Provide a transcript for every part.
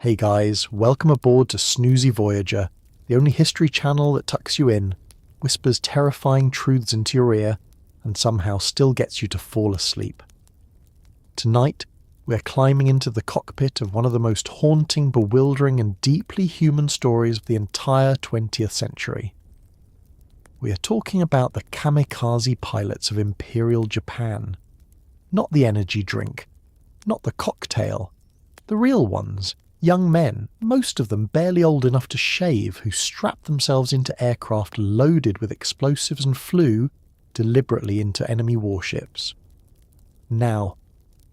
Hey guys, welcome aboard to Snoozy Voyager, the only history channel that tucks you in, whispers terrifying truths into your ear, and somehow still gets you to fall asleep. Tonight, we're climbing into the cockpit of one of the most haunting, bewildering, and deeply human stories of the entire 20th century. We are talking about the Kamikaze Pilots of Imperial Japan. Not the energy drink, not the cocktail, the real ones. Young men, most of them barely old enough to shave, who strapped themselves into aircraft loaded with explosives and flew deliberately into enemy warships. Now,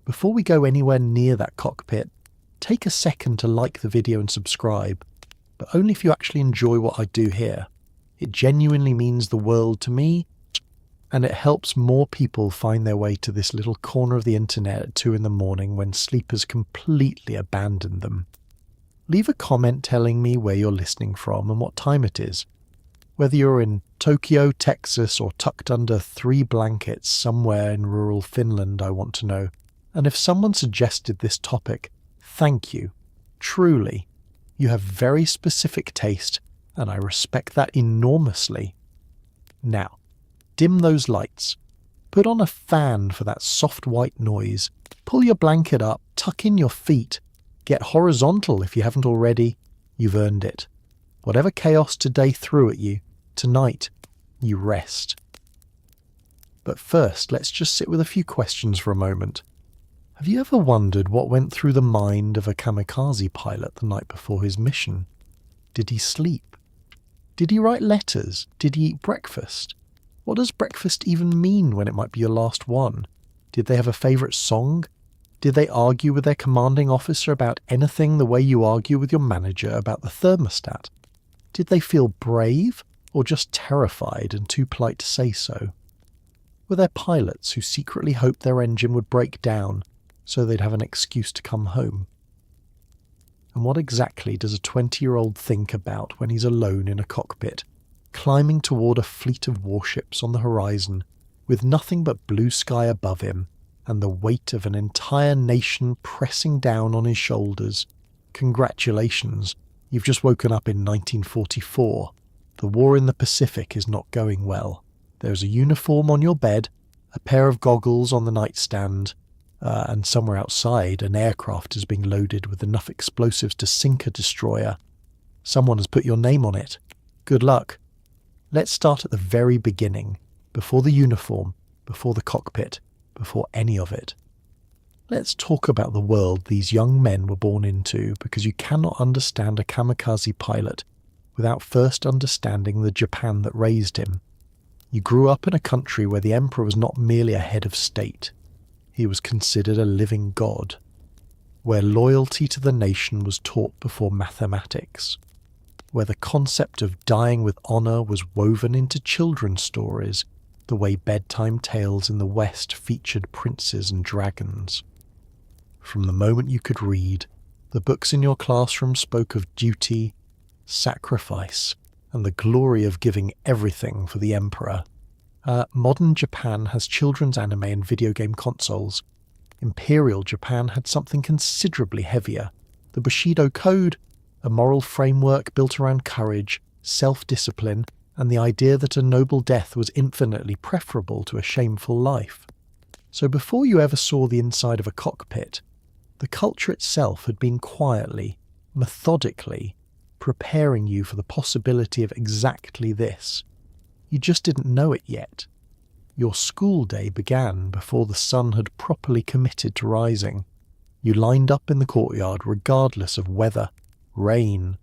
before we go anywhere near that cockpit, take a second to like the video and subscribe, but only if you actually enjoy what I do here. It genuinely means the world to me, and it helps more people find their way to this little corner of the internet at 2 a.m. when sleep has completely abandoned them. Leave a comment telling me where you're listening from and what time it is. Whether you're in Tokyo, Texas, or tucked under 3 blankets somewhere in rural Finland, I want to know. And if someone suggested this topic, thank you. Truly. You have very specific taste, and I respect that enormously. Now, dim those lights. Put on a fan for that soft white noise. Pull your blanket up, tuck in your feet. Get horizontal if you haven't already. You've earned it. Whatever chaos today threw at you, tonight, you rest. But first, let's just sit with a few questions for a moment. Have you ever wondered what went through the mind of a kamikaze pilot the night before his mission? Did he sleep? Did he write letters? Did he eat breakfast? What does breakfast even mean when it might be your last one? Did they have a favourite song? Did they argue with their commanding officer about anything the way you argue with your manager about the thermostat? Did they feel brave or just terrified and too polite to say so? Were there pilots who secretly hoped their engine would break down so they'd have an excuse to come home? And what exactly does a 20-year-old think about when he's alone in a cockpit, climbing toward a fleet of warships on the horizon, with nothing but blue sky above him, and the weight of an entire nation pressing down on his shoulders? Congratulations, you've just woken up in 1944. The war in the Pacific is not going well. There's a uniform on your bed, a pair of goggles on the nightstand, and somewhere outside an aircraft is being loaded with enough explosives to sink a destroyer. Someone has put your name on it. Good luck. Let's start at the very beginning, before the uniform, before the cockpit, before any of it. Let's talk about the world these young men were born into, because you cannot understand a kamikaze pilot without first understanding the Japan that raised him. You grew up in a country where the emperor was not merely a head of state. He was considered a living god, where loyalty to the nation was taught before mathematics, where the concept of dying with honour was woven into children's stories, the way bedtime tales in the West featured princes and dragons. From the moment you could read, the books in your classroom spoke of duty, sacrifice, and the glory of giving everything for the emperor. Modern Japan has children's anime and video game consoles. Imperial Japan had something considerably heavier: the Bushido Code, a moral framework built around courage, self-discipline, and the idea that a noble death was infinitely preferable to a shameful life. So before you ever saw the inside of a cockpit, the culture itself had been quietly, methodically, preparing you for the possibility of exactly this. You just didn't know it yet. Your school day began before the sun had properly committed to rising. You lined up in the courtyard regardless of weather, rain,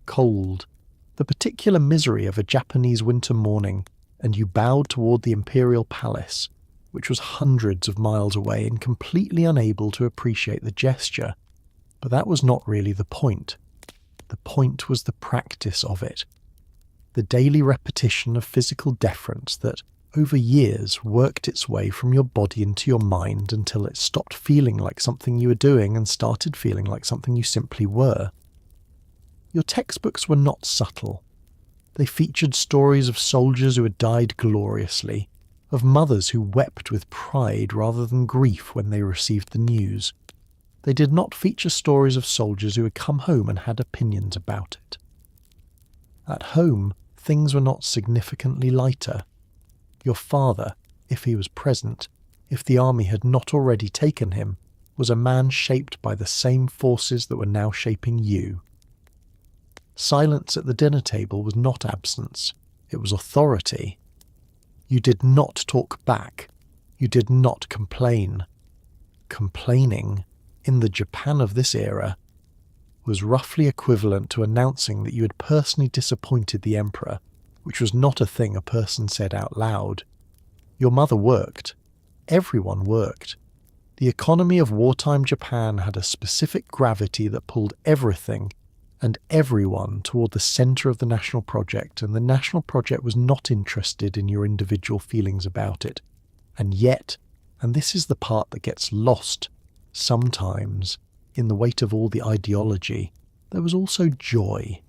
cold, the particular misery of a Japanese winter morning, and you bowed toward the imperial palace, which was hundreds of miles away and completely unable to appreciate the gesture. But that was not really the point. The point was the practice of it. The daily repetition of physical deference that, over years, worked its way from your body into your mind until it stopped feeling like something you were doing and started feeling like something you simply were. Your textbooks were not subtle. They featured stories of soldiers who had died gloriously, of mothers who wept with pride rather than grief when they received the news, They did not feature stories of soldiers who had come home and had opinions about it. At home, things were not significantly lighter. Your father, if he was present, if the army had not already taken him, was a man shaped by the same forces that were now shaping you. Silence at the dinner table was not absence, it was authority. You did not talk back. You did not complain. Complaining, in the Japan of this era, was roughly equivalent to announcing that you had personally disappointed the emperor, which was not a thing a person said out loud. Your mother worked. Everyone worked. The economy of wartime Japan had a specific gravity that pulled everything and everyone toward the centre of the national project, and the national project was not interested in your individual feelings about it. And yet, and this is the part that gets lost sometimes in the weight of all the ideology, there was also joy.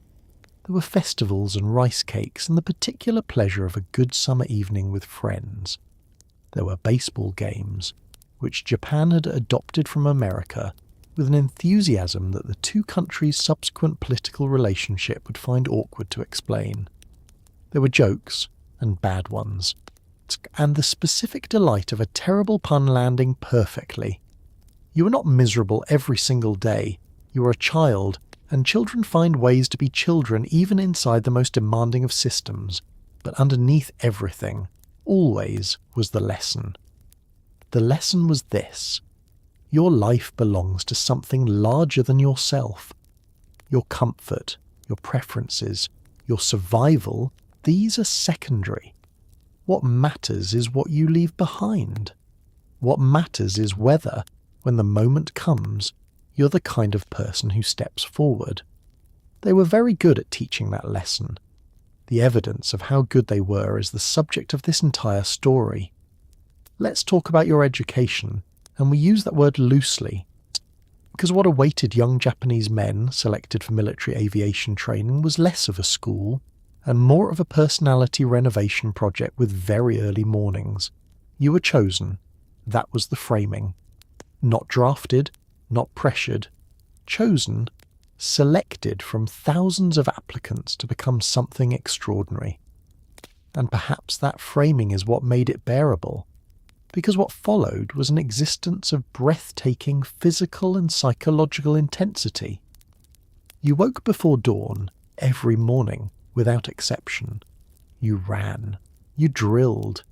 There were festivals and rice cakes and the particular pleasure of a good summer evening with friends. There were baseball games, which Japan had adopted from America with an enthusiasm that the two countries' subsequent political relationship would find awkward to explain. There were jokes, and bad ones, and the specific delight of a terrible pun landing perfectly. You were not miserable every single day. You were a child, and children find ways to be children even inside the most demanding of systems. But underneath everything, always, was the lesson. The lesson was this: your life belongs to something larger than yourself. Your comfort, your preferences, your survival, these are secondary. What matters is what you leave behind. What matters is whether, when the moment comes, you're the kind of person who steps forward. They were very good at teaching that lesson. The evidence of how good they were is the subject of this entire story. Let's talk about your education, and we use that word loosely, because what awaited young Japanese men selected for military aviation training was less of a school and more of a personality renovation project with very early mornings. You were chosen. That was the framing. Not drafted, not pressured. Chosen, selected from thousands of applicants to become something extraordinary. And perhaps that framing is what made it bearable, because what followed was an existence of breathtaking physical and psychological intensity. You woke before dawn every morning, without exception. You ran. You drilled.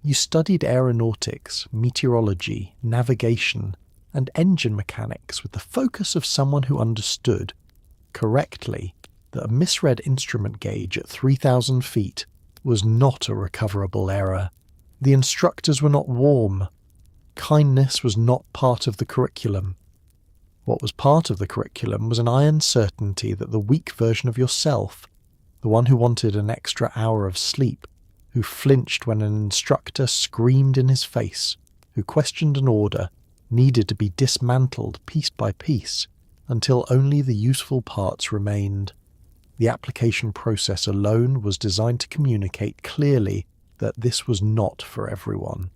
You studied aeronautics, meteorology, navigation, and engine mechanics with the focus of someone who understood, correctly, that a misread instrument gauge at 3,000 feet was not a recoverable error. The instructors were not warm. Kindness was not part of the curriculum. What was part of the curriculum was an iron certainty that the weak version of yourself, the one who wanted an extra hour of sleep, who flinched when an instructor screamed in his face, who questioned an order, needed to be dismantled piece by piece until only the useful parts remained. The application process alone was designed to communicate clearly that this was not for everyone.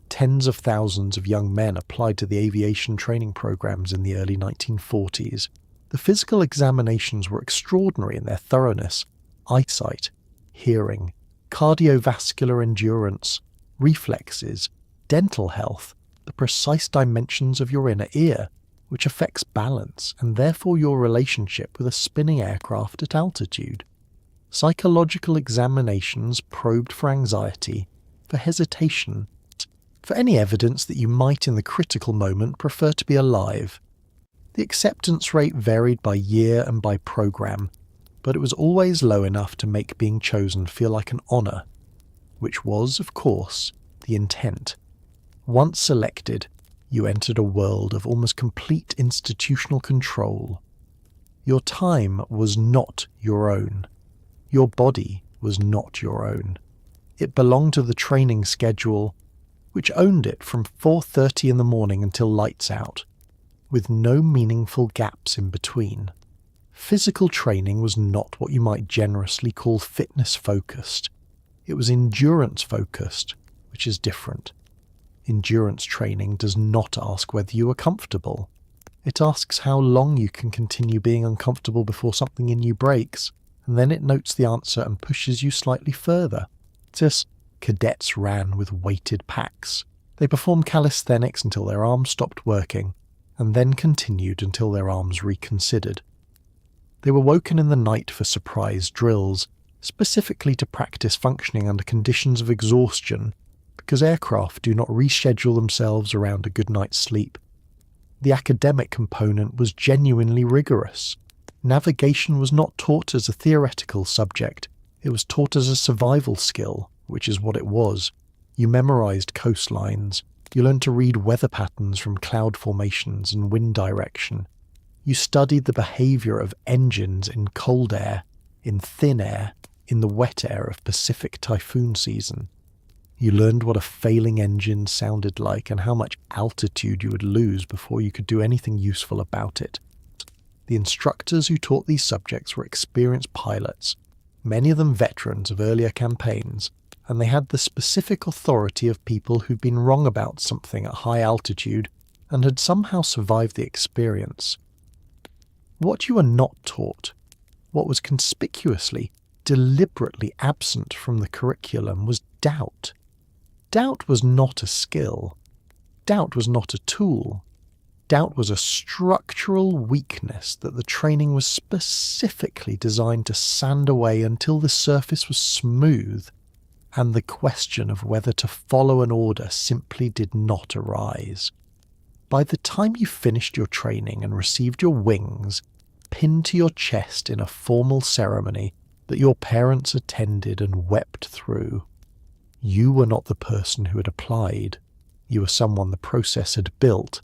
Tens of thousands of young men applied to the aviation training programs in the early 1940s. The physical examinations were extraordinary in their thoroughness: eyesight, hearing, cardiovascular endurance, reflexes, dental health, the precise dimensions of your inner ear, which affects balance and therefore your relationship with a spinning aircraft at altitude. Psychological examinations probed for anxiety, for hesitation, for any evidence that you might in the critical moment prefer to be alive. The acceptance rate varied by year and by program, but it was always low enough to make being chosen feel like an honour, which was, of course, the intent. Once selected, you entered a world of almost complete institutional control. Your time was not your own. Your body was not your own. It belonged to the training schedule, which owned it from 4:30 in the morning until lights out, with no meaningful gaps in between. Physical training was not what you might generously call fitness-focused. It was endurance-focused, which is different. Endurance training does not ask whether you are comfortable. It asks how long you can continue being uncomfortable before something in you breaks, and then it notes the answer and pushes you slightly further. This cadets ran with weighted packs. They performed calisthenics until their arms stopped working, and then continued until their arms reconsidered. They were woken in the night for surprise drills, specifically to practice functioning under conditions of exhaustion, because aircraft do not reschedule themselves around a good night's sleep. The academic component was genuinely rigorous. Navigation was not taught as a theoretical subject, it was taught as a survival skill, which is what it was. You memorized coastlines, you learned to read weather patterns from cloud formations and wind direction. You studied the behavior of engines in cold air, in thin air, in the wet air of Pacific typhoon season. You learned what a failing engine sounded like and how much altitude you would lose before you could do anything useful about it. The instructors who taught these subjects were experienced pilots, many of them veterans of earlier campaigns, and they had the specific authority of people who'd been wrong about something at high altitude and had somehow survived the experience. What you were not taught, what was conspicuously, deliberately absent from the curriculum, was doubt. Doubt was not a skill. Doubt was not a tool. Doubt was a structural weakness that the training was specifically designed to sand away until the surface was smooth, and the question of whether to follow an order simply did not arise. By the time you finished your training and received your wings, pinned to your chest in a formal ceremony that your parents attended and wept through, you were not the person who had applied. You were someone the process had built.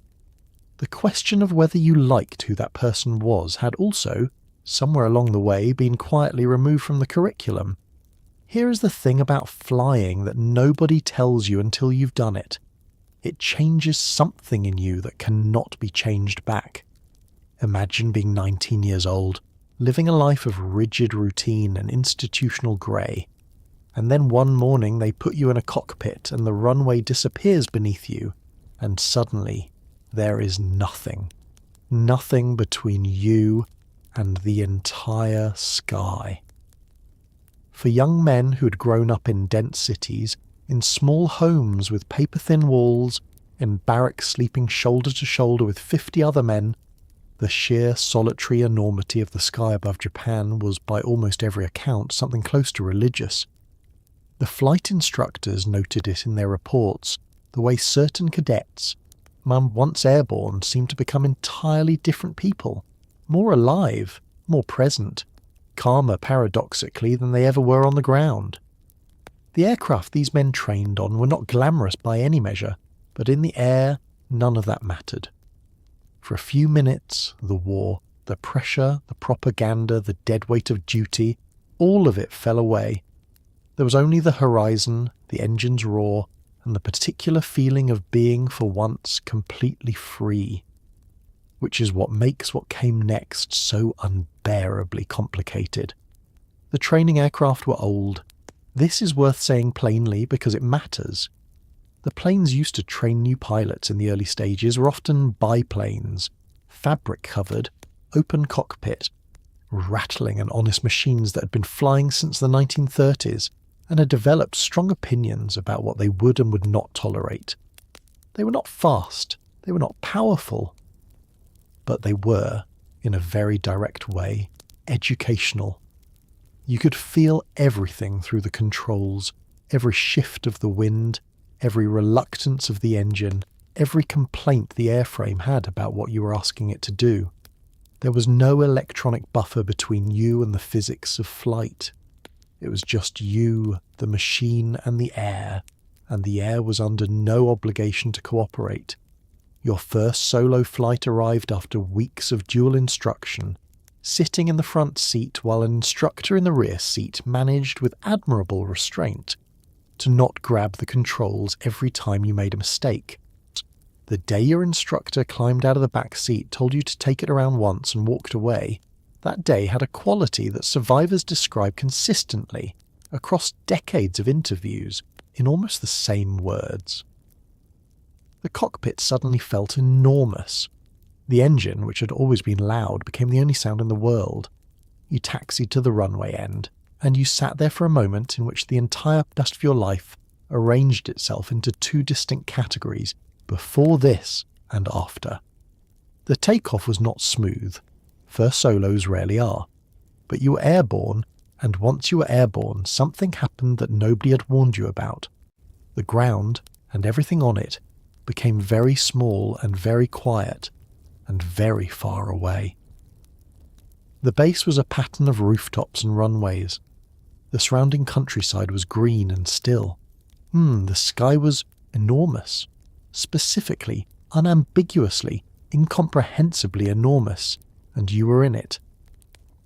The question of whether you liked who that person was had also, somewhere along the way, been quietly removed from the curriculum. Here is the thing about flying that nobody tells you until you've done it. It changes something in you that cannot be changed back. Imagine being 19 years old, living a life of rigid routine and institutional grey, and then one morning they put you in a cockpit and the runway disappears beneath you, and suddenly there is nothing. Nothing between you and the entire sky. For young men who'd grown up in dense cities, in small homes with paper-thin walls, in barracks sleeping shoulder to shoulder with 50 other men, the sheer solitary enormity of the sky above Japan was, by almost every account, something close to religious. The flight instructors noted it in their reports, the way certain cadets, once airborne, seemed to become entirely different people, more alive, more present, calmer paradoxically than they ever were on the ground. The aircraft these men trained on were not glamorous by any measure, but in the air none of that mattered. For a few minutes, the war, the pressure, the propaganda, the dead weight of duty, all of it fell away. There was only the horizon, the engine's roar, and the particular feeling of being for once completely free, which is what makes what came next so unbearably complicated. The training aircraft were old. This is worth saying plainly because it matters. The planes used to train new pilots in the early stages were often biplanes, fabric-covered, open cockpit, rattling and honest machines that had been flying since the 1930s and had developed strong opinions about what they would and would not tolerate. They were not fast, they were not powerful, but they were, in a very direct way, educational. You could feel everything through the controls, every shift of the wind, every reluctance of the engine, every complaint the airframe had about what you were asking it to do. There was no electronic buffer between you and the physics of flight. It was just you, the machine, and the air was under no obligation to cooperate. Your first solo flight arrived after weeks of dual instruction, sitting in the front seat while an instructor in the rear seat managed with admirable restraint to not grab the controls every time you made a mistake. The day your instructor climbed out of the back seat, told you to take it around once and walked away, that day had a quality that survivors describe consistently across decades of interviews in almost the same words. The cockpit suddenly felt enormous. The engine, which had always been loud, became the only sound in the world. You taxied to the runway end, and you sat there for a moment in which the entire dust of your life arranged itself into two distinct categories, before this and after. The takeoff was not smooth. First solos rarely are. But you were airborne, and once you were airborne, something happened that nobody had warned you about. The ground, and everything on it, became very small and very quiet, and very far away. The base was a pattern of rooftops and runways. The surrounding countryside was green and still. The sky was enormous. Specifically, unambiguously, incomprehensibly enormous, and you were in it.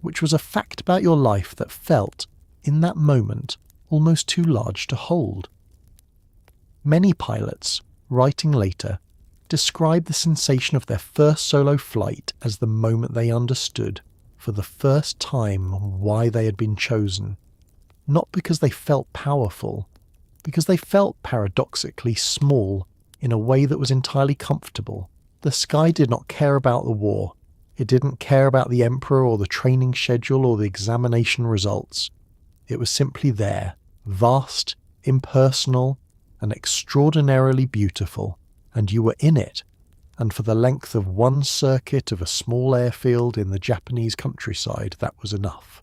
Which was a fact about your life that felt, in that moment, almost too large to hold. Many pilots, writing later, describe the sensation of their first solo flight as the moment they understood, for the first time, why they had been chosen. Not because they felt powerful, because they felt paradoxically small in a way that was entirely comfortable. The sky did not care about the war. It didn't care about the emperor or the training schedule or the examination results. It was simply there, vast, impersonal, and extraordinarily beautiful, and you were in it, and for the length of one circuit of a small airfield in the Japanese countryside, that was enough.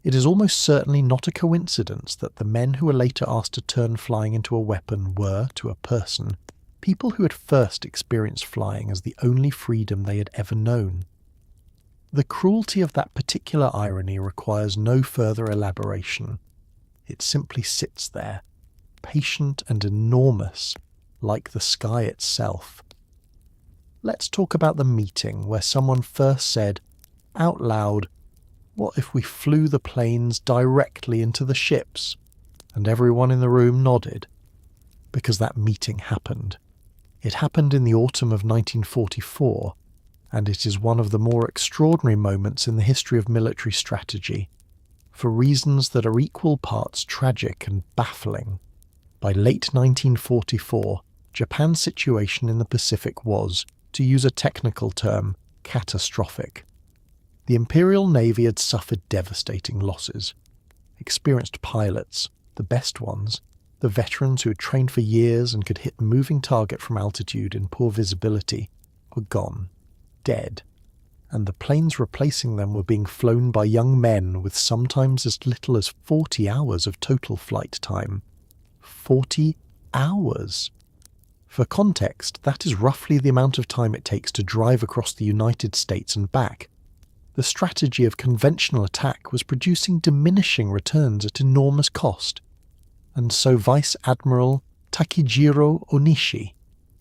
It is almost certainly not a coincidence that the men who were later asked to turn flying into a weapon were, to a person, people who had first experienced flying as the only freedom they had ever known. The cruelty of that particular irony requires no further elaboration. It simply sits there, patient and enormous, like the sky itself. Let's talk about the meeting where someone first said, out loud, "What if we flew the planes directly into the ships?" And everyone in the room nodded. Because that meeting happened. It happened in the autumn of 1944, and it is one of the more extraordinary moments in the history of military strategy, for reasons that are equal parts tragic and baffling. By late 1944, Japan's situation in the Pacific was, to use a technical term, catastrophic. The Imperial Navy had suffered devastating losses. Experienced pilots, the best ones, the veterans who had trained for years and could hit a moving target from altitude in poor visibility, were gone, dead, and the planes replacing them were being flown by young men with sometimes as little as 40 hours of total flight time. 40 hours! For context, that is roughly the amount of time it takes to drive across the United States and back. The strategy of conventional attack was producing diminishing returns at enormous cost. And so Vice Admiral Takijiro Onishi,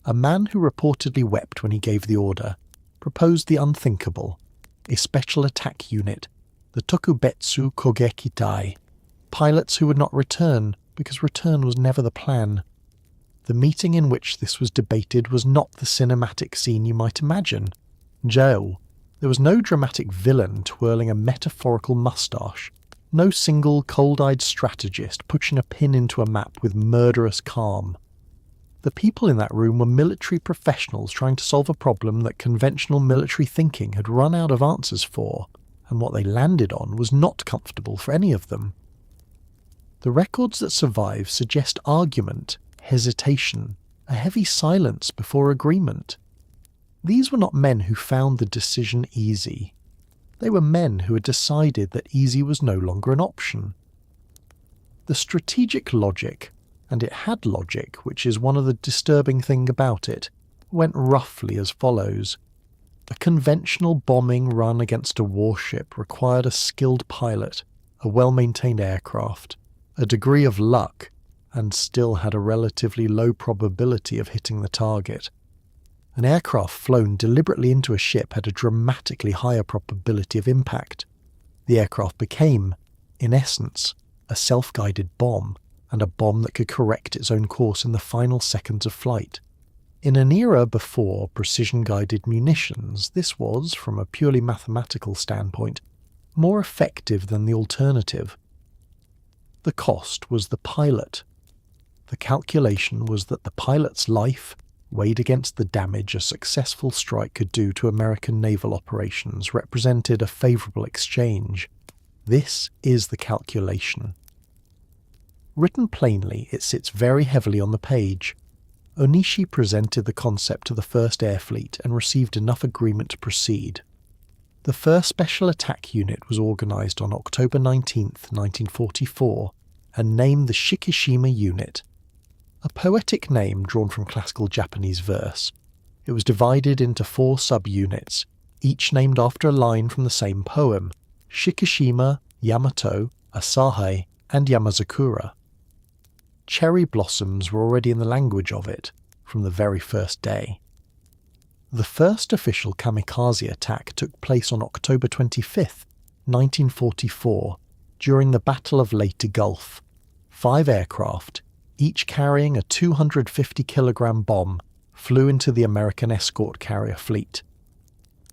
a man who reportedly wept when he gave the order, proposed the unthinkable, a special attack unit, the Tokubetsu Kogeki Tai, pilots who would not return because return was never the plan. The meeting in which this was debated was not the cinematic scene you might imagine. Jail. There was no dramatic villain twirling a metaphorical moustache, no single cold-eyed strategist pushing a pin into a map with murderous calm. The people in that room were military professionals trying to solve a problem that conventional military thinking had run out of answers for, and what they landed on was not comfortable for any of them. The records that survive suggest argument, hesitation, a heavy silence before agreement. These were not men who found the decision easy. They were men who had decided that easy was no longer an option. The strategic logic, and it had logic, which is one of the disturbing things about it, went roughly as follows. A conventional bombing run against a warship required a skilled pilot, a well-maintained aircraft, a degree of luck, and still had a relatively low probability of hitting the target. An aircraft flown deliberately into a ship had a dramatically higher probability of impact. The aircraft became, in essence, a self-guided bomb, and a bomb that could correct its own course in the final seconds of flight. In an era before precision-guided munitions, this was, from a purely mathematical standpoint, more effective than the alternative. The cost was the pilot. The calculation was that the pilot's life, weighed against the damage a successful strike could do to American naval operations, represented a favourable exchange. This is the calculation. Written plainly, it sits very heavily on the page. Onishi presented the concept to the First Air Fleet and received enough agreement to proceed. The first Special Attack Unit was organised on October 19, 1944, and named the Shikishima Unit, a poetic name drawn from classical Japanese verse. It was divided into 4 sub-units, each named after a line from the same poem: Shikishima, Yamato, Asahi, and Yamazakura. Cherry blossoms were already in the language of it from the very first day. The first official kamikaze attack took place on October 25, 1944, during the Battle of Leyte Gulf. 5 aircraft, each carrying a 250-kilogram bomb, flew into the American escort carrier fleet.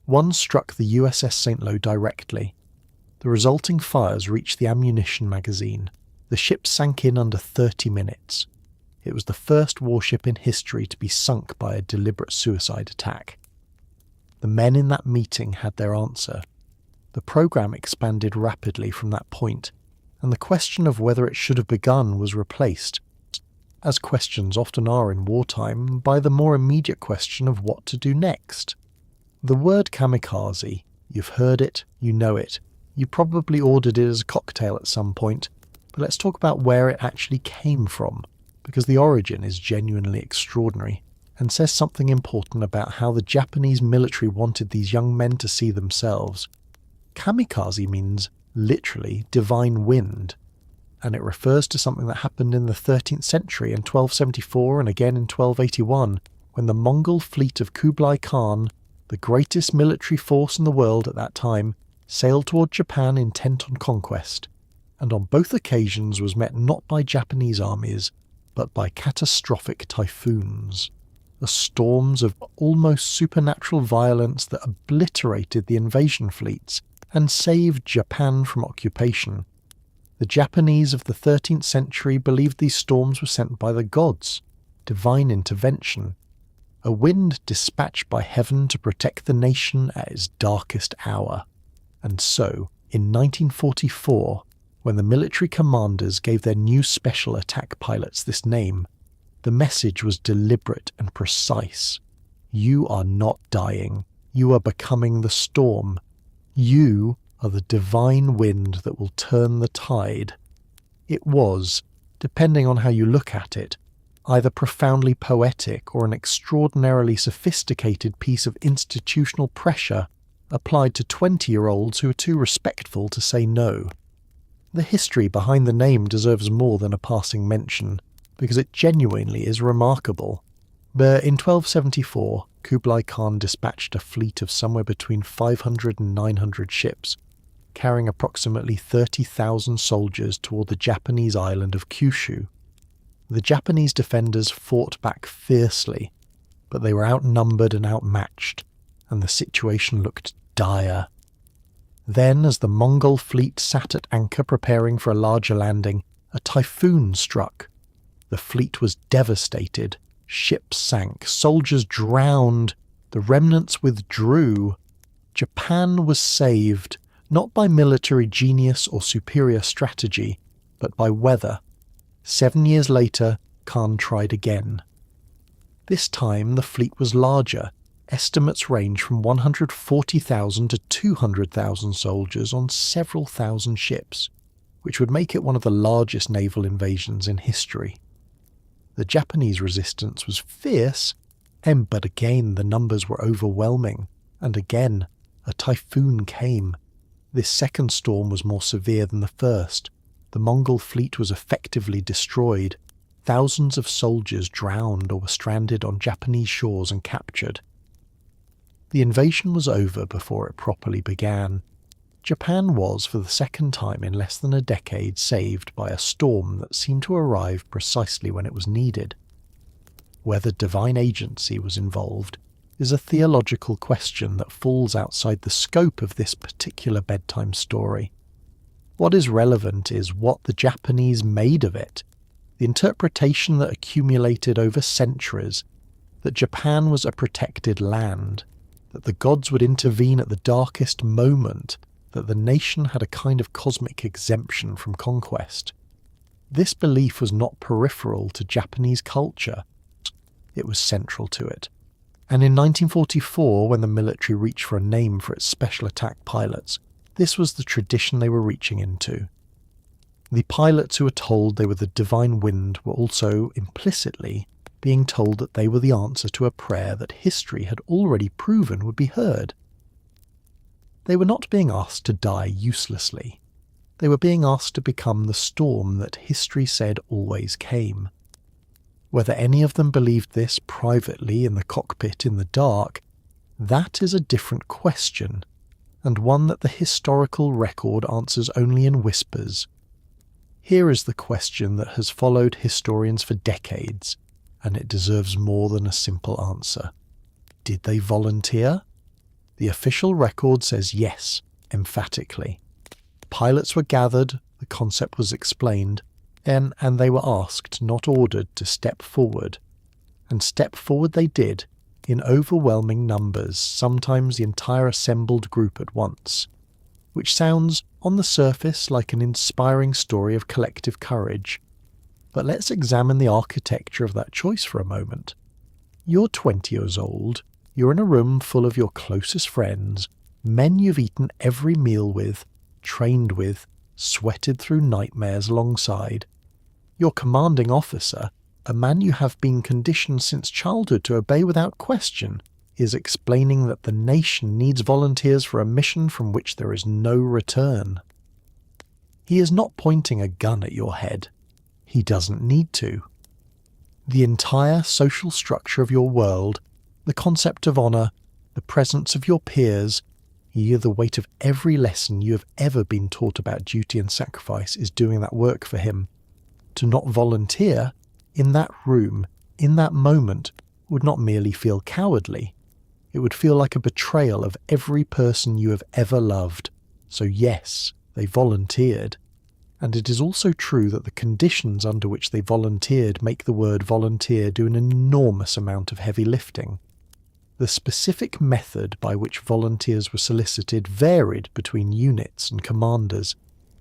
One struck the USS St. Lo directly. The resulting fires reached the ammunition magazine. The ship sank in under 30 minutes. It was the first warship in history to be sunk by a deliberate suicide attack. The men in that meeting had their answer. The program expanded rapidly from that point, and the question of whether it should have begun was replaced, as questions often are in wartime, by the more immediate question of what to do next. The word kamikaze, you've heard it, you know it, you probably ordered it as a cocktail at some point, but let's talk about where it actually came from, because the origin is genuinely extraordinary and says something important about how the Japanese military wanted these young men to see themselves. Kamikaze means, literally, divine wind, and it refers to something that happened in the 13th century in 1274 and again in 1281, when the Mongol fleet of Kublai Khan, the greatest military force in the world at that time, sailed toward Japan intent on conquest, and on both occasions was met not by Japanese armies, but by catastrophic typhoons, the storms of almost supernatural violence that obliterated the invasion fleets and saved Japan from occupation. The Japanese of the 13th century believed these storms were sent by the gods, divine intervention, a wind dispatched by heaven to protect the nation at its darkest hour. And so, in 1944, when the military commanders gave their new special attack pilots this name, the message was deliberate and precise. You are not dying. You are becoming the storm. You are the divine wind that will turn the tide. It was, depending on how you look at it, either profoundly poetic or an extraordinarily sophisticated piece of institutional pressure applied to 20-year-olds who are too respectful to say no. The history behind the name deserves more than a passing mention, because it genuinely is remarkable. But in 1274, Kublai Khan dispatched a fleet of somewhere between 500 and 900 ships, carrying approximately 30,000 soldiers toward the Japanese island of Kyushu. The Japanese defenders fought back fiercely, but they were outnumbered and outmatched, and the situation looked dire. Then, as the Mongol fleet sat at anchor preparing for a larger landing, a typhoon struck. The fleet was devastated. Ships sank, soldiers drowned, the remnants withdrew. Japan was saved, not by military genius or superior strategy, but by weather. 7 years later, Khan tried again. This time the fleet was larger. Estimates range from 140,000 to 200,000 soldiers on several thousand ships, which would make it one of the largest naval invasions in history. The Japanese resistance was fierce, but again the numbers were overwhelming, and again a typhoon came. This second storm was more severe than the first. The Mongol fleet was effectively destroyed. Thousands of soldiers drowned or were stranded on Japanese shores and captured. The invasion was over before it properly began. Japan was, for the second time in less than a decade, saved by a storm that seemed to arrive precisely when it was needed. Whether divine agency was involved is a theological question that falls outside the scope of this particular bedtime story. What is relevant is what the Japanese made of it, the interpretation that accumulated over centuries, that Japan was a protected land, that the gods would intervene at the darkest moment, that the nation had a kind of cosmic exemption from conquest. This belief was not peripheral to Japanese culture, it was central to it. And in 1944, when the military reached for a name for its special attack pilots, this was the tradition they were reaching into. The pilots who were told they were the divine wind were also, implicitly, being told that they were the answer to a prayer that history had already proven would be heard. They were not being asked to die uselessly. They were being asked to become the storm that history said always came. Whether any of them believed this privately in the cockpit in the dark, that is a different question, and one that the historical record answers only in whispers. Here is the question that has followed historians for decades, and it deserves more than a simple answer. Did they volunteer? The official record says yes, emphatically. Pilots were gathered, the concept was explained, and they were asked, not ordered, to step forward. And step forward they did, in overwhelming numbers, sometimes the entire assembled group at once, which sounds, on the surface, like an inspiring story of collective courage. But let's examine the architecture of that choice for a moment. You're 20 years old, you're in a room full of your closest friends, men you've eaten every meal with, trained with, sweated through nightmares alongside. Your commanding officer, a man you have been conditioned since childhood to obey without question, is explaining that the nation needs volunteers for a mission from which there is no return. He is not pointing a gun at your head. He doesn't need to. The entire social structure of your world, the concept of honour, the presence of your peers, the weight of every lesson you have ever been taught about duty and sacrifice is doing that work for him. To not volunteer, in that room, in that moment, would not merely feel cowardly. It would feel like a betrayal of every person you have ever loved. So yes, they volunteered. And it is also true that the conditions under which they volunteered make the word volunteer do an enormous amount of heavy lifting. The specific method by which volunteers were solicited varied between units and commanders,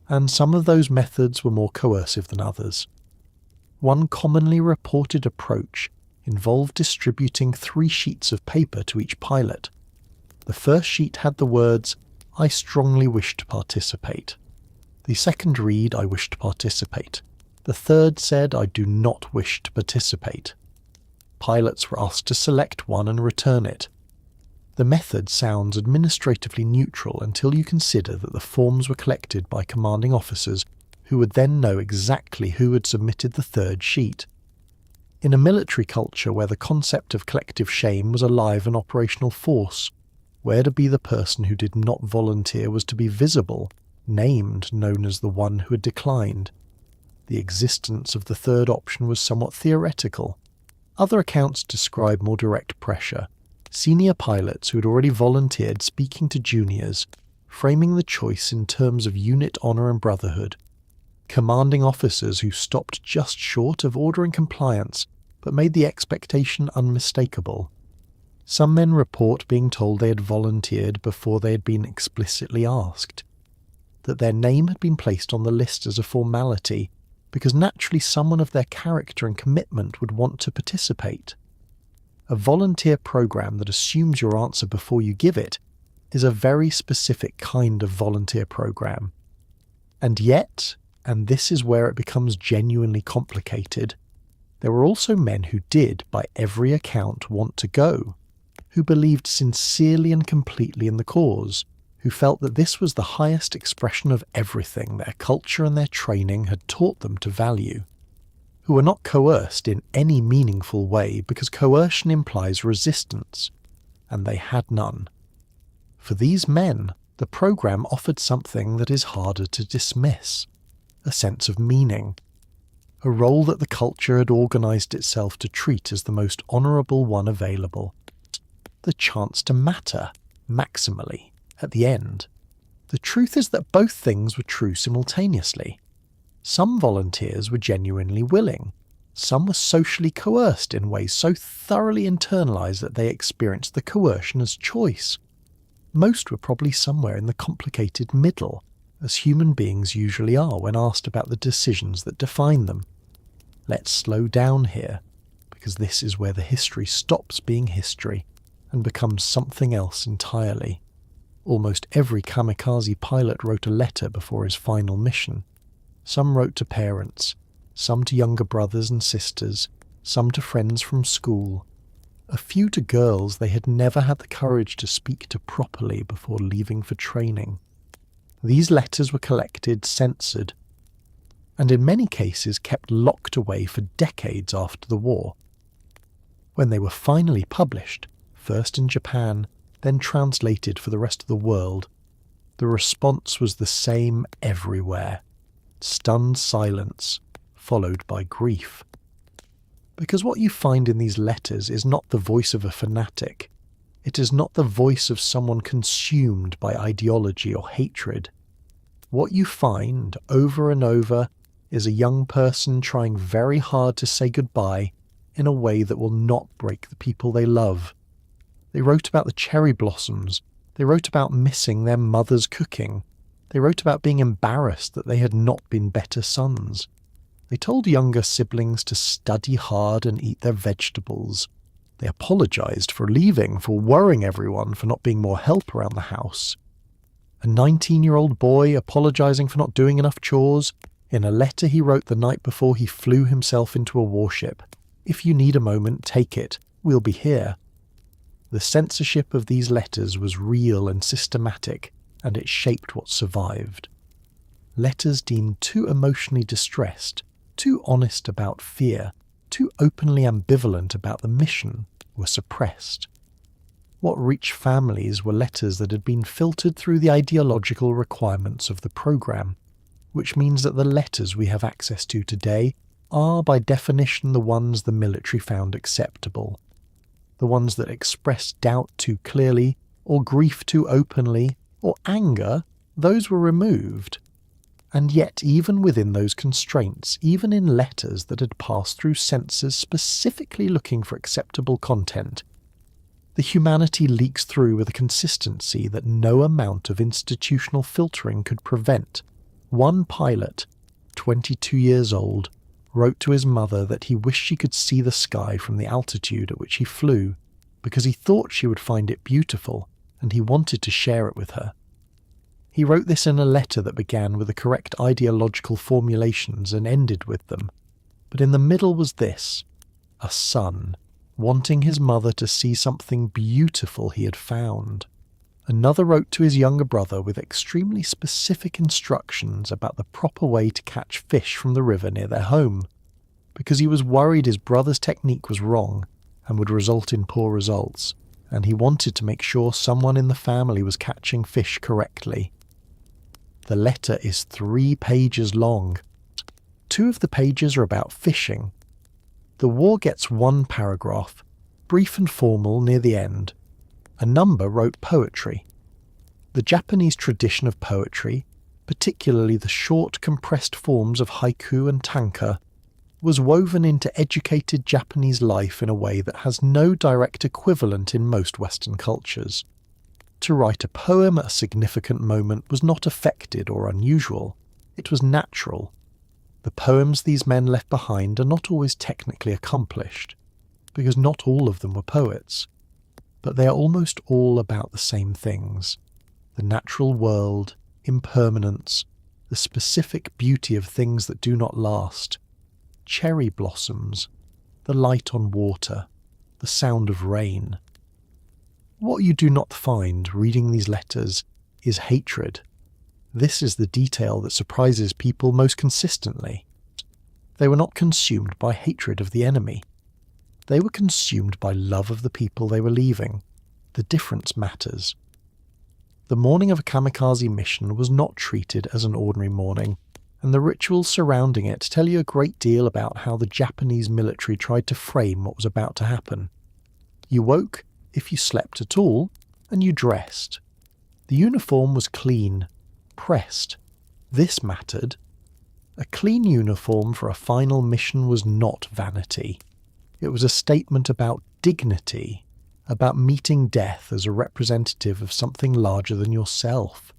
and some of those methods were more coercive than others. One commonly reported approach involved distributing 3 sheets of paper to each pilot. The first sheet had the words, "I strongly wish to participate." The second read, "I wish to participate." The third said, "I do not wish to participate." Pilots were asked to select one and return it. The method sounds administratively neutral until you consider that the forms were collected by commanding officers who would then know exactly who had submitted the third sheet. In a military culture where the concept of collective shame was alive and operational force, where to be the person who did not volunteer was to be visible, named, known as the one who had declined. The existence of the third option was somewhat theoretical. Other accounts describe more direct pressure. Senior pilots who had already volunteered speaking to juniors, framing the choice in terms of unit honour and brotherhood. Commanding officers who stopped just short of ordering compliance, but made the expectation unmistakable. Some men report being told they had volunteered before they had been explicitly asked, that their name had been placed on the list as a formality, because naturally someone of their character and commitment would want to participate. A volunteer program that assumes your answer before you give it is a very specific kind of volunteer program. And yet, and this is where it becomes genuinely complicated, there were also men who did, by every account, want to go, who believed sincerely and completely in the cause, who felt that this was the highest expression of everything their culture and their training had taught them to value, who were not coerced in any meaningful way because coercion implies resistance, and they had none. For these men, the program offered something that is harder to dismiss, a sense of meaning, a role that the culture had organised itself to treat as the most honourable one available, the chance to matter, maximally, at the end. The truth is that both things were true simultaneously. Some volunteers were genuinely willing. Some were socially coerced in ways so thoroughly internalized that they experienced the coercion as choice. Most were probably somewhere in the complicated middle, as human beings usually are when asked about the decisions that define them. Let's slow down here, because this is where the history stops being history and becomes something else entirely. Almost every kamikaze pilot wrote a letter before his final mission. Some wrote to parents, some to younger brothers and sisters, some to friends from school, a few to girls they had never had the courage to speak to properly before leaving for training. These letters were collected, censored, and in many cases kept locked away for decades after the war. When they were finally published, first in Japan, then translated for the rest of the world, the response was the same everywhere: stunned silence, followed by grief. Because what you find in these letters is not the voice of a fanatic. It is not the voice of someone consumed by ideology or hatred. What you find over and over is a young person trying very hard to say goodbye in a way that will not break the people they love. They wrote about the cherry blossoms. They wrote about missing their mother's cooking. They wrote about being embarrassed that they had not been better sons. They told younger siblings to study hard and eat their vegetables. They apologized for leaving, for worrying everyone, for not being more help around the house. A 19-year-old boy apologizing for not doing enough chores. In a letter he wrote the night before he flew himself into a warship: "If you need a moment, take it. We'll be here." The censorship of these letters was real and systematic, and it shaped what survived. Letters deemed too emotionally distressed, too honest about fear, too openly ambivalent about the mission, were suppressed. What reached families were letters that had been filtered through the ideological requirements of the program, which means that the letters we have access to today are by definition the ones the military found acceptable. The ones that express doubt too clearly, or grief too openly, or anger, those were removed. And yet, even within those constraints, even in letters that had passed through censors specifically looking for acceptable content, the humanity leaks through with a consistency that no amount of institutional filtering could prevent. One pilot, 22 years old, wrote to his mother that he wished she could see the sky from the altitude at which he flew, because he thought she would find it beautiful, and he wanted to share it with her. He wrote this in a letter that began with the correct ideological formulations and ended with them. But in the middle was this: a son, wanting his mother to see something beautiful he had found. Another wrote to his younger brother with extremely specific instructions about the proper way to catch fish from the river near their home, because he was worried his brother's technique was wrong and would result in poor results, and he wanted to make sure someone in the family was catching fish correctly. The letter is 3 pages long. 2 of the pages are about fishing. The war gets 1 paragraph, brief and formal near the end. A number wrote poetry. The Japanese tradition of poetry, particularly the short compressed forms of haiku and tanka, was woven into educated Japanese life in a way that has no direct equivalent in most Western cultures. To write a poem at a significant moment was not affected or unusual. It was natural. The poems these men left behind are not always technically accomplished, because not all of them were poets. But they are almost all about the same things: the natural world, impermanence, the specific beauty of things that do not last, cherry blossoms, the light on water, the sound of rain. What you do not find reading these letters is hatred. This is the detail that surprises people most consistently. They were not consumed by hatred of the enemy. They were consumed by love of the people they were leaving. The difference matters. The morning of a kamikaze mission was not treated as an ordinary morning, and the rituals surrounding it tell you a great deal about how the Japanese military tried to frame what was about to happen. You woke, if you slept at all, and you dressed. The uniform was clean, pressed. This mattered. A clean uniform for a final mission was not vanity. It was a statement about dignity, about meeting death as a representative of something larger than yourself.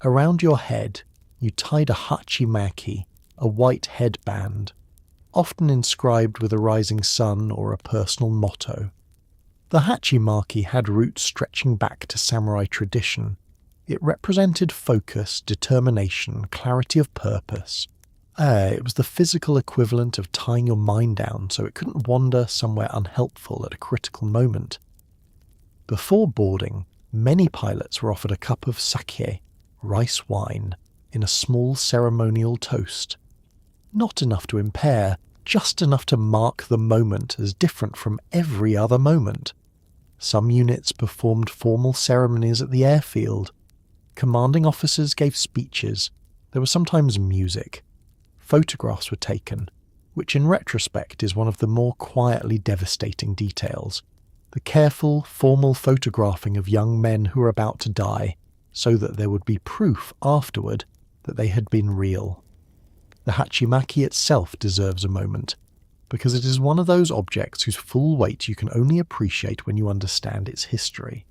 Around your head, you tied a hachimaki, a white headband, often inscribed with a rising sun or a personal motto. The hachimaki had roots stretching back to samurai tradition. It represented focus, determination, clarity of purpose. It was the physical equivalent of tying your mind down so it couldn't wander somewhere unhelpful at a critical moment. Before boarding, many pilots were offered a cup of sake, rice wine, in a small ceremonial toast. Not enough to impair, just enough to mark the moment as different from every other moment. Some units performed formal ceremonies at the airfield. Commanding officers gave speeches. There was sometimes music. Photographs were taken, which in retrospect is one of the more quietly devastating details. The careful, formal photographing of young men who were about to die, so that there would be proof afterward that they had been real. The hachimaki itself deserves a moment, because it is one of those objects whose full weight you can only appreciate when you understand its history.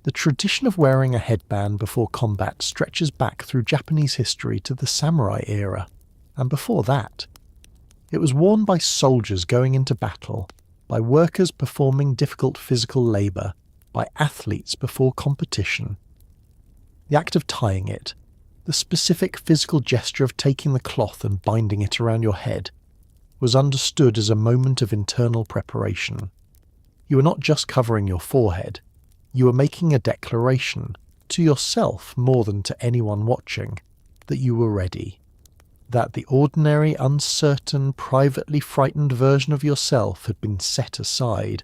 The tradition of wearing a headband before combat stretches back through Japanese history to the samurai era, and before that. It was worn by soldiers going into battle, by workers performing difficult physical labour, by athletes before competition. The act of tying it, the specific physical gesture of taking the cloth and binding it around your head, was understood as a moment of internal preparation. You were not just covering your forehead, you were making a declaration, to yourself more than to anyone watching, that you were ready. That the ordinary, uncertain, privately frightened version of yourself had been set aside,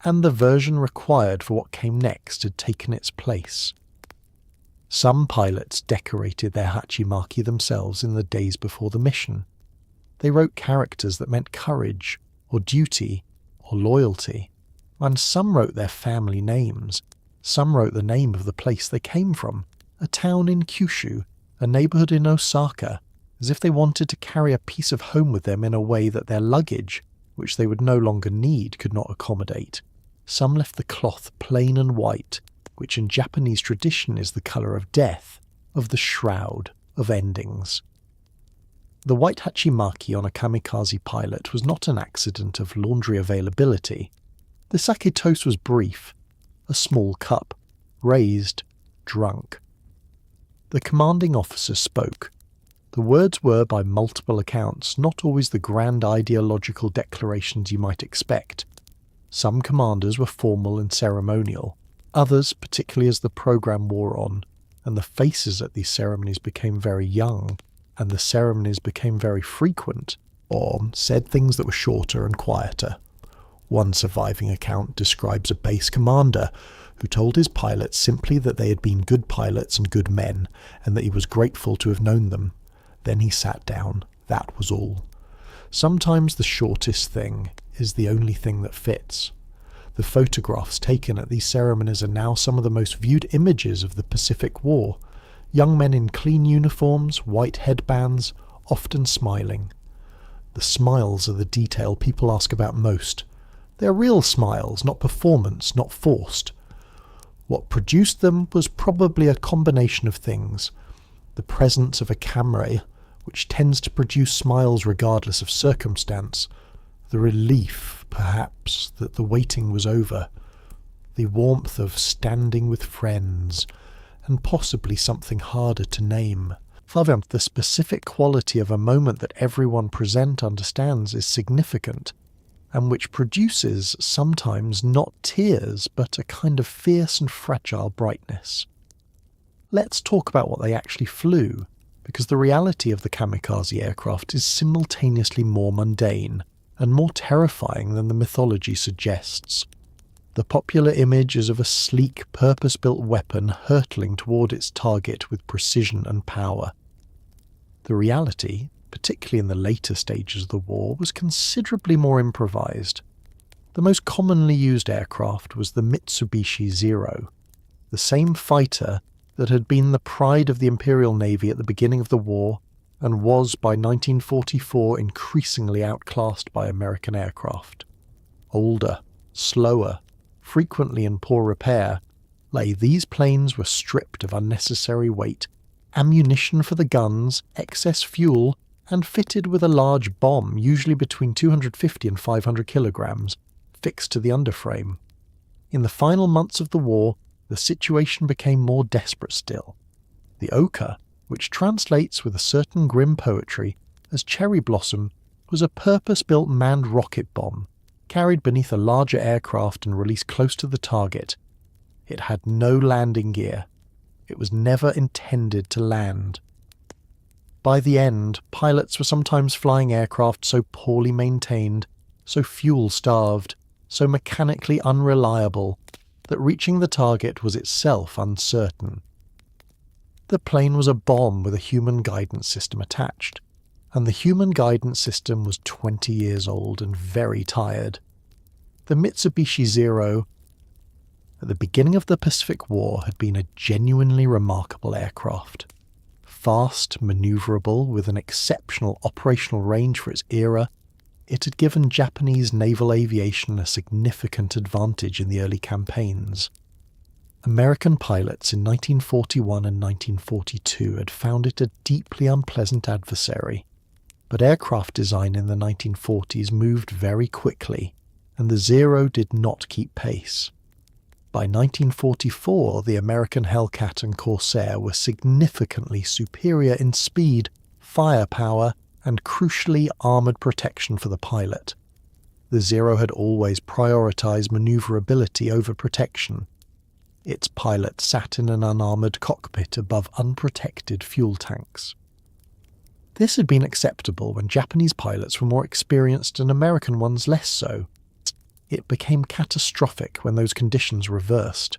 and the version required for what came next had taken its place. Some pilots decorated their hachimaki themselves in the days before the mission. They wrote characters that meant courage, or duty, or loyalty, and some wrote their family names. Some wrote the name of the place they came from, a town in Kyushu, a neighbourhood in Osaka, as if they wanted to carry a piece of home with them in a way that their luggage, which they would no longer need, could not accommodate. Some left the cloth plain and white, which in Japanese tradition is the colour of death, of the shroud, of endings. The white hachimaki on a Kamikaze Pilot was not an accident of laundry availability. The sake toast was brief, a small cup, raised, drunk. The commanding officer spoke. The words were, by multiple accounts, not always the grand ideological declarations you might expect. Some commanders were formal and ceremonial, others, particularly as the program wore on, and the faces at these ceremonies became very young, and the ceremonies became very frequent, or said things that were shorter and quieter. One surviving account describes a base commander who told his pilots simply that they had been good pilots and good men, and that he was grateful to have known them. Then he sat down. That was all. Sometimes the shortest thing is the only thing that fits. The photographs taken at these ceremonies are now some of the most viewed images of the Pacific War. Young men in clean uniforms, white headbands, often smiling. The smiles are the detail people ask about most. They're real smiles, not performance, not forced. What produced them was probably a combination of things. The presence of a camera, which tends to produce smiles regardless of circumstance. The relief, perhaps, that the waiting was over. The warmth of standing with friends, and possibly something harder to name. The specific quality of a moment that everyone present understands is significant, and which produces sometimes not tears, but a kind of fierce and fragile brightness. Let's talk about what they actually flew, because the reality of the kamikaze aircraft is simultaneously more mundane and more terrifying than the mythology suggests. The popular image is of a sleek, purpose-built weapon hurtling toward its target with precision and power. The reality, particularly in the later stages of the war, was considerably more improvised. The most commonly used aircraft was the Mitsubishi Zero, the same fighter that had been the pride of the Imperial Navy at the beginning of the war and was by 1944 increasingly outclassed by American aircraft. Older, slower, frequently in poor repair, these planes were stripped of unnecessary weight, ammunition for the guns, excess fuel, and fitted with a large bomb, usually between 250 and 500 kilograms, fixed to the underframe. In the final months of the war, the situation became more desperate still. The Oka, which translates with a certain grim poetry as cherry blossom, was a purpose-built manned rocket bomb, carried beneath a larger aircraft and released close to the target. It had no landing gear. It was never intended to land. By the end, pilots were sometimes flying aircraft so poorly maintained, so fuel-starved, so mechanically unreliable, that reaching the target was itself uncertain. The plane was a bomb with a human guidance system attached, and the human guidance system was 20 years old and very tired. The Mitsubishi Zero, at the beginning of the Pacific War, had been a genuinely remarkable aircraft. Fast, manoeuvrable, with an exceptional operational range for its era, it had given Japanese naval aviation a significant advantage in the early campaigns. American pilots in 1941 and 1942 had found it a deeply unpleasant adversary, but aircraft design in the 1940s moved very quickly, and the Zero did not keep pace. By 1944, the American Hellcat and Corsair were significantly superior in speed, firepower, and crucially armoured protection for the pilot. The Zero had always prioritised manoeuvrability over protection. Its pilot sat in an unarmoured cockpit above unprotected fuel tanks. This had been acceptable when Japanese pilots were more experienced and American ones less so. It became catastrophic when those conditions reversed.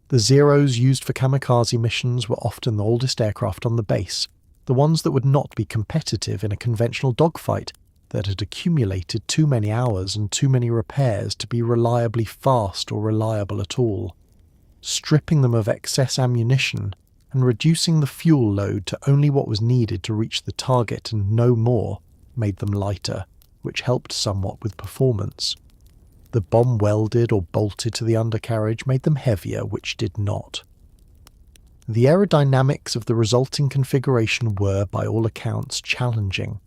The Zeros used for kamikaze missions were often the oldest aircraft on the base, the ones that would not be competitive in a conventional dogfight that had accumulated too many hours and too many repairs to be reliably fast or reliable at all. Stripping them of excess ammunition and reducing the fuel load to only what was needed to reach the target and no more made them lighter, which helped somewhat with performance. The bomb welded or bolted to the undercarriage made them heavier, which did not. The aerodynamics of the resulting configuration were, by all accounts, challenging.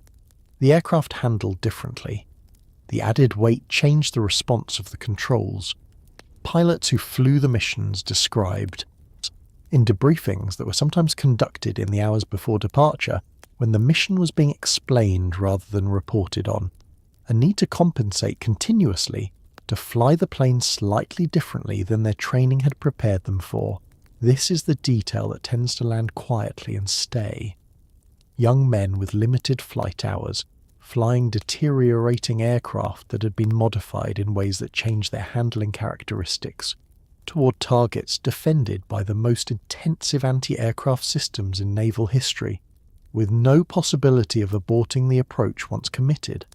The aircraft handled differently. The added weight changed the response of the controls. Pilots who flew the missions described, in debriefings that were sometimes conducted in the hours before departure, when the mission was being explained rather than reported on, a need to compensate continuously to fly the plane slightly differently than their training had prepared them for. This is the detail that tends to land quietly and stay. Young men with limited flight hours, flying deteriorating aircraft that had been modified in ways that changed their handling characteristics, toward targets defended by the most intensive anti-aircraft systems in naval history, with no possibility of aborting the approach once committed.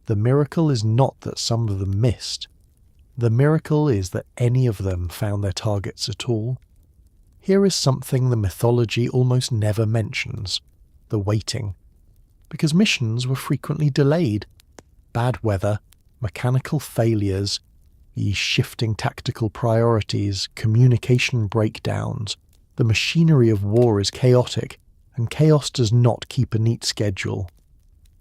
The miracle is not that some of them missed. The miracle is that any of them found their targets at all. Here is something the mythology almost never mentions: the waiting. Because missions were frequently delayed. Bad weather, mechanical failures, the shifting tactical priorities, communication breakdowns. The machinery of war is chaotic, and chaos does not keep a neat schedule.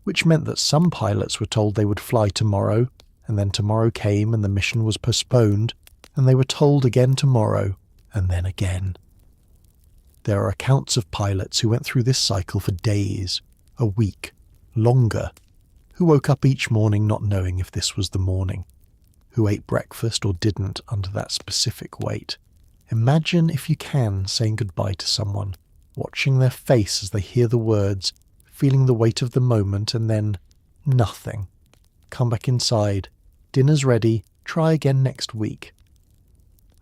Which meant that some pilots were told they would fly tomorrow, and then tomorrow came and the mission was postponed, and they were told again tomorrow, and then again. There are accounts of pilots who went through this cycle for days, a week, longer, who woke up each morning not knowing if this was the morning, who ate breakfast or didn't under that specific wait. Imagine, if you can, saying goodbye to someone, watching their face as they hear the words, feeling the weight of the moment, and then nothing. Come back inside. Dinner's ready. Try again next week.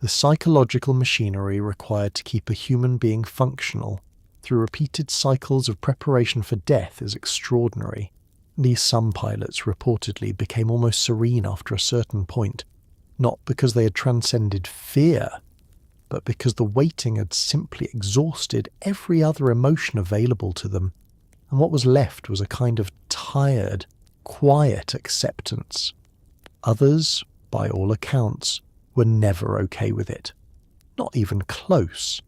The psychological machinery required to keep a human being functional through repeated cycles of preparation for death is extraordinary. These some pilots reportedly became almost serene after a certain point, not because they had transcended fear, but because the waiting had simply exhausted every other emotion available to them. and what was left was a kind of tired, quiet acceptance. Others, by all accounts, were never okay with it. Not even close.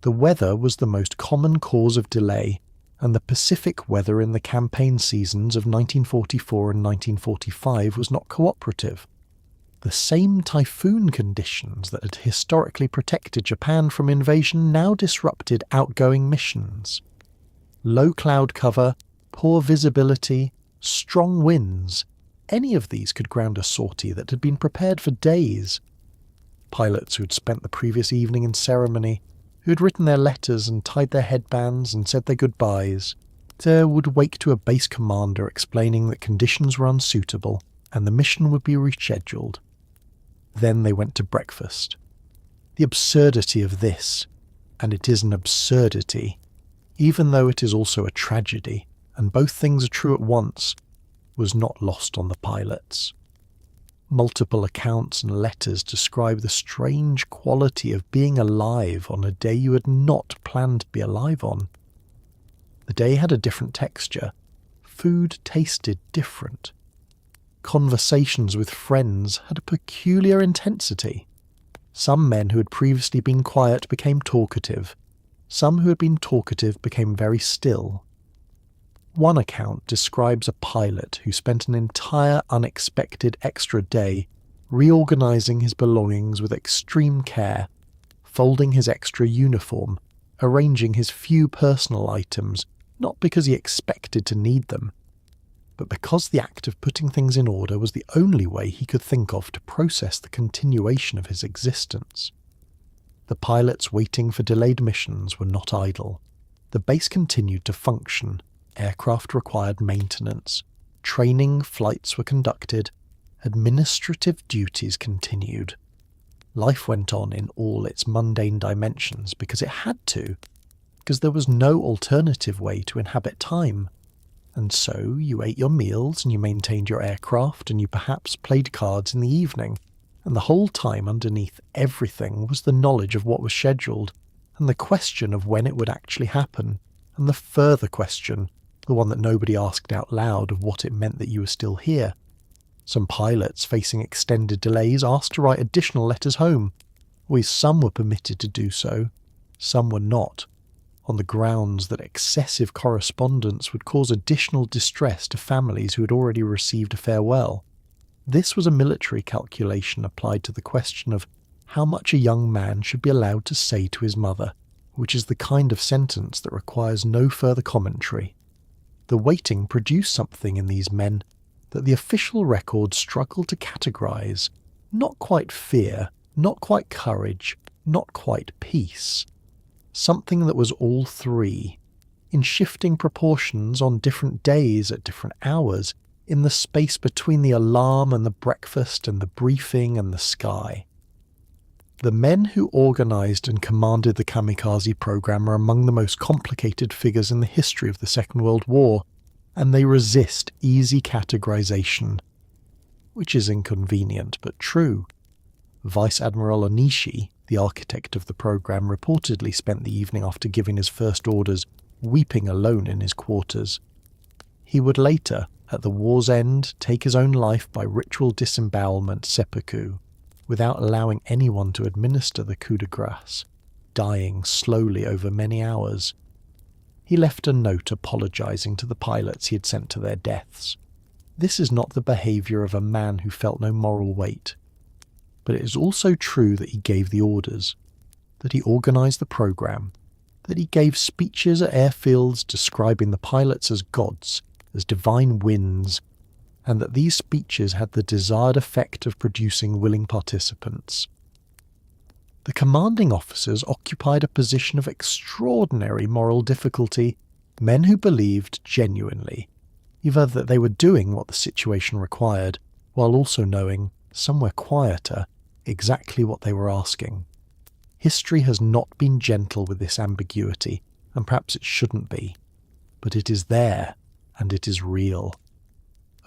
The weather was the most common cause of delay, and the Pacific weather in the campaign seasons of 1944 and 1945 was not cooperative. The same typhoon conditions that had historically protected Japan from invasion now disrupted outgoing missions. Low cloud cover, poor visibility, strong winds, any of these could ground a sortie that had been prepared for days. Pilots who had spent the previous evening in ceremony, who had written their letters and tied their headbands and said their goodbyes, would wake to a base commander explaining that conditions were unsuitable and the mission would be rescheduled. Then they went to breakfast. The absurdity of this, and it is an absurdity, even though it is also a tragedy, and both things are true at once, was not lost on the pilots. Multiple accounts and letters describe the strange quality of being alive on a day you had not planned to be alive on. The day had a different texture. Food tasted different. Conversations with friends had a peculiar intensity. Some men who had previously been quiet became talkative. Some who had been talkative became very still. One account describes a pilot who spent an entire unexpected extra day reorganizing his belongings with extreme care, folding his extra uniform, arranging his few personal items, not because he expected to need them, but because the act of putting things in order was the only way he could think of to process the continuation of his existence. The pilots waiting for delayed missions were not idle. The base continued to function. Aircraft required maintenance. Training flights were conducted. Administrative duties continued. Life went on in all its mundane dimensions because it had to, because there was no alternative way to inhabit time. And so you ate your meals and you maintained your aircraft and you perhaps played cards in the evening, and the whole time underneath everything was the knowledge of what was scheduled, and the question of when it would actually happen, and the further question, the one that nobody asked out loud, of what it meant that you were still here. Some pilots facing extended delays asked to write additional letters home. Always some were permitted to do so, some were not, on the grounds that excessive correspondence would cause additional distress to families who had already received a farewell. This was a military calculation applied to the question of how much a young man should be allowed to say to his mother, which is the kind of sentence that requires no further commentary. The waiting produced something in these men that the official records struggled to categorize. Not quite fear, not quite courage, not quite peace. Something that was all three, in shifting proportions on different days at different hours, in the space between the alarm and the breakfast and the briefing and the sky. The men who organized and commanded the Kamikaze program are among the most complicated figures in the history of the Second World War, and they resist easy categorization, which is inconvenient but true. Vice Admiral Onishi, the architect of the program, reportedly spent the evening after giving his first orders weeping alone in his quarters. He would later, at the war's end, take his own life by ritual disembowelment seppuku, without allowing anyone to administer the coup de grace, dying slowly over many hours. He left a note apologizing to the pilots he had sent to their deaths. This is not the behavior of a man who felt no moral weight. But it is also true that he gave the orders, that he organized the program, that he gave speeches at airfields describing the pilots as gods, as divine winds, and that these speeches had the desired effect of producing willing participants. The commanding officers occupied a position of extraordinary moral difficulty, men who believed genuinely, either that they were doing what the situation required, while also knowing, somewhere quieter, exactly what they were asking. History has not been gentle with this ambiguity, and perhaps it shouldn't be, but it is there, and it is real.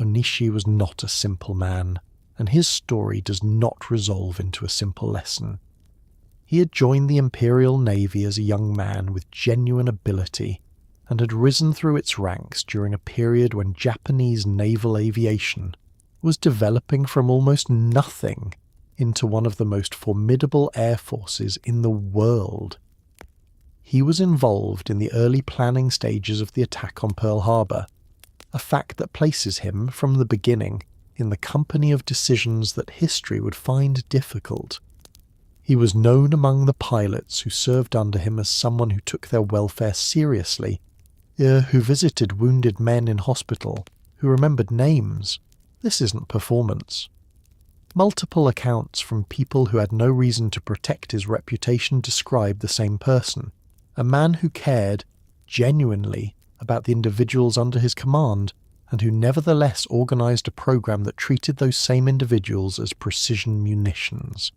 Onishi was not a simple man, and his story does not resolve into a simple lesson. He had joined the Imperial Navy as a young man with genuine ability, and had risen through its ranks during a period when Japanese naval aviation was developing from almost nothing into one of the most formidable air forces in the world. He was involved in the early planning stages of the attack on Pearl Harbor, a fact that places him, from the beginning, in the company of decisions that history would find difficult. He was known among the pilots who served under him as someone who took their welfare seriously, who visited wounded men in hospital, who remembered names. This isn't performance. Multiple accounts from people who had no reason to protect his reputation describe the same person, a man who cared, genuinely, about the individuals under his command, and who nevertheless organised a program that treated those same individuals as precision munitions.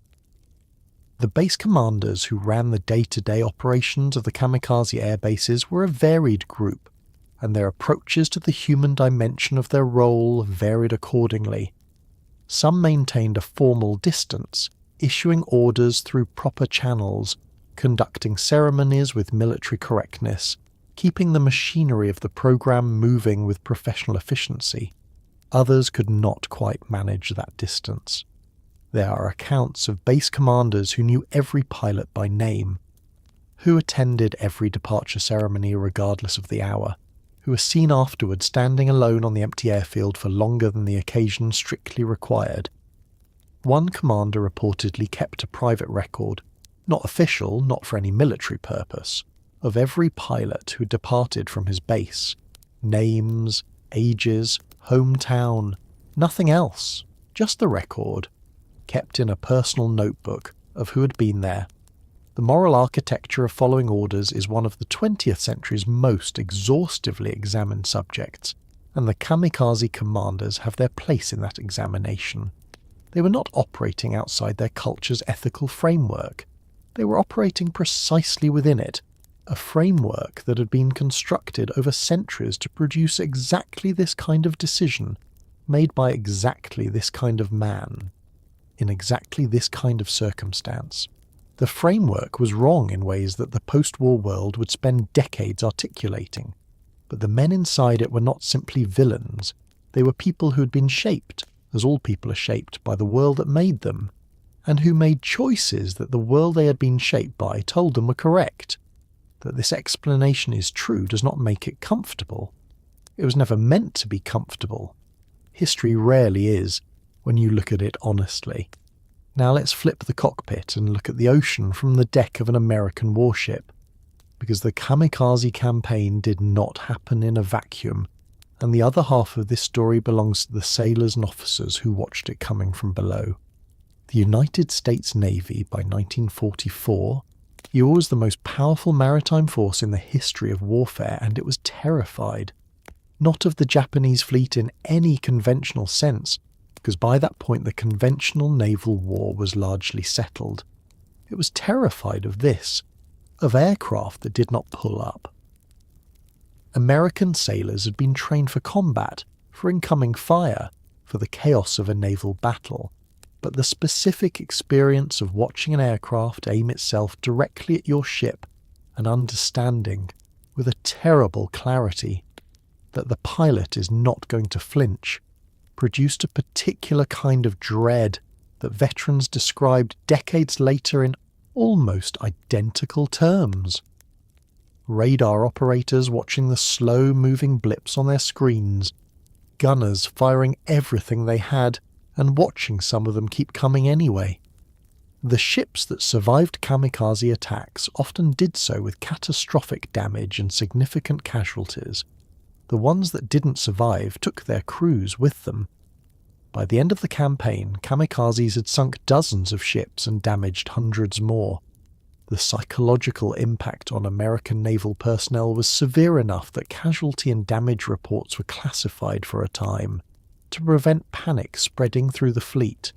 The base commanders who ran the day-to-day operations of the kamikaze air bases were a varied group, and their approaches to the human dimension of their role varied accordingly. Some maintained a formal distance, issuing orders through proper channels, conducting ceremonies with military correctness, keeping the machinery of the program moving with professional efficiency. Others could not quite manage that distance. There are accounts of base commanders who knew every pilot by name, who attended every departure ceremony regardless of the hour, who were seen afterward standing alone on the empty airfield for longer than the occasion strictly required. One commander reportedly kept a private record, not official, not for any military purpose, of every pilot who departed from his base. Names, ages, hometown, nothing else, just the record, kept in a personal notebook of who had been there. The moral architecture of following orders is one of the 20th century's most exhaustively examined subjects, and the kamikaze commanders have their place in that examination. They were not operating outside their culture's ethical framework. They were operating precisely within it, a framework that had been constructed over centuries to produce exactly this kind of decision, made by exactly this kind of man, in exactly this kind of circumstance. The framework was wrong in ways that the post-war world would spend decades articulating, but the men inside it were not simply villains. They were people who had been shaped, as all people are shaped, by the world that made them, and who made choices that the world they had been shaped by told them were correct. That this explanation is true does not make it comfortable. It was never meant to be comfortable. History rarely is, when you look at it honestly. Now let's flip the cockpit and look at the ocean from the deck of an American warship, because the kamikaze campaign did not happen in a vacuum, and the other half of this story belongs to the sailors and officers who watched it coming from below. The United States Navy, by 1944, was the most powerful maritime force in the history of warfare, and it was terrified. Not of the Japanese fleet in any conventional sense, because by that point the conventional naval war was largely settled. It was terrified of this, of aircraft that did not pull up. American sailors had been trained for combat, for incoming fire, for the chaos of a naval battle, but the specific experience of watching an aircraft aim itself directly at your ship and understanding, with a terrible clarity, that the pilot is not going to flinch, produced a particular kind of dread that veterans described decades later in almost identical terms. Radar operators watching the slow-moving blips on their screens, gunners firing everything they had and watching some of them keep coming anyway. The ships that survived kamikaze attacks often did so with catastrophic damage and significant casualties. The ones that didn't survive took their crews with them. By the end of the campaign, kamikazes had sunk dozens of ships and damaged hundreds more. The psychological impact on American naval personnel was severe enough that casualty and damage reports were classified for a time, to prevent panic spreading through the fleet.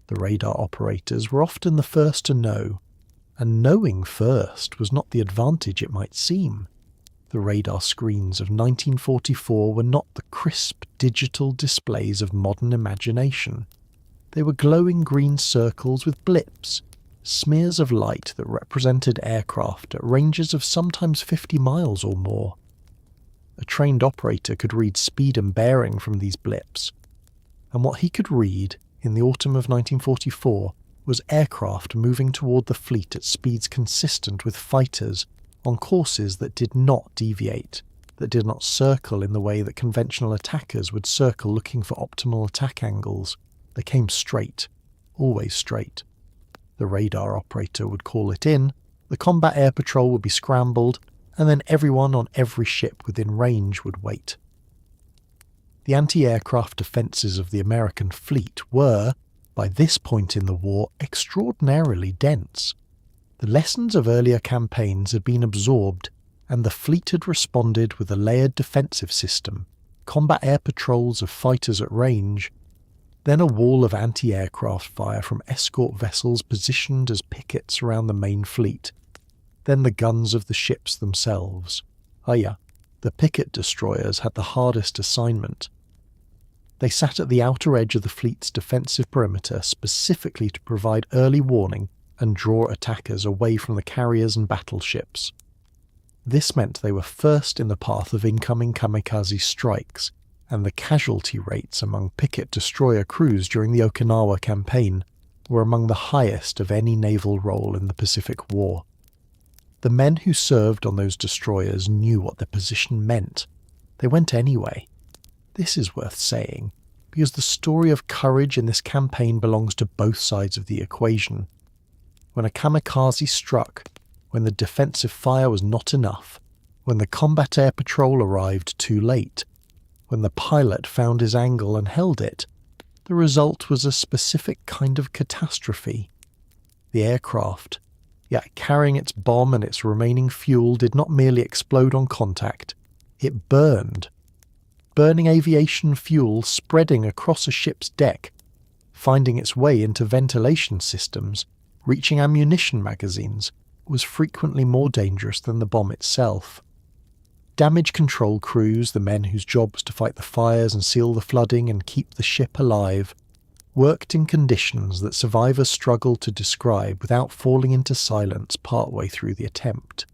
The radar operators were often the first to know, and knowing first was not the advantage it might seem. The radar screens of 1944 were not the crisp digital displays of modern imagination. They were glowing green circles with blips, smears of light that represented aircraft at ranges of sometimes 50 miles or more. A trained operator could read speed and bearing from these blips. And what he could read, in the autumn of 1944, was aircraft moving toward the fleet at speeds consistent with fighters on courses that did not deviate, that did not circle in the way that conventional attackers would circle looking for optimal attack angles. They came straight, always straight. The radar operator would call it in, the combat air patrol would be scrambled, and then everyone on every ship within range would wait. The anti-aircraft defences of the American fleet were, by this point in the war, extraordinarily dense. The lessons of earlier campaigns had been absorbed, and the fleet had responded with a layered defensive system, combat air patrols of fighters at range, then a wall of anti-aircraft fire from escort vessels positioned as pickets around the main fleet, then the guns of the ships themselves. The picket destroyers had the hardest assignment. They sat at the outer edge of the fleet's defensive perimeter specifically to provide early warning and draw attackers away from the carriers and battleships. This meant they were first in the path of incoming kamikaze strikes, and the casualty rates among picket destroyer crews during the Okinawa campaign were among the highest of any naval role in the Pacific War. The men who served on those destroyers knew what their position meant. They went anyway. This is worth saying, because the story of courage in this campaign belongs to both sides of the equation. When a kamikaze struck, when the defensive fire was not enough, when the combat air patrol arrived too late, when the pilot found his angle and held it, the result was a specific kind of catastrophe. The aircraft, yet carrying its bomb and its remaining fuel, did not merely explode on contact, it burned. Burning aviation fuel spreading across a ship's deck, finding its way into ventilation systems, reaching ammunition magazines, was frequently more dangerous than the bomb itself. Damage control crews, the men whose job was to fight the fires and seal the flooding and keep the ship alive, worked in conditions that survivors struggled to describe without falling into silence partway through the attempt.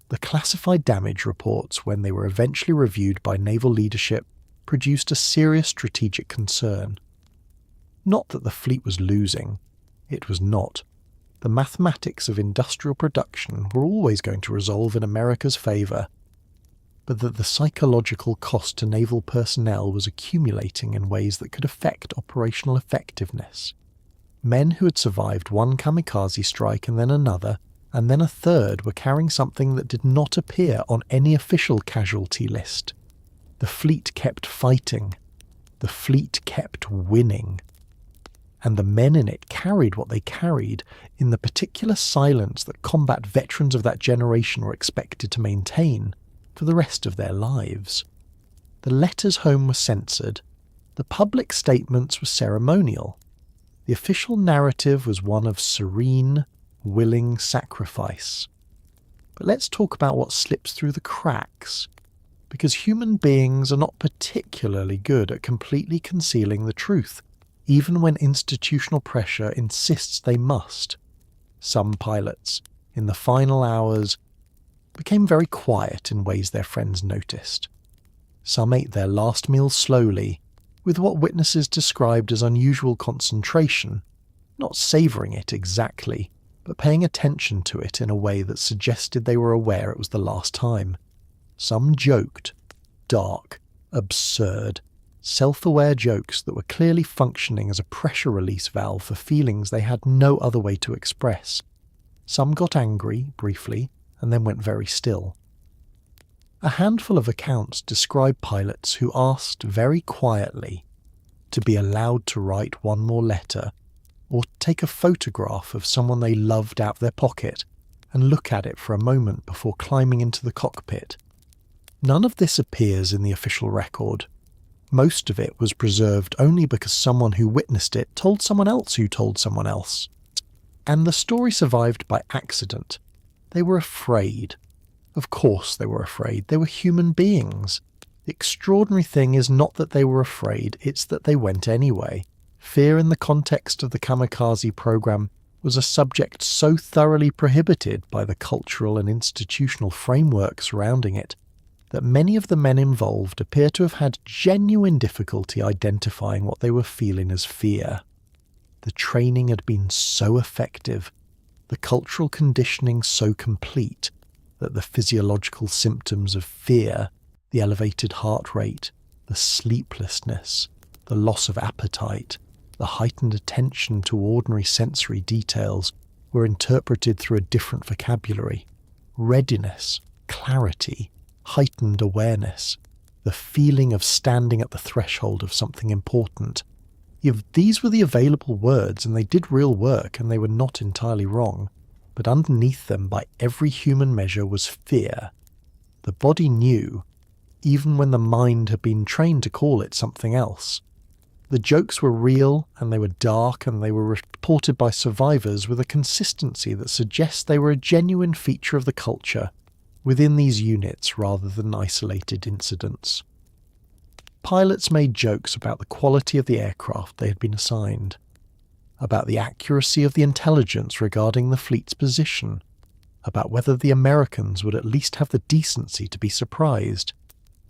The classified damage reports, when they were eventually reviewed by naval leadership, produced a serious strategic concern. Not that the fleet was losing. It was not. The mathematics of industrial production were always going to resolve in America's favour, but that the psychological cost to naval personnel was accumulating in ways that could affect operational effectiveness. Men who had survived one kamikaze strike and then another, and then a third, were carrying something that did not appear on any official casualty list. The fleet kept fighting. The fleet kept winning. And the men in it carried what they carried in the particular silence that combat veterans of that generation were expected to maintain for the rest of their lives. The letters home were censored. The public statements were ceremonial. The official narrative was one of serene, willing sacrifice. But let's talk about what slips through the cracks, because human beings are not particularly good at completely concealing the truth, even when institutional pressure insists they must. Some pilots, in the final hours, became very quiet in ways their friends noticed. Some ate their last meal slowly, with what witnesses described as unusual concentration, not savouring it exactly, but paying attention to it in a way that suggested they were aware it was the last time. Some joked, dark, absurd, self-aware jokes that were clearly functioning as a pressure release valve for feelings they had no other way to express. Some got angry, briefly, and then went very still. A handful of accounts describe pilots who asked very quietly to be allowed to write one more letter, or take a photograph of someone they loved out of their pocket and look at it for a moment before climbing into the cockpit. None of this appears in the official record. Most of it was preserved only because someone who witnessed it told someone else who told someone else. And the story survived by accident. They were afraid. Of course they were afraid. They were human beings. The extraordinary thing is not that they were afraid, it's that they went anyway. Fear in the context of the kamikaze program was a subject so thoroughly prohibited by the cultural and institutional framework surrounding it that many of the men involved appear to have had genuine difficulty identifying what they were feeling as fear. The training had been so effective, the cultural conditioning so complete, that the physiological symptoms of fear, the elevated heart rate, the sleeplessness, the loss of appetite, the heightened attention to ordinary sensory details, were interpreted through a different vocabulary. Readiness, clarity, heightened awareness, the feeling of standing at the threshold of something important. If these were the available words, and they did real work, and they were not entirely wrong, but underneath them by every human measure was fear. The body knew, even when the mind had been trained to call it something else. The jokes were real, and they were dark, and they were reported by survivors with a consistency that suggests they were a genuine feature of the culture within these units rather than isolated incidents. Pilots made jokes about the quality of the aircraft they had been assigned, about the accuracy of the intelligence regarding the fleet's position, about whether the Americans would at least have the decency to be surprised,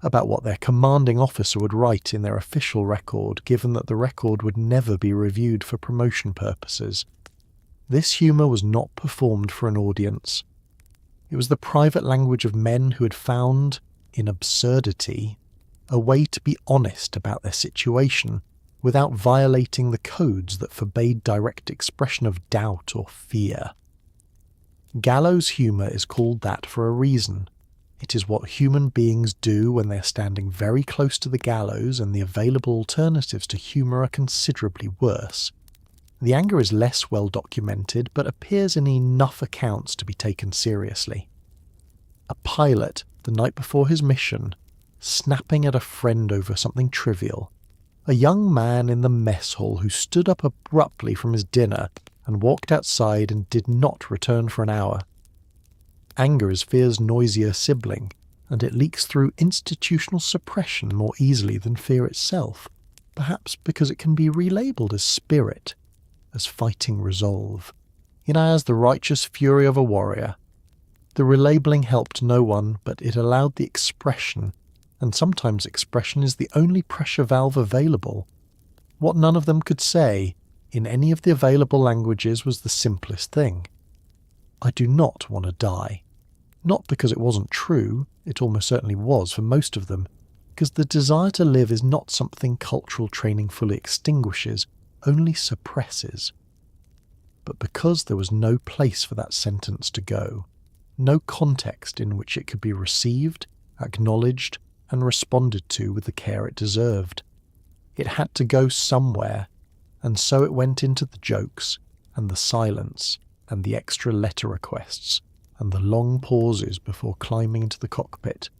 about what their commanding officer would write in their official record, given that the record would never be reviewed for promotion purposes. This humour was not performed for an audience. It was the private language of men who had found, in absurdity, a way to be honest about their situation without violating the codes that forbade direct expression of doubt or fear. Gallows humour is called that for a reason. It is what human beings do when they are standing very close to the gallows and the available alternatives to humour are considerably worse. The anger is less well documented, but appears in enough accounts to be taken seriously. A pilot, the night before his mission, snapping at a friend over something trivial. A young man in the mess hall who stood up abruptly from his dinner and walked outside and did not return for an hour. Anger is fear's noisier sibling, and it leaks through institutional suppression more easily than fear itself, perhaps because it can be relabeled as spirit, as fighting resolve, as the righteous fury of a warrior. The relabeling helped no one, but it allowed the expression, and sometimes expression is the only pressure valve available. What none of them could say, in any of the available languages, was the simplest thing. I do not want to die. Not because it wasn't true, it almost certainly was for most of them, because the desire to live is not something cultural training fully extinguishes, only suppresses. But because there was no place for that sentence to go, no context in which it could be received, acknowledged, and responded to with the care it deserved. It had to go somewhere, and so it went into the jokes, and the silence, and the extra letter requests, and the long pauses before climbing into the cockpit.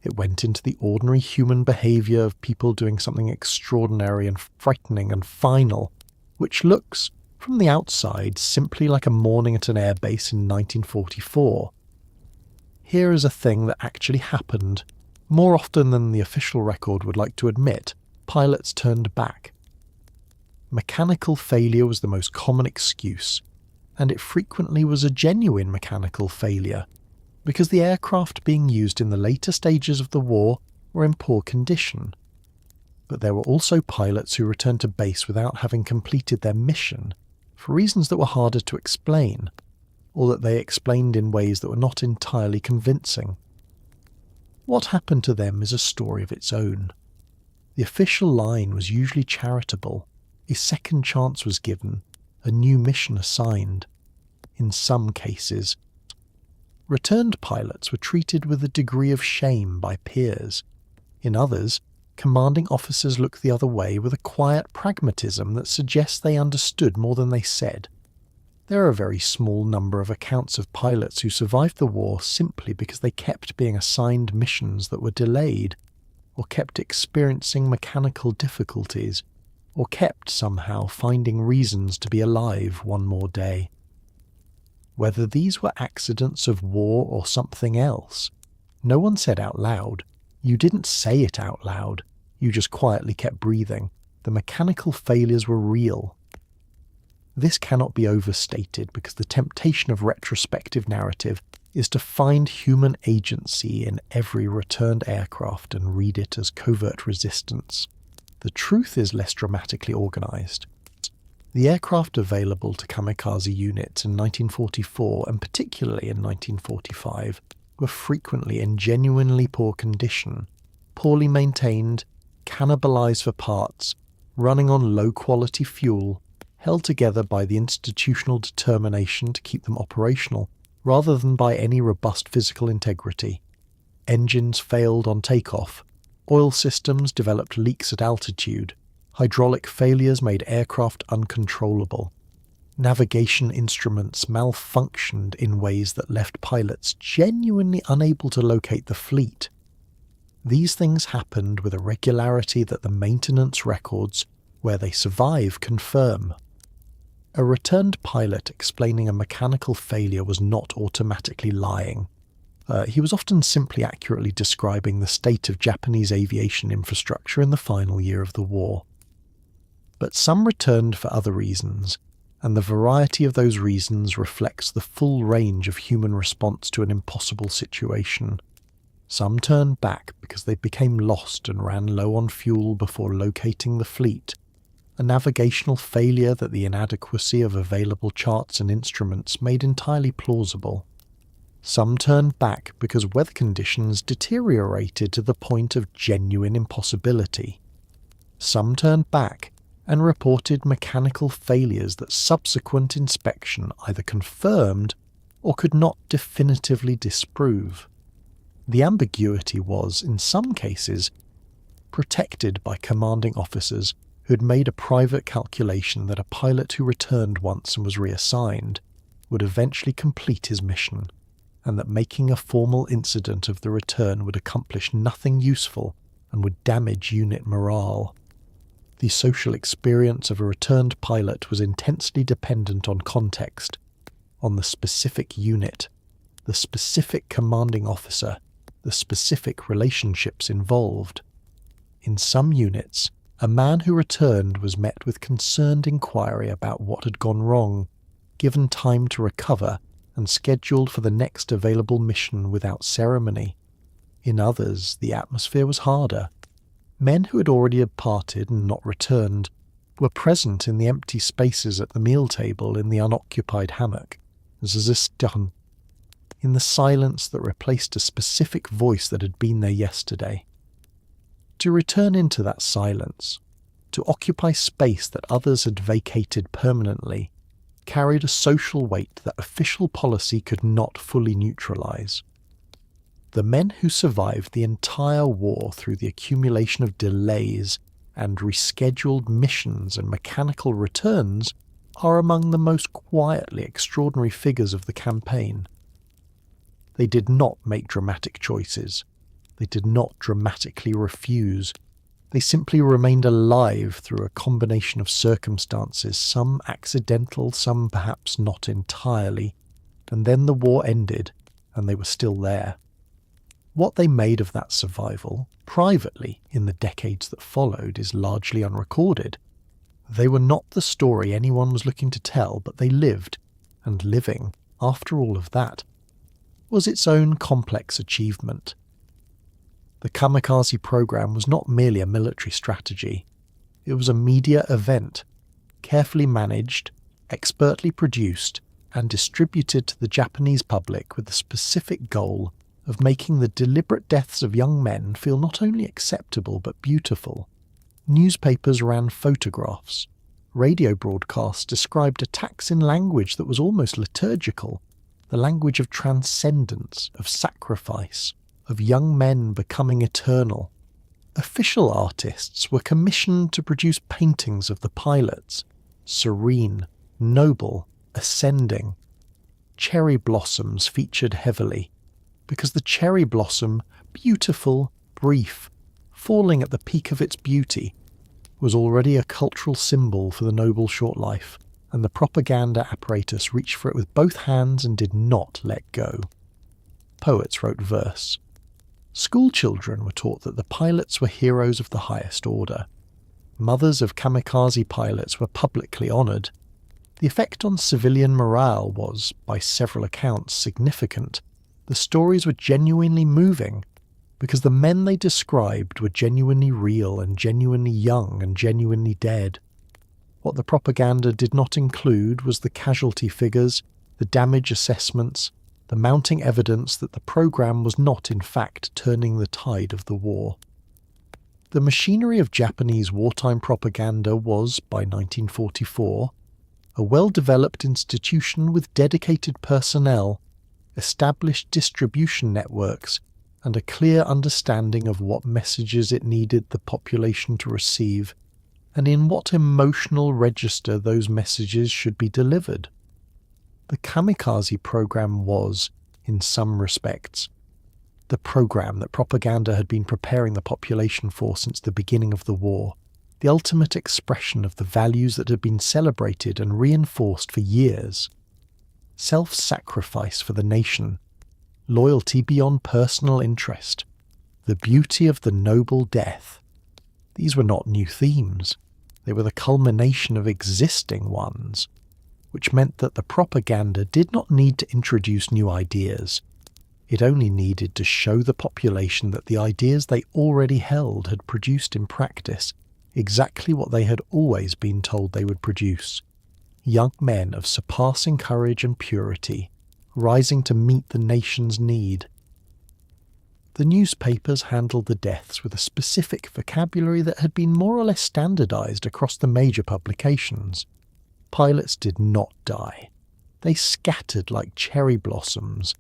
It went into the ordinary human behaviour of people doing something extraordinary and frightening and final, which looks, from the outside, simply like a morning at an airbase in 1944. Here is a thing that actually happened. More often than the official record would like to admit, pilots turned back. Mechanical failure was the most common excuse, and it frequently was a genuine mechanical failure, because the aircraft being used in the later stages of the war were in poor condition. But there were also pilots who returned to base without having completed their mission, for reasons that were harder to explain, or that they explained in ways that were not entirely convincing. What happened to them is a story of its own. The official line was usually charitable. A second chance was given, a new mission assigned. In some cases, returned pilots were treated with a degree of shame by peers. In others, commanding officers looked the other way with a quiet pragmatism that suggests they understood more than they said. There are a very small number of accounts of pilots who survived the war simply because they kept being assigned missions that were delayed, or kept experiencing mechanical difficulties, or kept somehow finding reasons to be alive one more day. Whether these were accidents of war or something else, no one said out loud. You didn't say it out loud, you just quietly kept breathing. The mechanical failures were real. This cannot be overstated because the temptation of retrospective narrative is to find human agency in every returned aircraft and read it as covert resistance. The truth is less dramatically organised. The aircraft available to kamikaze units in 1944 and particularly in 1945 were frequently in genuinely poor condition, poorly maintained, cannibalised for parts, running on low-quality fuel, held together by the institutional determination to keep them operational, rather than by any robust physical integrity. Engines failed on takeoff, oil systems developed leaks at altitude, hydraulic failures made aircraft uncontrollable. Navigation instruments malfunctioned in ways that left pilots genuinely unable to locate the fleet. These things happened with a regularity that the maintenance records, where they survive, confirm. A returned pilot explaining a mechanical failure was not automatically lying. He was often simply accurately describing the state of Japanese aviation infrastructure in the final year of the war. But some returned for other reasons, and the variety of those reasons reflects the full range of human response to an impossible situation. Some turned back because they became lost and ran low on fuel before locating the fleet, a navigational failure that the inadequacy of available charts and instruments made entirely plausible. Some turned back because weather conditions deteriorated to the point of genuine impossibility. Some turned back and reported mechanical failures that subsequent inspection either confirmed or could not definitively disprove. The ambiguity was, in some cases, protected by commanding officers who had made a private calculation that a pilot who returned once and was reassigned would eventually complete his mission, and that making a formal incident of the return would accomplish nothing useful and would damage unit morale. The social experience of a returned pilot was intensely dependent on context, on the specific unit, the specific commanding officer, the specific relationships involved. In some units, a man who returned was met with concerned inquiry about what had gone wrong, given time to recover, and scheduled for the next available mission without ceremony. In others, the atmosphere was harder. Men who had already departed and not returned were present in the empty spaces at the meal table in the unoccupied hammock, in the silence that replaced a specific voice that had been there yesterday. To return into that silence, to occupy space that others had vacated permanently, carried a social weight that official policy could not fully neutralize. The men who survived the entire war through the accumulation of delays and rescheduled missions and mechanical returns are among the most quietly extraordinary figures of the campaign. They did not make dramatic choices. They did not dramatically refuse. They simply remained alive through a combination of circumstances, some accidental, some perhaps not entirely, and then the war ended and they were still there. What they made of that survival, privately, in the decades that followed, is largely unrecorded. They were not the story anyone was looking to tell, but they lived, and living, after all of that, was its own complex achievement. The Kamikaze program was not merely a military strategy. It was a media event, carefully managed, expertly produced, and distributed to the Japanese public with the specific goal of making the deliberate deaths of young men feel not only acceptable but beautiful. Newspapers ran photographs. Radio broadcasts described attacks in language that was almost liturgical, the language of transcendence, of sacrifice, of young men becoming eternal. Official artists were commissioned to produce paintings of the pilots, serene, noble, ascending. Cherry blossoms featured heavily, because the cherry blossom, beautiful, brief, falling at the peak of its beauty, was already a cultural symbol for the noble short life, and the propaganda apparatus reached for it with both hands and did not let go. Poets wrote verse. Schoolchildren were taught that the pilots were heroes of the highest order. Mothers of kamikaze pilots were publicly honoured. The effect on civilian morale was, by several accounts, significant. The stories were genuinely moving, because the men they described were genuinely real and genuinely young and genuinely dead. What the propaganda did not include was the casualty figures, the damage assessments, the mounting evidence that the program was not in fact turning the tide of the war. The machinery of Japanese wartime propaganda was, by 1944, a well-developed institution with dedicated personnel, established distribution networks, and a clear understanding of what messages it needed the population to receive, and in what emotional register those messages should be delivered. The Kamikaze program was, in some respects, the program that propaganda had been preparing the population for since the beginning of the war, the ultimate expression of the values that had been celebrated and reinforced for years. Self-sacrifice for the nation, loyalty beyond personal interest, the beauty of the noble death. These were not new themes. They were the culmination of existing ones, which meant that the propaganda did not need to introduce new ideas. It only needed to show the population that the ideas they already held had produced in practice exactly what they had always been told they would produce. Young men of surpassing courage and purity, rising to meet the nation's need. The newspapers handled the deaths with a specific vocabulary that had been more or less standardized across the major publications. Pilots did not die. They scattered like cherry blossoms.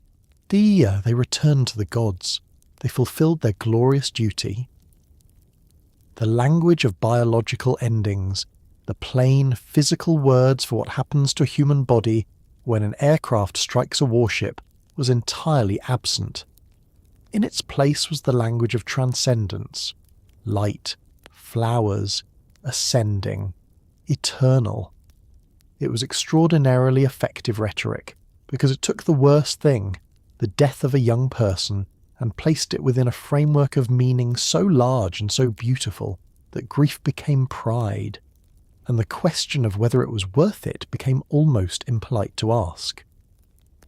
They returned to the gods. They fulfilled their glorious duty. The language of biological endings, the plain, physical words for what happens to a human body when an aircraft strikes a warship, was entirely absent. In its place was the language of transcendence, light, flowers, ascending, eternal. It was extraordinarily effective rhetoric, because it took the worst thing, the death of a young person, and placed it within a framework of meaning so large and so beautiful that grief became pride, and the question of whether it was worth it became almost impolite to ask.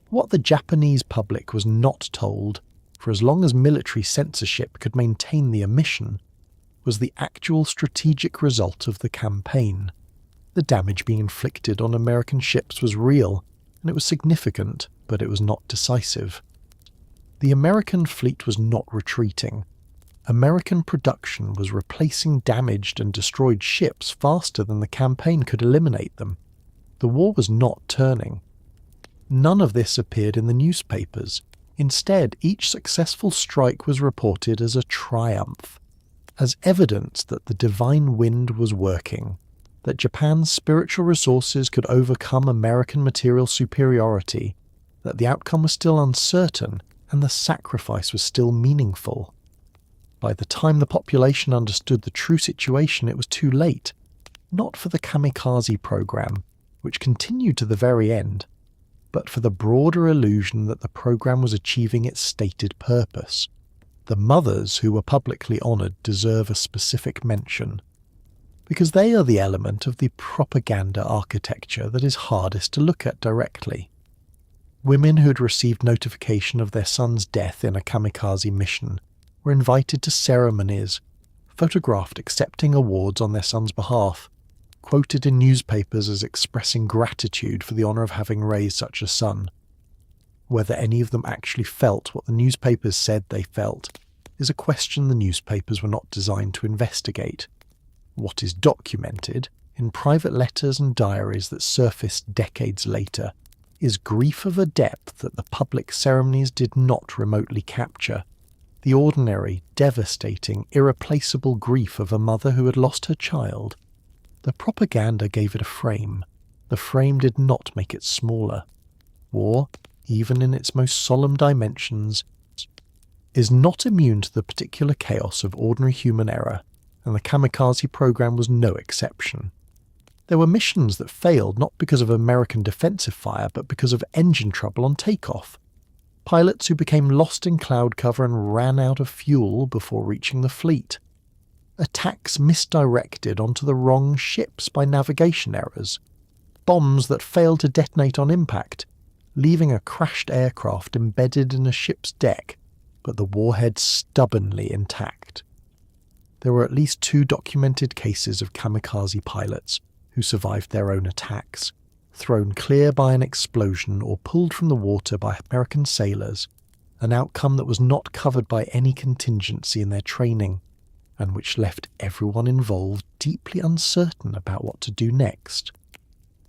What the Japanese public was not told, for as long as military censorship could maintain the omission, was the actual strategic result of the campaign. The damage being inflicted on American ships was real, and it was significant, but it was not decisive. The American fleet was not retreating. American production was replacing damaged and destroyed ships faster than the campaign could eliminate them. The war was not turning. None of this appeared in the newspapers. Instead, each successful strike was reported as a triumph, as evidence that the divine wind was working, that Japan's spiritual resources could overcome American material superiority, that the outcome was still uncertain, and the sacrifice was still meaningful. By the time the population understood the true situation, it was too late, not for the Kamikaze program, which continued to the very end, but for the broader illusion that the program was achieving its stated purpose. The mothers who were publicly honoured deserve a specific mention, because they are the element of the propaganda architecture that is hardest to look at directly. Women who had received notification of their son's death in a kamikaze mission were invited to ceremonies, photographed accepting awards on their son's behalf, quoted in newspapers as expressing gratitude for the honour of having raised such a son. Whether any of them actually felt what the newspapers said they felt is a question the newspapers were not designed to investigate. What is documented, in private letters and diaries that surfaced decades later, is grief of a depth that the public ceremonies did not remotely capture. The ordinary, devastating, irreplaceable grief of a mother who had lost her child. The propaganda gave it a frame. The frame did not make it smaller. War, even in its most solemn dimensions, is not immune to the particular chaos of ordinary human error, and the Kamikaze program was no exception. There were missions that failed not because of American defensive fire, but because of engine trouble on takeoff. Pilots who became lost in cloud cover and ran out of fuel before reaching the fleet. Attacks misdirected onto the wrong ships by navigation errors. bombs that failed to detonate on impact, leaving a crashed aircraft embedded in a ship's deck, but the warhead stubbornly intact. There were at least 2 documented cases of kamikaze pilots who survived their own attacks, thrown clear by an explosion or pulled from the water by American sailors, an outcome that was not covered by any contingency in their training, and which left everyone involved deeply uncertain about what to do next.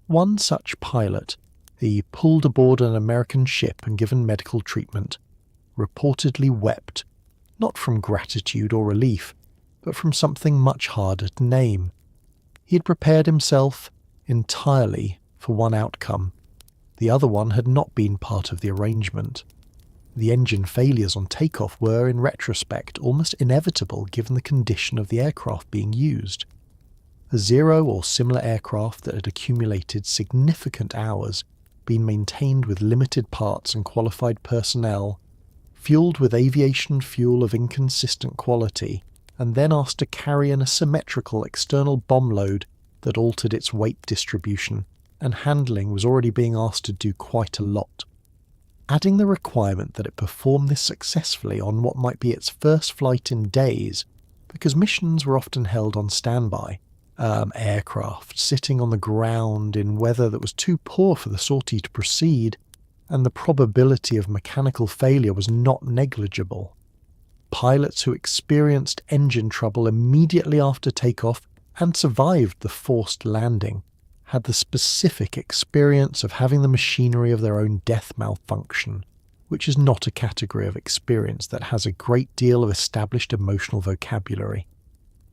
One such pilot, he pulled aboard an American ship and given medical treatment, reportedly wept, not from gratitude or relief, but from something much harder to name. He had prepared himself entirely for one outcome. The other one had not been part of the arrangement. The engine failures on takeoff were, in retrospect, almost inevitable given the condition of the aircraft being used. A Zero or similar aircraft that had accumulated significant hours, been maintained with limited parts and qualified personnel, fueled with aviation fuel of inconsistent quality, and then asked to carry an asymmetrical external bomb load that altered its weight distribution, and handling was already being asked to do quite a lot. Adding the requirement that it perform this successfully on what might be its first flight in days, because missions were often held on standby, aircraft sitting on the ground in weather that was too poor for the sortie to proceed, and the probability of mechanical failure was not negligible. Pilots who experienced engine trouble immediately after takeoff and survived the forced landing had the specific experience of having the machinery of their own death malfunction, which is not a category of experience that has a great deal of established emotional vocabulary.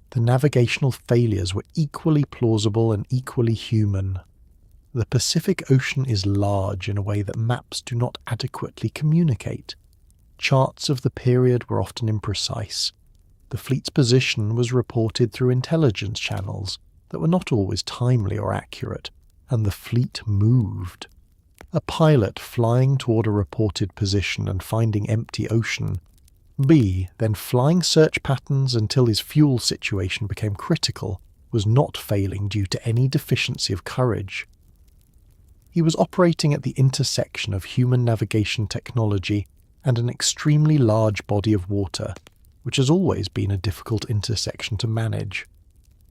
The navigational failures were equally plausible and equally human. The Pacific Ocean is large in a way that maps do not adequately communicate. Charts of the period were often imprecise. The fleet's position was reported through intelligence channels that were not always timely or accurate, and the fleet moved. A pilot flying toward a reported position and finding empty ocean, then flying search patterns until his fuel situation became critical, was not failing due to any deficiency of courage. He was operating at the intersection of human navigation technology and an extremely large body of water, which has always been a difficult intersection to manage.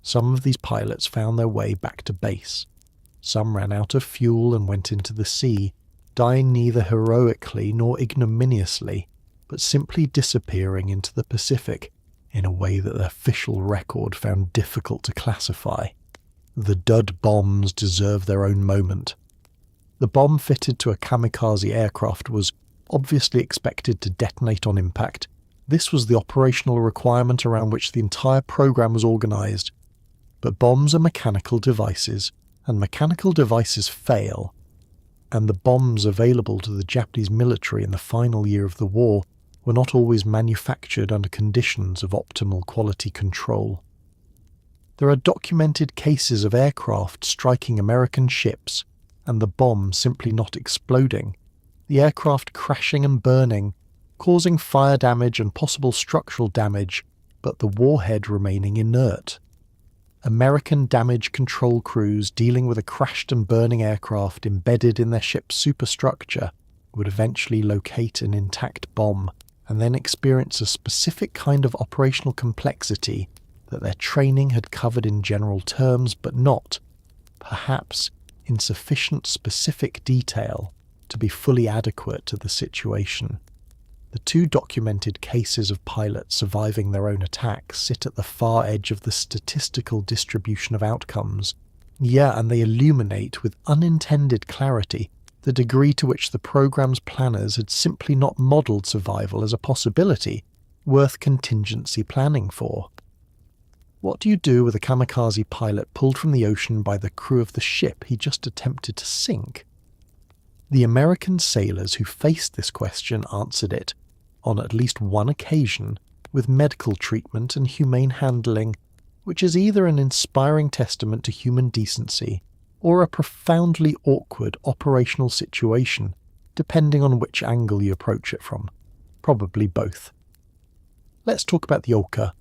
Some of these pilots found their way back to base. Some ran out of fuel and went into the sea, dying neither heroically nor ignominiously, but simply disappearing into the Pacific in a way that the official record found difficult to classify. The dud bombs deserve their own moment. The bomb fitted to a kamikaze aircraft was obviously expected to detonate on impact. This was the operational requirement around which the entire program was organized. But bombs are mechanical devices, and mechanical devices fail, and the bombs available to the Japanese military in the final year of the war were not always manufactured under conditions of optimal quality control. There are documented cases of aircraft striking American ships, and the bomb simply not exploding, the aircraft crashing and burning, causing fire damage and possible structural damage, but the warhead remaining inert. American damage control crews dealing with a crashed and burning aircraft embedded in their ship's superstructure would eventually locate an intact bomb and then experience a specific kind of operational complexity that their training had covered in general terms but not, perhaps, in sufficient specific detail to be fully adequate to the situation. The 2 documented cases of pilots surviving their own attacks sit at the far edge of the statistical distribution of outcomes. And they illuminate with unintended clarity the degree to which the program's planners had simply not modelled survival as a possibility worth contingency planning for. What do you do with a kamikaze pilot pulled from the ocean by the crew of the ship he just attempted to sink? The American sailors who faced this question answered it, on at least one occasion, with medical treatment and humane handling, which is either an inspiring testament to human decency or a profoundly awkward operational situation, depending on which angle you approach it from. Probably both. Let's talk about the Orca,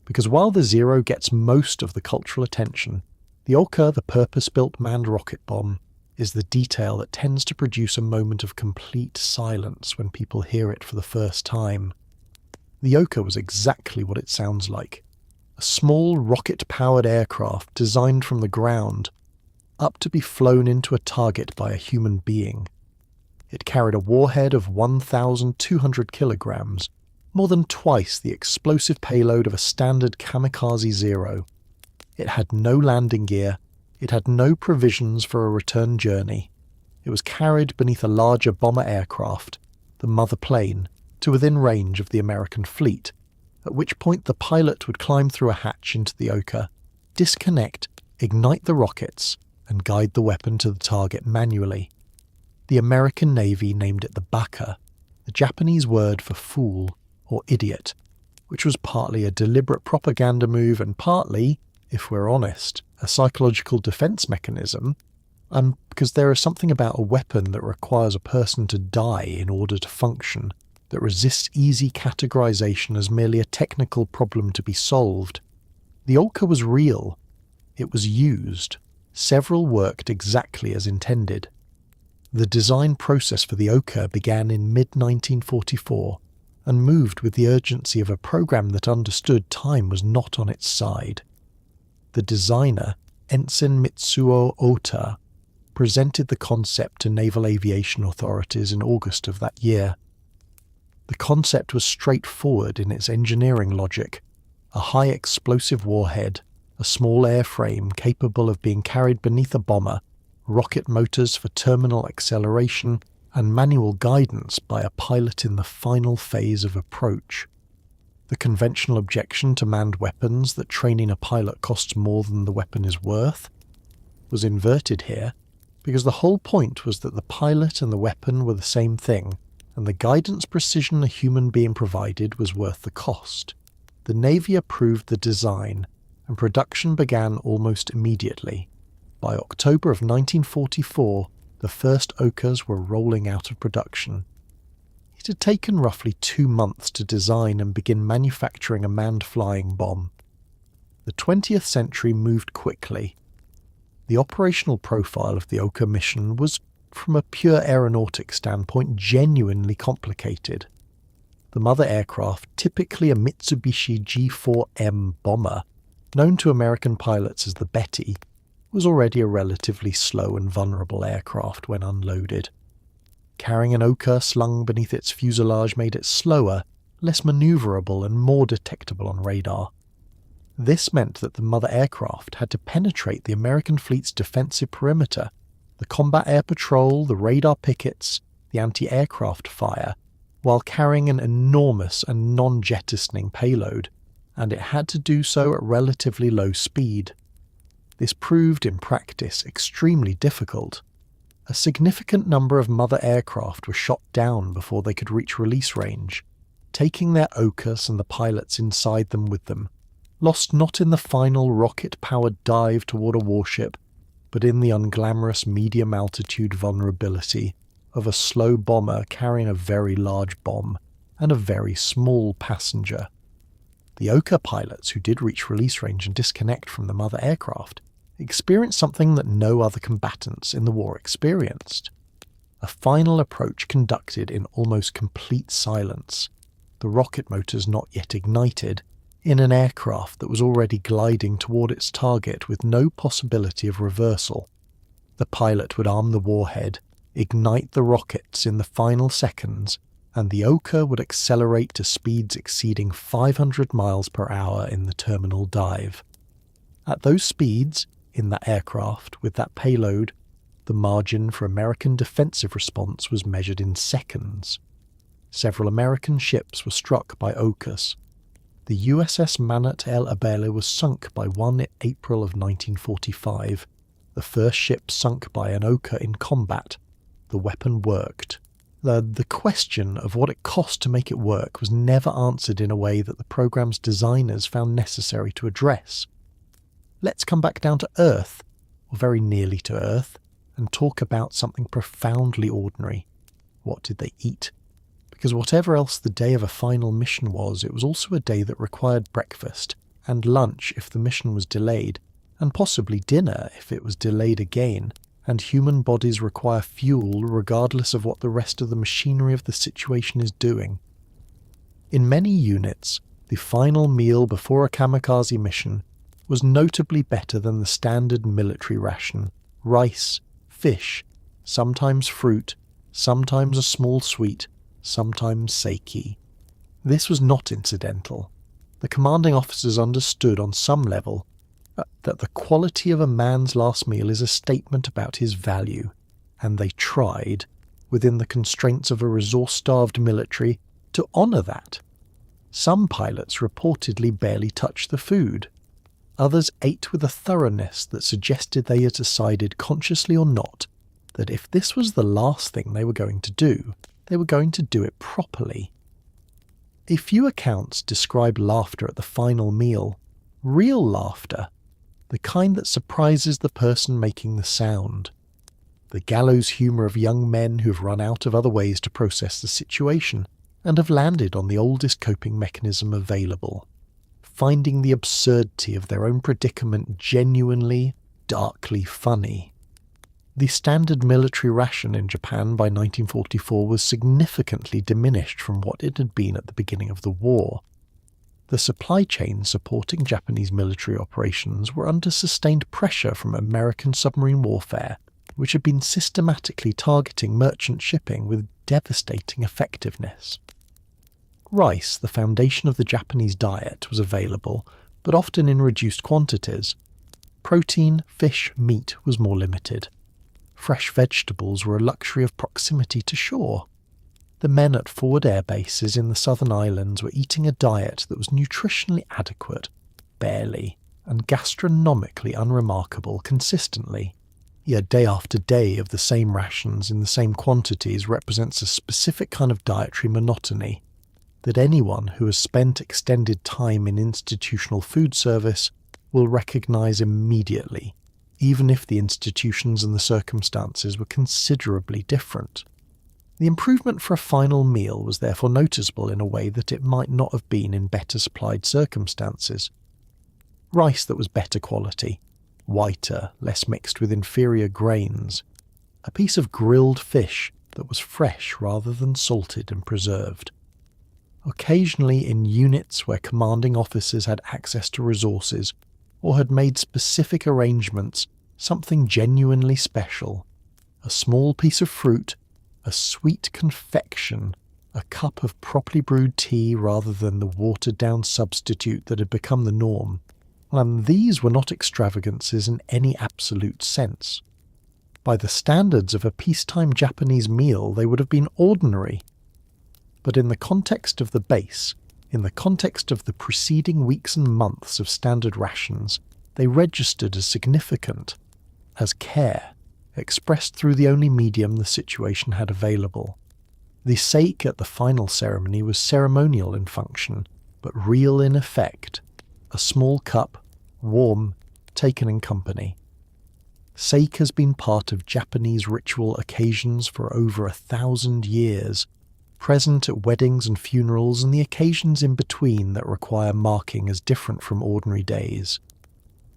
because while the Zero gets most of the cultural attention, The Oka, the purpose-built manned rocket bomb, is the detail that tends to produce a moment of complete silence when people hear it for the first time. The Oka was exactly what it sounds like. A small rocket-powered aircraft designed from the ground up to be flown into a target by a human being. It carried a warhead of 1,200 kilograms, more than twice the explosive payload of a standard Kamikaze Zero. It had no landing gear. It had no provisions for a return journey. It was carried beneath a larger bomber aircraft, the mother plane, to within range of the American fleet, at which point the pilot would climb through a hatch into the Oka, disconnect, ignite the rockets, and guide the weapon to the target manually. The American Navy named it the Baka, the Japanese word for fool or idiot, which was partly a deliberate propaganda move and partly, if we're honest, a psychological defense mechanism, and because there is something about a weapon that requires a person to die in order to function, that resists easy categorization as merely a technical problem to be solved. The Oka was real. It was used. Several worked exactly as intended. The design process for the Oka began in mid-1944 and moved with the urgency of a program that understood time was not on its side. The designer, Ensign Mitsuo Ota, presented the concept to naval aviation authorities in August of that year. The concept was straightforward in its engineering logic: a high explosive warhead, a small airframe capable of being carried beneath a bomber, rocket motors for terminal acceleration, and manual guidance by a pilot in the final phase of approach. The conventional objection to manned weapons that training a pilot costs more than the weapon is worth was inverted here, because the whole point was that the pilot and the weapon were the same thing, and the guidance precision a human being provided was worth the cost. The Navy approved the design, and production began almost immediately. By October of 1944, the first Okas were rolling out of production. It had taken roughly 2 months to design and begin manufacturing a manned flying bomb. The 20th century moved quickly. The operational profile of the Oka mission was, from a pure aeronautic standpoint, genuinely complicated. The mother aircraft, typically a Mitsubishi G4M bomber, known to American pilots as the Betty, was already a relatively slow and vulnerable aircraft when unloaded. Carrying an Oka slung beneath its fuselage made it slower, less manoeuvrable and more detectable on radar. This meant that the mother aircraft had to penetrate the American fleet's defensive perimeter, the combat air patrol, the radar pickets, the anti-aircraft fire, while carrying an enormous and non-jettisoning payload, and it had to do so at relatively low speed. This proved in practice extremely difficult. A significant number of mother aircraft were shot down before they could reach release range, taking their Okas and the pilots inside them with them, lost not in the final rocket-powered dive toward a warship, but in the unglamorous medium-altitude vulnerability of a slow bomber carrying a very large bomb and a very small passenger. The Oka pilots who did reach release range and disconnect from the mother aircraft experienced something that no other combatants in the war experienced. A final approach conducted in almost complete silence, the rocket motors not yet ignited, in an aircraft that was already gliding toward its target with no possibility of reversal. The pilot would arm the warhead, ignite the rockets in the final seconds, and the Oka would accelerate to speeds exceeding 500 miles per hour in the terminal dive. At those speeds, in that aircraft, with that payload, the margin for American defensive response was measured in seconds. Several American ships were struck by Okas. The USS Manat El Abele was sunk by one in April of 1945, the first ship sunk by an Oka in combat. The weapon worked. The question of what it cost to make it work was never answered in a way that the program's designers found necessary to address. Let's come back down to Earth, or very nearly to Earth, and talk about something profoundly ordinary. What did they eat? Because whatever else the day of a final mission was, it was also a day that required breakfast, and lunch if the mission was delayed, and possibly dinner if it was delayed again, and human bodies require fuel regardless of what the rest of the machinery of the situation is doing. In many units, the final meal before a kamikaze mission was notably better than the standard military ration: rice, fish, sometimes fruit, sometimes a small sweet, sometimes sake. This was not incidental. The commanding officers understood on some level that the quality of a man's last meal is a statement about his value, and they tried, within the constraints of a resource-starved military, to honour that. Some pilots reportedly barely touched the food. Others ate with a thoroughness that suggested they had decided, consciously or not, that if this was the last thing they were going to do, they were going to do it properly. A few accounts describe laughter at the final meal. Real laughter. The kind that surprises the person making the sound. The gallows humour of young men who have run out of other ways to process the situation and have landed on the oldest coping mechanism available, finding the absurdity of their own predicament genuinely, darkly funny. The standard military ration in Japan by 1944 was significantly diminished from what it had been at the beginning of the war. The supply chains supporting Japanese military operations were under sustained pressure from American submarine warfare, which had been systematically targeting merchant shipping with devastating effectiveness. Rice, the foundation of the Japanese diet, was available, but often in reduced quantities. Protein, fish, meat was more limited. Fresh vegetables were a luxury of proximity to shore. The men at forward air bases in the southern islands were eating a diet that was nutritionally adequate, barely, and gastronomically unremarkable consistently. Yet day after day of the same rations in the same quantities represents a specific kind of dietary monotony that anyone who has spent extended time in institutional food service will recognise immediately, even if the institutions and the circumstances were considerably different. The improvement for a final meal was therefore noticeable in a way that it might not have been in better supplied circumstances. Rice that was better quality, whiter, less mixed with inferior grains. A piece of grilled fish that was fresh rather than salted and preserved. Occasionally in units where commanding officers had access to resources or had made specific arrangements, something genuinely special. A small piece of fruit, a sweet confection, a cup of properly brewed tea rather than the watered-down substitute that had become the norm. And these were not extravagances in any absolute sense. By the standards of a peacetime Japanese meal, they would have been ordinary. But in the context of the base, in the context of the preceding weeks and months of standard rations, they registered as significant, as care, expressed through the only medium the situation had available. The sake at the final ceremony was ceremonial in function, but real in effect. A small cup, warm, taken in company. Sake has been part of Japanese ritual occasions for over 1,000 years, present at weddings and funerals and the occasions in between that require marking as different from ordinary days.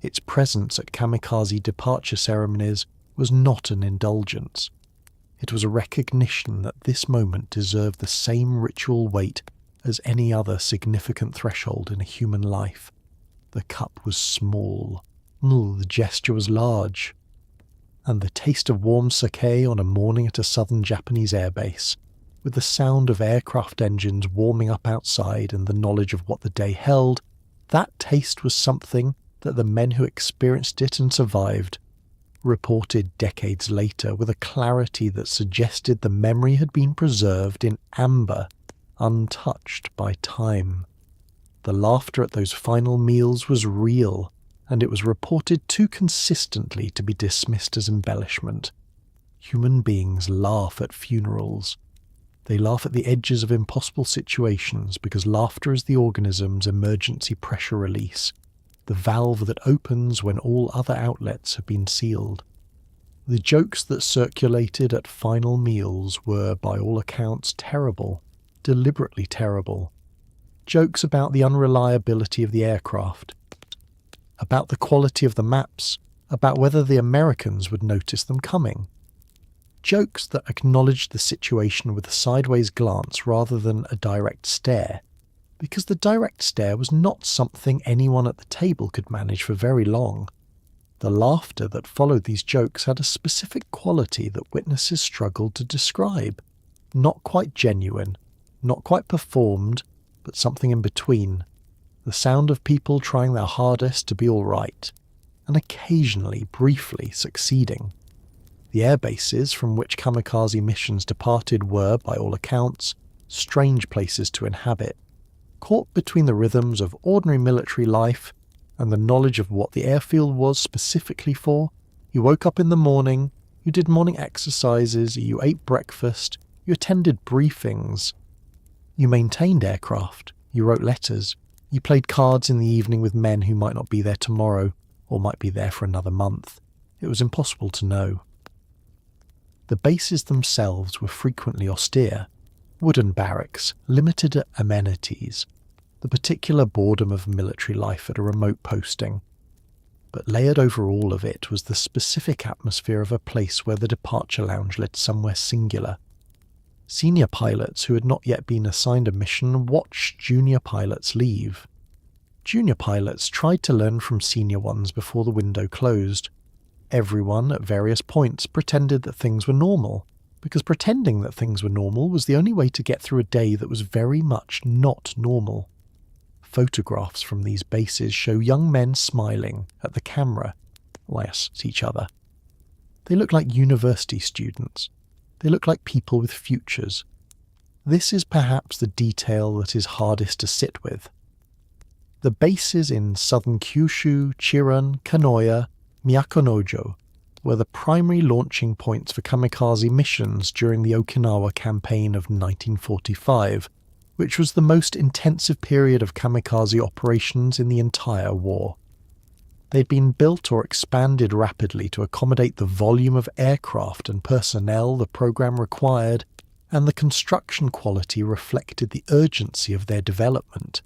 Its presence at kamikaze departure ceremonies was not an indulgence. It was a recognition that this moment deserved the same ritual weight as any other significant threshold in a human life. The cup was small. The gesture was large. And the taste of warm sake on a morning at a southern Japanese airbase, with the sound of aircraft engines warming up outside and the knowledge of what the day held, that taste was something that the men who experienced it and survived reported decades later with a clarity that suggested the memory had been preserved in amber, untouched by time. The laughter at those final meals was real, and it was reported too consistently to be dismissed as embellishment. Human beings laugh at funerals. They laugh at the edges of impossible situations because laughter is the organism's emergency pressure release, the valve that opens when all other outlets have been sealed. The jokes that circulated at final meals were, by all accounts, terrible, deliberately terrible. Jokes about the unreliability of the aircraft. about the quality of the maps, about whether the Americans would notice them coming. Jokes that acknowledged the situation with a sideways glance rather than a direct stare, because the direct stare was not something anyone at the table could manage for very long. The laughter that followed these jokes had a specific quality that witnesses struggled to describe. Not quite genuine, not quite performed, but something in between. The sound of people trying their hardest to be all right, and occasionally, briefly, succeeding. The air bases from which kamikaze missions departed were, by all accounts, strange places to inhabit, caught between the rhythms of ordinary military life and the knowledge of what the airfield was specifically for. You woke up in the morning, you did morning exercises, you ate breakfast, you attended briefings, you maintained aircraft, you wrote letters, you played cards in the evening with men who might not be there tomorrow or might be there for another month. It was impossible to know. The bases themselves were frequently austere, wooden barracks, limited amenities, the particular boredom of military life at a remote posting. But layered over all of it was the specific atmosphere of a place where the departure lounge led somewhere singular. Senior pilots who had not yet been assigned a mission watched junior pilots leave. Junior pilots tried to learn from senior ones before the window closed. Everyone, at various points, pretended that things were normal, because pretending that things were normal was the only way to get through a day that was very much not normal. Photographs from these bases show young men smiling at the camera, yes, at each other. They look like university students. They look like people with futures. This is perhaps the detail that is hardest to sit with. The bases in southern Kyushu, Chiran, Kanoya, Myakunojo were the primary launching points for kamikaze missions during the Okinawa campaign of 1945, which was the most intensive period of kamikaze operations in the entire war. They'd been built or expanded rapidly to accommodate the volume of aircraft and personnel the program required, and the construction quality reflected the urgency of their development.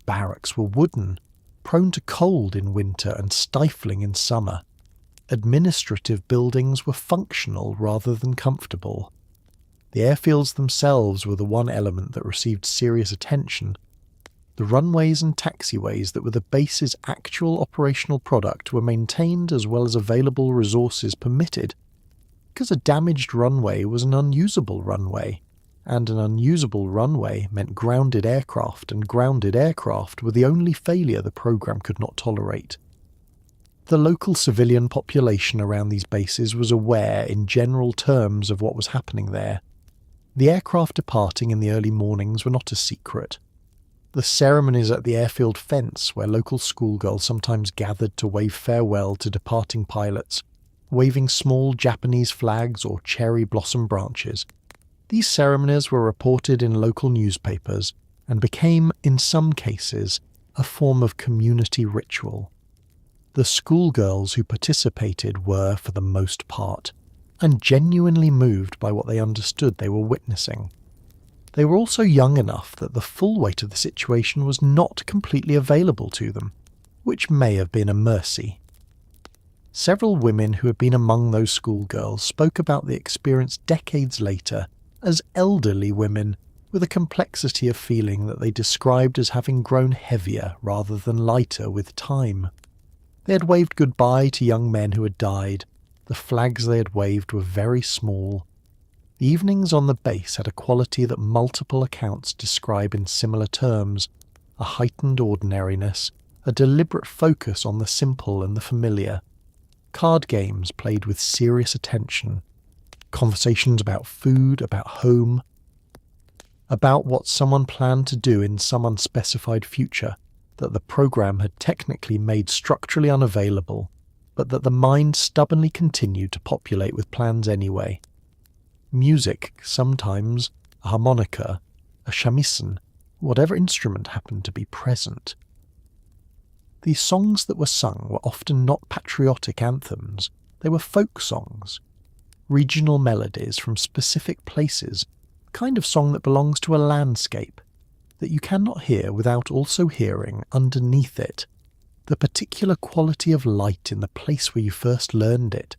Barracks were wooden, prone to cold in winter and stifling in summer. Administrative buildings were functional rather than comfortable. The airfields themselves were the one element that received serious attention. The runways and taxiways that were the base's actual operational product were maintained as well as available resources permitted, because a damaged runway was an unusable runway, and an unusable runway meant grounded aircraft, and grounded aircraft were the only failure the program could not tolerate. The local civilian population around these bases was aware in general terms of what was happening there. The aircraft departing in the early mornings were not a secret. The ceremonies at the airfield fence, where local schoolgirls sometimes gathered to wave farewell to departing pilots, waving small Japanese flags or cherry blossom branches. These ceremonies were reported in local newspapers and became, in some cases, a form of community ritual. The schoolgirls who participated were, for the most part, and genuinely moved by what they understood they were witnessing. They were also young enough that the full weight of the situation was not completely available to them, which may have been a mercy. Several women who had been among those schoolgirls spoke about the experience decades later as elderly women with a complexity of feeling that they described as having grown heavier rather than lighter with time. They had waved goodbye to young men who had died. The flags they had waved were very small. The evenings on the base had a quality that multiple accounts describe in similar terms, a heightened ordinariness, a deliberate focus on the simple and the familiar. Card games played with serious attention. Conversations about food, about home, about what someone planned to do in some unspecified future that the program had technically made structurally unavailable, but that the mind stubbornly continued to populate with plans anyway. Music, sometimes a harmonica, a shamisen, whatever instrument happened to be present. These songs that were sung were often not patriotic anthems, they were folk songs, regional melodies from specific places, the kind of song that belongs to a landscape, that you cannot hear without also hearing, underneath it, The particular quality of light in the place where you first learned it.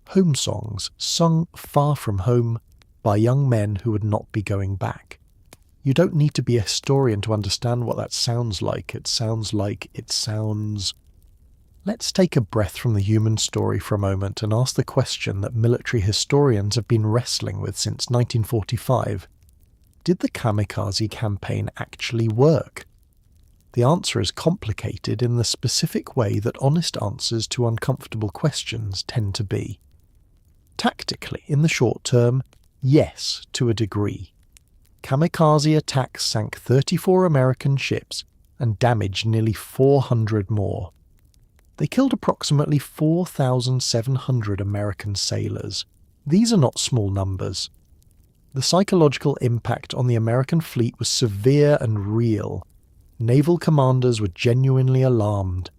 Home songs sung far from home by young men who would not be going back. You don't need to be a historian to understand what that sounds like. It sounds. Let's take a breath from the human story for a moment and ask the question that military historians have been wrestling with since 1945. Did the Kamikaze campaign actually work? The answer is complicated in the specific way that honest answers to uncomfortable questions tend to be. Tactically, in the short term, yes, to a degree. Kamikaze attacks sank 34 American ships and damaged nearly 400 more. They killed approximately 4,700 American sailors. These are not small numbers. The psychological impact on the American fleet was severe and real. Naval commanders were genuinely alarmed.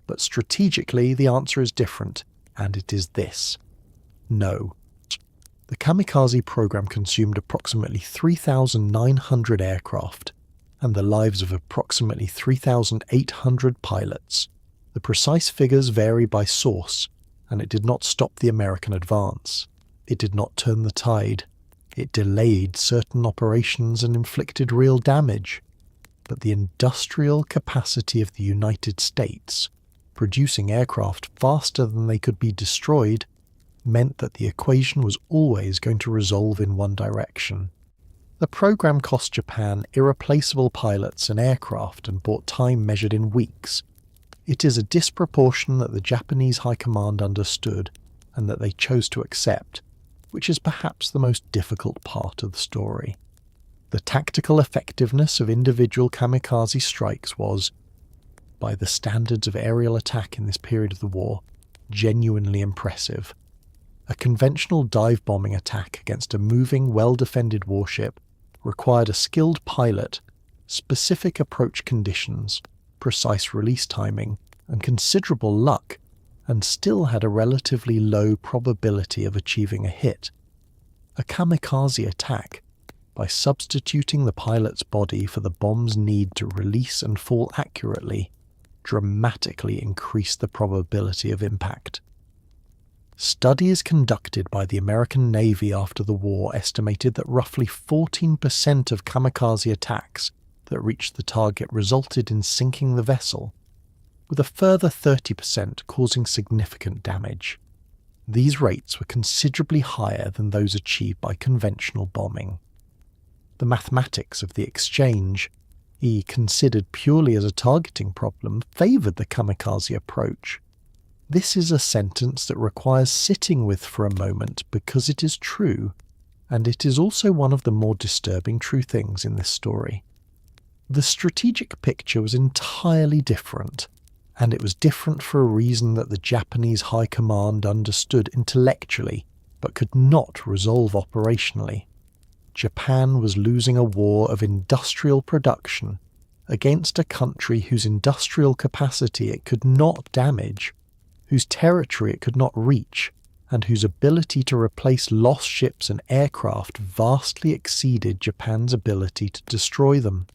But strategically, the answer is different, and it is this. No. The Kamikaze program consumed approximately 3,900 aircraft, and the lives of approximately 3,800 pilots. The precise figures vary by source, and it did not stop the American advance. It did not turn the tide. It delayed certain operations and inflicted real damage. But the industrial capacity of the United States, producing aircraft faster than they could be destroyed, meant that the equation was always going to resolve in one direction. The program cost Japan irreplaceable pilots and aircraft and bought time measured in weeks. It is a disproportion that the Japanese High Command understood and that they chose to accept, which is perhaps the most difficult part of the story. The tactical effectiveness of individual kamikaze strikes was, by the standards of aerial attack in this period of the war, genuinely impressive. A conventional dive bombing attack against a moving, well-defended warship required a skilled pilot, specific approach conditions, precise release timing, and considerable luck, and still had a relatively low probability of achieving a hit. A kamikaze attack, by substituting the pilot's body for the bomb's need to release and fall accurately, dramatically increased the probability of impact. Studies conducted by the American Navy after the war estimated that roughly 14% of kamikaze attacks that reached the target resulted in sinking the vessel, with a further 30% causing significant damage. These rates were considerably higher than those achieved by conventional bombing. The mathematics of the exchange, considered purely as a targeting problem, favoured the kamikaze approach. This is a sentence that requires sitting with for a moment because it is true, and it is also one of the more disturbing true things in this story. The strategic picture was entirely different, and it was different for a reason that the Japanese High Command understood intellectually, but could not resolve operationally. Japan was losing a war of industrial production against a country whose industrial capacity it could not damage, whose territory it could not reach, and whose ability to replace lost ships and aircraft vastly exceeded Japan's ability to destroy them.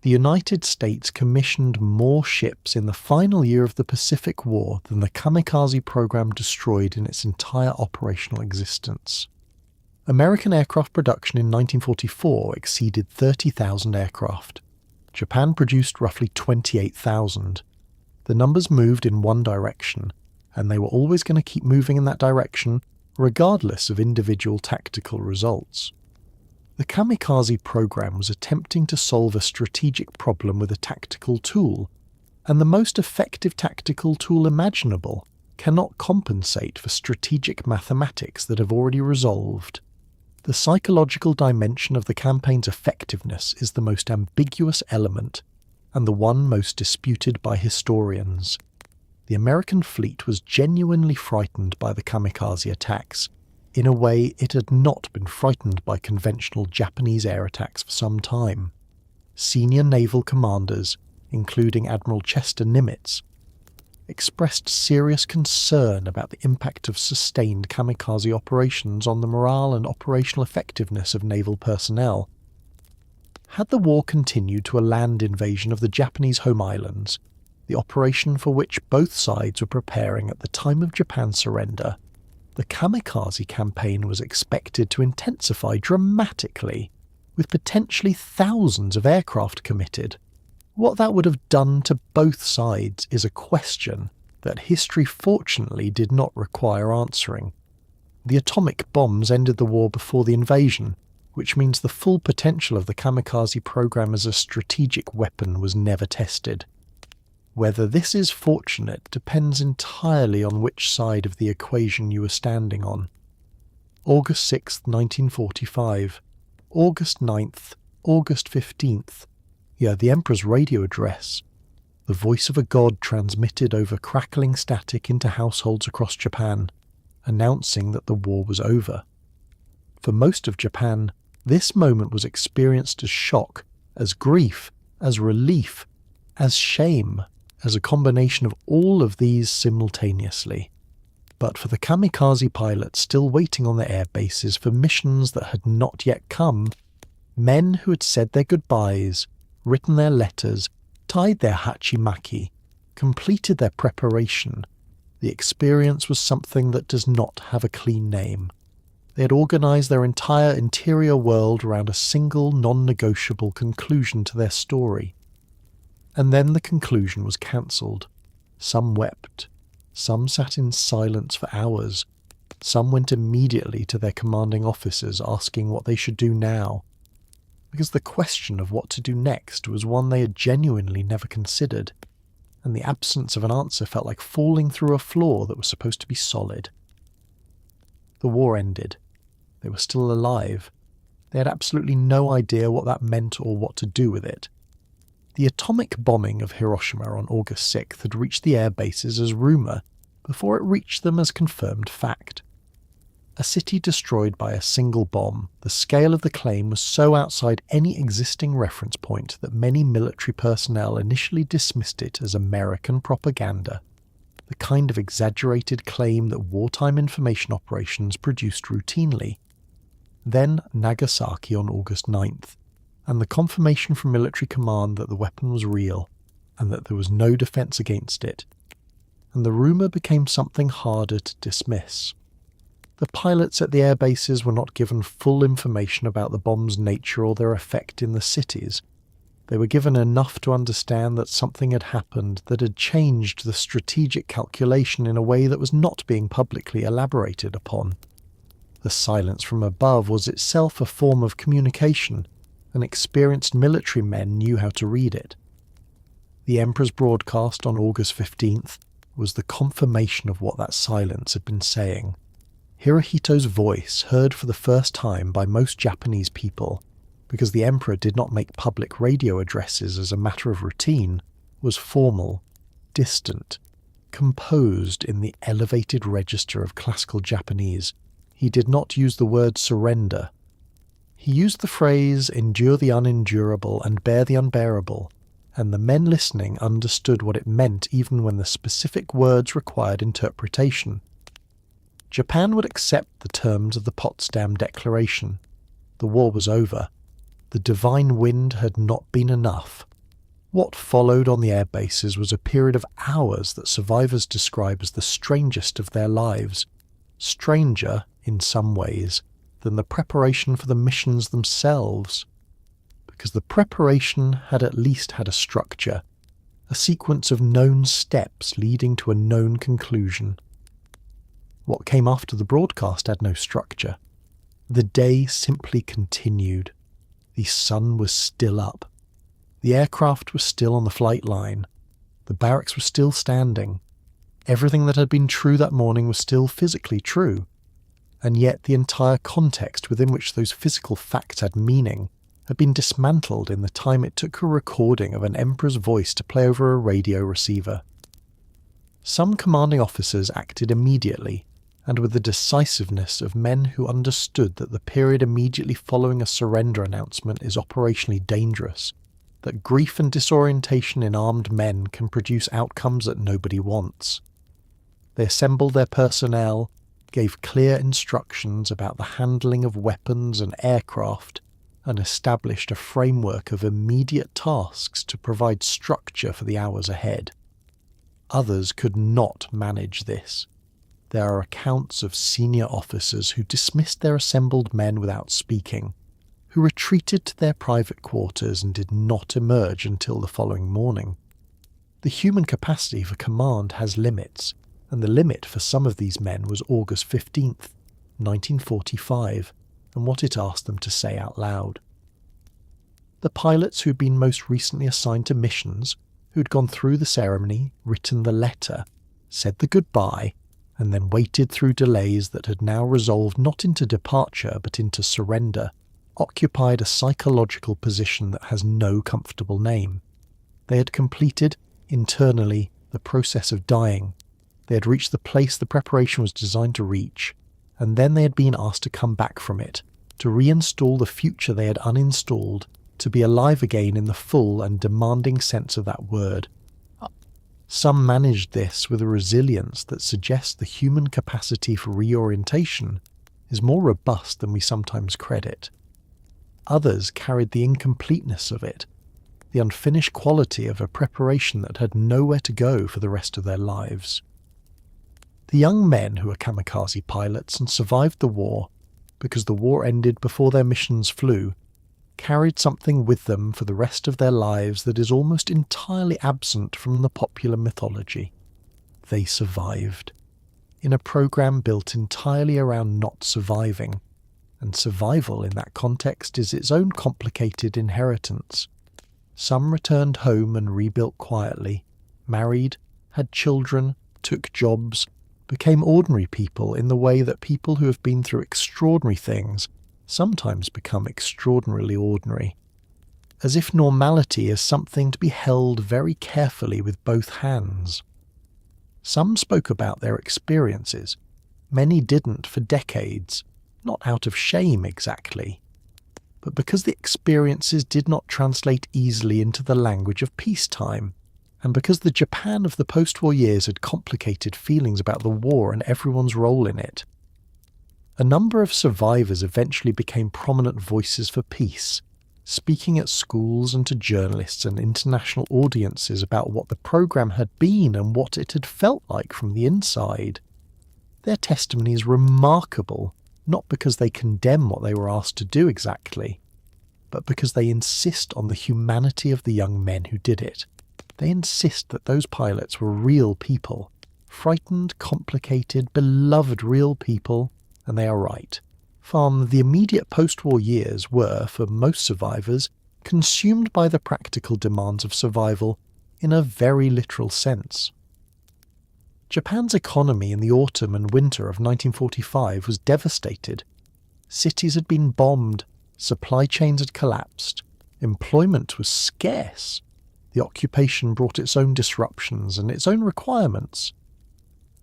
The United States commissioned more ships in the final year of the Pacific War than the kamikaze program destroyed in its entire operational existence. American aircraft production in 1944 exceeded 30,000 aircraft. Japan produced roughly 28,000. The numbers moved in one direction, and they were always going to keep moving in that direction, regardless of individual tactical results. The kamikaze program was attempting to solve a strategic problem with a tactical tool, and the most effective tactical tool imaginable cannot compensate for strategic mathematics that have already resolved. The psychological dimension of the campaign's effectiveness is the most ambiguous element, and the one most disputed by historians. The American fleet was genuinely frightened by the kamikaze attacks, in a way it had not been frightened by conventional Japanese air attacks for some time. Senior naval commanders, including Admiral Chester Nimitz, expressed serious concern about the impact of sustained kamikaze operations on the morale and operational effectiveness of naval personnel. Had the war continued to a land invasion of the Japanese home islands, the operation for which both sides were preparing at the time of Japan's surrender, the Kamikaze campaign was expected to intensify dramatically, with potentially thousands of aircraft committed. What that would have done to both sides is a question that history fortunately did not require answering. The atomic bombs ended the war before the invasion, which means the full potential of the Kamikaze program as a strategic weapon was never tested. Whether this is fortunate depends entirely on which side of the equation you are standing on. August 6, 1945, August 9th, August 15th. Yeah, the Emperor's radio address. The voice of a god transmitted over crackling static into households across Japan, announcing that the war was over. For most of Japan, this moment was experienced as shock, as grief, as relief, as shame, as a combination of all of these simultaneously. But for the kamikaze pilots still waiting on their air bases for missions that had not yet come, men who had said their goodbyes, written their letters, tied their hachimaki, completed their preparation, the experience was something that does not have a clean name. They had organised their entire interior world around a single non-negotiable conclusion to their story. And then the conclusion was cancelled. Some wept. Some sat in silence for hours. Some went immediately to their commanding officers asking what they should do now. Because the question of what to do next was one they had genuinely never considered, and the absence of an answer felt like falling through a floor that was supposed to be solid. The war ended. They were still alive. They had absolutely no idea what that meant or what to do with it. The atomic bombing of Hiroshima on August 6th had reached the air bases as rumour before it reached them as confirmed fact. A city destroyed by a single bomb, the scale of the claim was so outside any existing reference point that many military personnel initially dismissed it as American propaganda, the kind of exaggerated claim that wartime information operations produced routinely. Then Nagasaki on August 9th, and the confirmation from military command that the weapon was real, and that there was no defence against it, and the rumour became something harder to dismiss. The pilots at the air bases were not given full information about the bomb's nature or their effect in the cities. They were given enough to understand that something had happened that had changed the strategic calculation in a way that was not being publicly elaborated upon. The silence from above was itself a form of communication, and experienced military men knew how to read it. The Emperor's broadcast on August 15th was the confirmation of what that silence had been saying. Hirohito's voice, heard for the first time by most Japanese people, because the Emperor did not make public radio addresses as a matter of routine, was formal, distant, composed in the elevated register of classical Japanese. He did not use the word surrender. He used the phrase endure the unendurable and bear the unbearable, and the men listening understood what it meant even when the specific words required interpretation. Japan would accept the terms of the Potsdam Declaration. The war was over. The divine wind had not been enough. What followed on the air bases was a period of hours that survivors describe as the strangest of their lives. Stranger, in some ways, than the preparation for the missions themselves. Because the preparation had at least had a structure, a sequence of known steps leading to a known conclusion. What came after the broadcast had no structure. The day simply continued. The sun was still up. The aircraft was still on the flight line. The barracks were still standing. Everything that had been true that morning was still physically true. And yet the entire context within which those physical facts had meaning had been dismantled in the time it took a recording of an emperor's voice to play over a radio receiver. Some commanding officers acted immediately, and with the decisiveness of men who understood that the period immediately following a surrender announcement is operationally dangerous, that grief and disorientation in armed men can produce outcomes that nobody wants. They assembled their personnel, gave clear instructions about the handling of weapons and aircraft, and established a framework of immediate tasks to provide structure for the hours ahead. Others could not manage this. There are accounts of senior officers who dismissed their assembled men without speaking, who retreated to their private quarters and did not emerge until the following morning. The human capacity for command has limits, and the limit for some of these men was August 15th, 1945, and what it asked them to say out loud. The pilots who'd been most recently assigned to missions, who'd gone through the ceremony, written the letter, said the goodbye, and then waited through delays that had now resolved not into departure but into surrender, occupied a psychological position that has no comfortable name. They had completed, internally, the process of dying. They had reached the place the preparation was designed to reach, and then they had been asked to come back from it, to reinstall the future they had uninstalled, to be alive again in the full and demanding sense of that word. Some managed this with a resilience that suggests the human capacity for reorientation is more robust than we sometimes credit. Others carried the incompleteness of it, the unfinished quality of a preparation that had nowhere to go for the rest of their lives. The young men who were kamikaze pilots and survived the war, because the war ended before their missions flew, carried something with them for the rest of their lives that is almost entirely absent from the popular mythology. They survived, in a program built entirely around not surviving, and survival in that context is its own complicated inheritance. Some returned home and rebuilt quietly, married, had children, took jobs, became ordinary people in the way that people who have been through extraordinary things sometimes become extraordinarily ordinary, as if normality is something to be held very carefully with both hands. Some spoke about their experiences. Many didn't for decades, not out of shame exactly, but because the experiences did not translate easily into the language of peacetime, and because the Japan of the post-war years had complicated feelings about the war and everyone's role in it. A number of survivors eventually became prominent voices for peace, speaking at schools and to journalists and international audiences about what the program had been and what it had felt like from the inside. Their testimony is remarkable, not because they condemn what they were asked to do exactly, but because they insist on the humanity of the young men who did it. They insist that those pilots were real people, frightened, complicated, beloved real people, and they are right. From the immediate post-war years were, for most survivors, consumed by the practical demands of survival in a very literal sense. Japan's economy in the autumn and winter of 1945 was devastated. Cities had been bombed, supply chains had collapsed, employment was scarce. The occupation brought its own disruptions and its own requirements.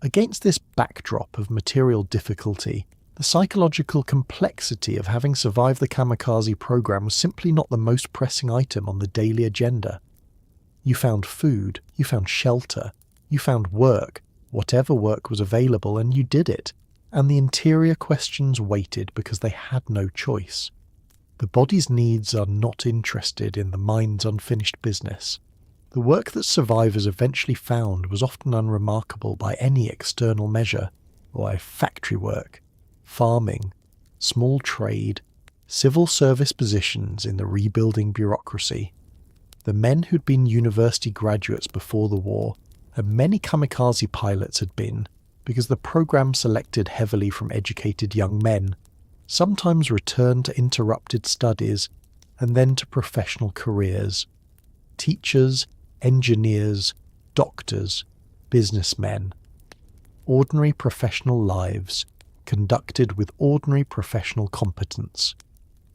Against this backdrop of material difficulty, the psychological complexity of having survived the kamikaze program was simply not the most pressing item on the daily agenda. You found food, you found shelter, you found work, whatever work was available, and you did it, and the interior questions waited because they had no choice. The body's needs are not interested in the mind's unfinished business. The work that survivors eventually found was often unremarkable by any external measure, by factory work, farming, small trade, civil service positions in the rebuilding bureaucracy. The men who'd been university graduates before the war, and many kamikaze pilots had been, because the program selected heavily from educated young men, sometimes returned to interrupted studies and then to professional careers. Teachers, engineers, doctors, businessmen. Ordinary professional lives, conducted with ordinary professional competence.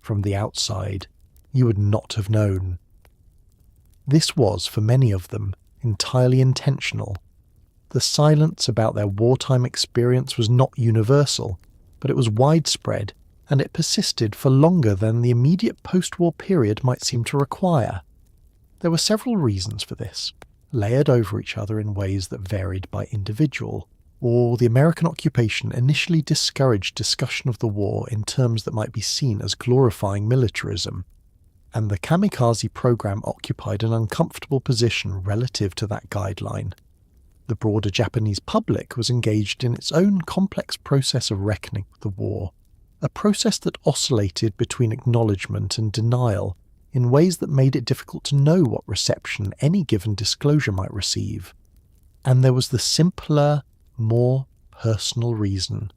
From the outside, you would not have known. This was, for many of them, entirely intentional. The silence about their wartime experience was not universal, but it was widespread, and it persisted for longer than the immediate post-war period might seem to require. There were several reasons for this, layered over each other in ways that varied by individual. Or the American occupation initially discouraged discussion of the war in terms that might be seen as glorifying militarism, and the kamikaze program occupied an uncomfortable position relative to that guideline. The broader Japanese public was engaged in its own complex process of reckoning with the war, a process that oscillated between acknowledgement and denial in ways that made it difficult to know what reception any given disclosure might receive. And there was the simpler, more personal reason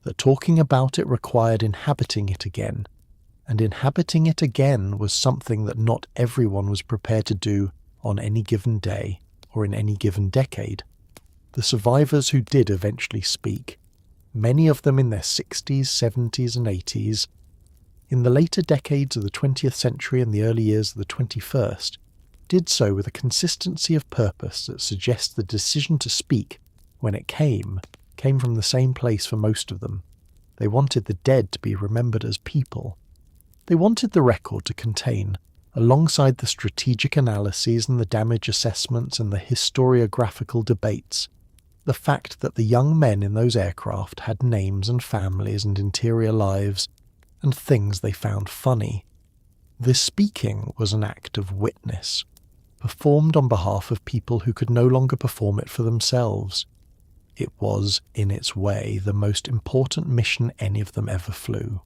that talking about it required inhabiting it again, and inhabiting it again was something that not everyone was prepared to do on any given day or in any given decade. The survivors who did eventually speak, many of them in their 60s, 70s and 80s, in the later decades of the 20th century and the early years of the 21st, did so with a consistency of purpose that suggests the decision to speak, when it came from the same place for most of them. They wanted the dead to be remembered as people. They wanted the record to contain, alongside the strategic analyses and the damage assessments and the historiographical debates, the fact that the young men in those aircraft had names and families and interior lives and things they found funny. This speaking was an act of witness, performed on behalf of people who could no longer perform it for themselves. It was, in its way, the most important mission any of them ever flew.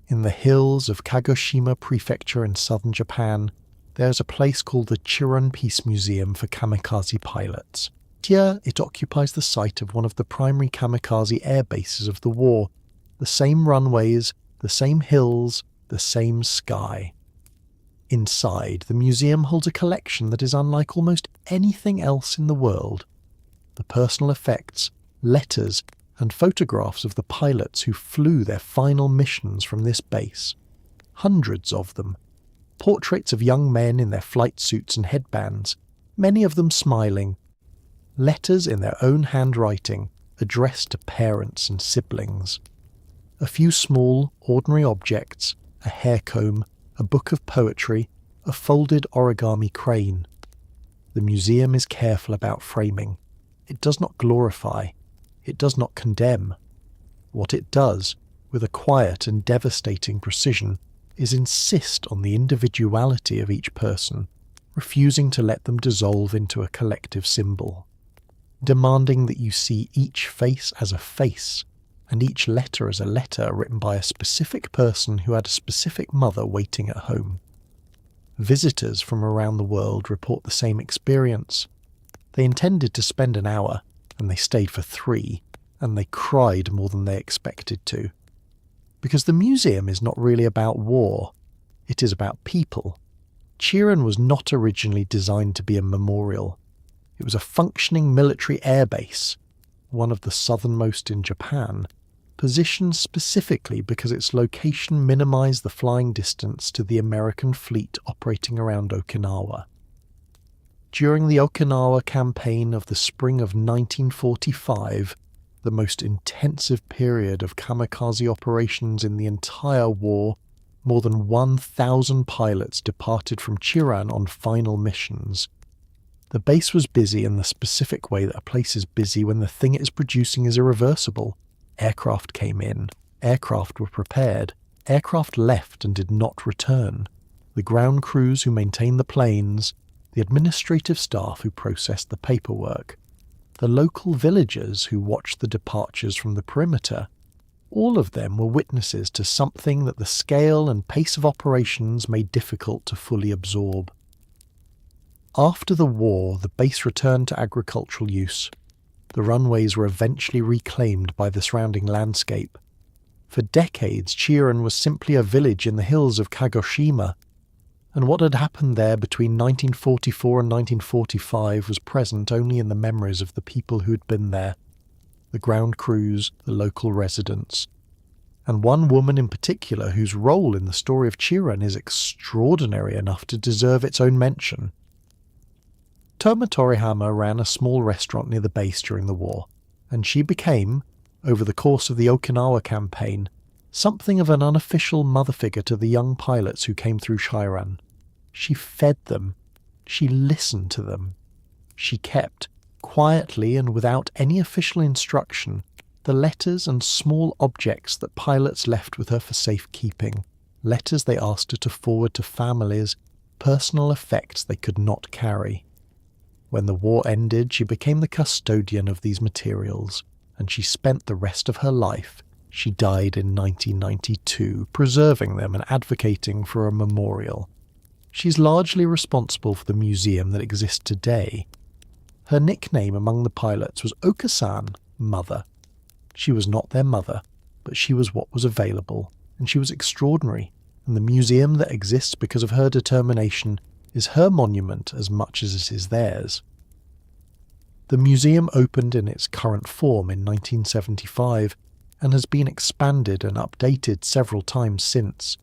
In the hills of Kagoshima Prefecture in southern Japan, there is a place called the Chiron Peace Museum for Kamikaze Pilots. Here it occupies the site of one of the primary kamikaze air bases of the war, the same runways, the same hills, the same sky. Inside, the museum holds a collection that is unlike almost anything else in the world. The personal effects, letters, and photographs of the pilots who flew their final missions from this base. Hundreds of them. Portraits of young men in their flight suits and headbands, many of them smiling. Letters in their own handwriting, addressed to parents and siblings. A few small, ordinary objects, a hair comb, a book of poetry, a folded origami crane. The museum is careful about framing. It does not glorify. It does not condemn. What it does, with a quiet and devastating precision, is insist on the individuality of each person, refusing to let them dissolve into a collective symbol, demanding that you see each face as a face, and each letter as a letter written by a specific person who had a specific mother waiting at home. Visitors from around the world report the same experience. They intended to spend an hour, and they stayed for 3, and they cried more than they expected to. Because the museum is not really about war, it is about people. Chiron was not originally designed to be a memorial. It was a functioning military airbase, one of the southernmost in Japan, positioned specifically because its location minimized the flying distance to the American fleet operating around Okinawa. During the Okinawa campaign of the spring of 1945, the most intensive period of kamikaze operations in the entire war, more than 1,000 pilots departed from Chiron on final missions. The base was busy in the specific way that a place is busy when the thing it is producing is irreversible. Aircraft came in, aircraft were prepared, aircraft left and did not return. The ground crews who maintained the planes, the administrative staff who processed the paperwork, the local villagers who watched the departures from the perimeter, all of them were witnesses to something that the scale and pace of operations made difficult to fully absorb. After the war, the base returned to agricultural use. The runways were eventually reclaimed by the surrounding landscape. For decades, Chiron was simply a village in the hills of Kagoshima, and what had happened there between 1944 and 1945 was present only in the memories of the people who had been there, the ground crews, the local residents, and one woman in particular whose role in the story of Chiron is extraordinary enough to deserve its own mention. Toma Torihama ran a small restaurant near the base during the war, and she became, over the course of the Okinawa campaign, something of an unofficial mother figure to the young pilots who came through Chiron. She fed them. She listened to them. She kept, quietly and without any official instruction, the letters and small objects that pilots left with her for safekeeping, letters they asked her to forward to families, personal effects they could not carry. When the war ended, she became the custodian of these materials, and she spent the rest of her life, she died in 1992, preserving them and advocating for a memorial. She's largely responsible for the museum that exists today. Her nickname among the pilots was Okasan, Mother. She was not their mother, but she was what was available, and she was extraordinary, and the museum that exists because of her determination is her monument as much as it is theirs. The museum opened in its current form in 1975 and has been expanded and updated several times since.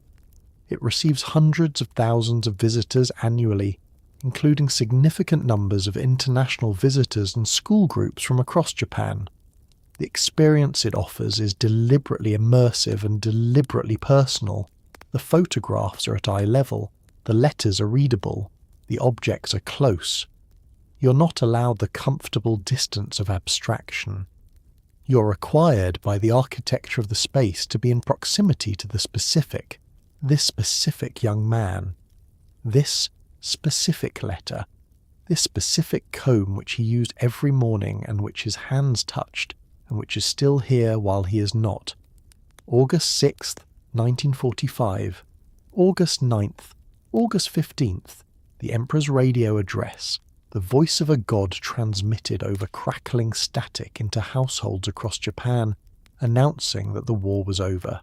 It receives hundreds of thousands of visitors annually, including significant numbers of international visitors and school groups from across Japan. The experience it offers is deliberately immersive and deliberately personal. The photographs are at eye level, the letters are readable, the objects are close. You're not allowed the comfortable distance of abstraction. You're required by the architecture of the space to be in proximity to this specific young man, this specific letter, this specific comb which he used every morning and which his hands touched and which is still here while he is not. August 6th, 1945, August 9th, August 15th, the Emperor's radio address, the voice of a god transmitted over crackling static into households across Japan, announcing that the war was over.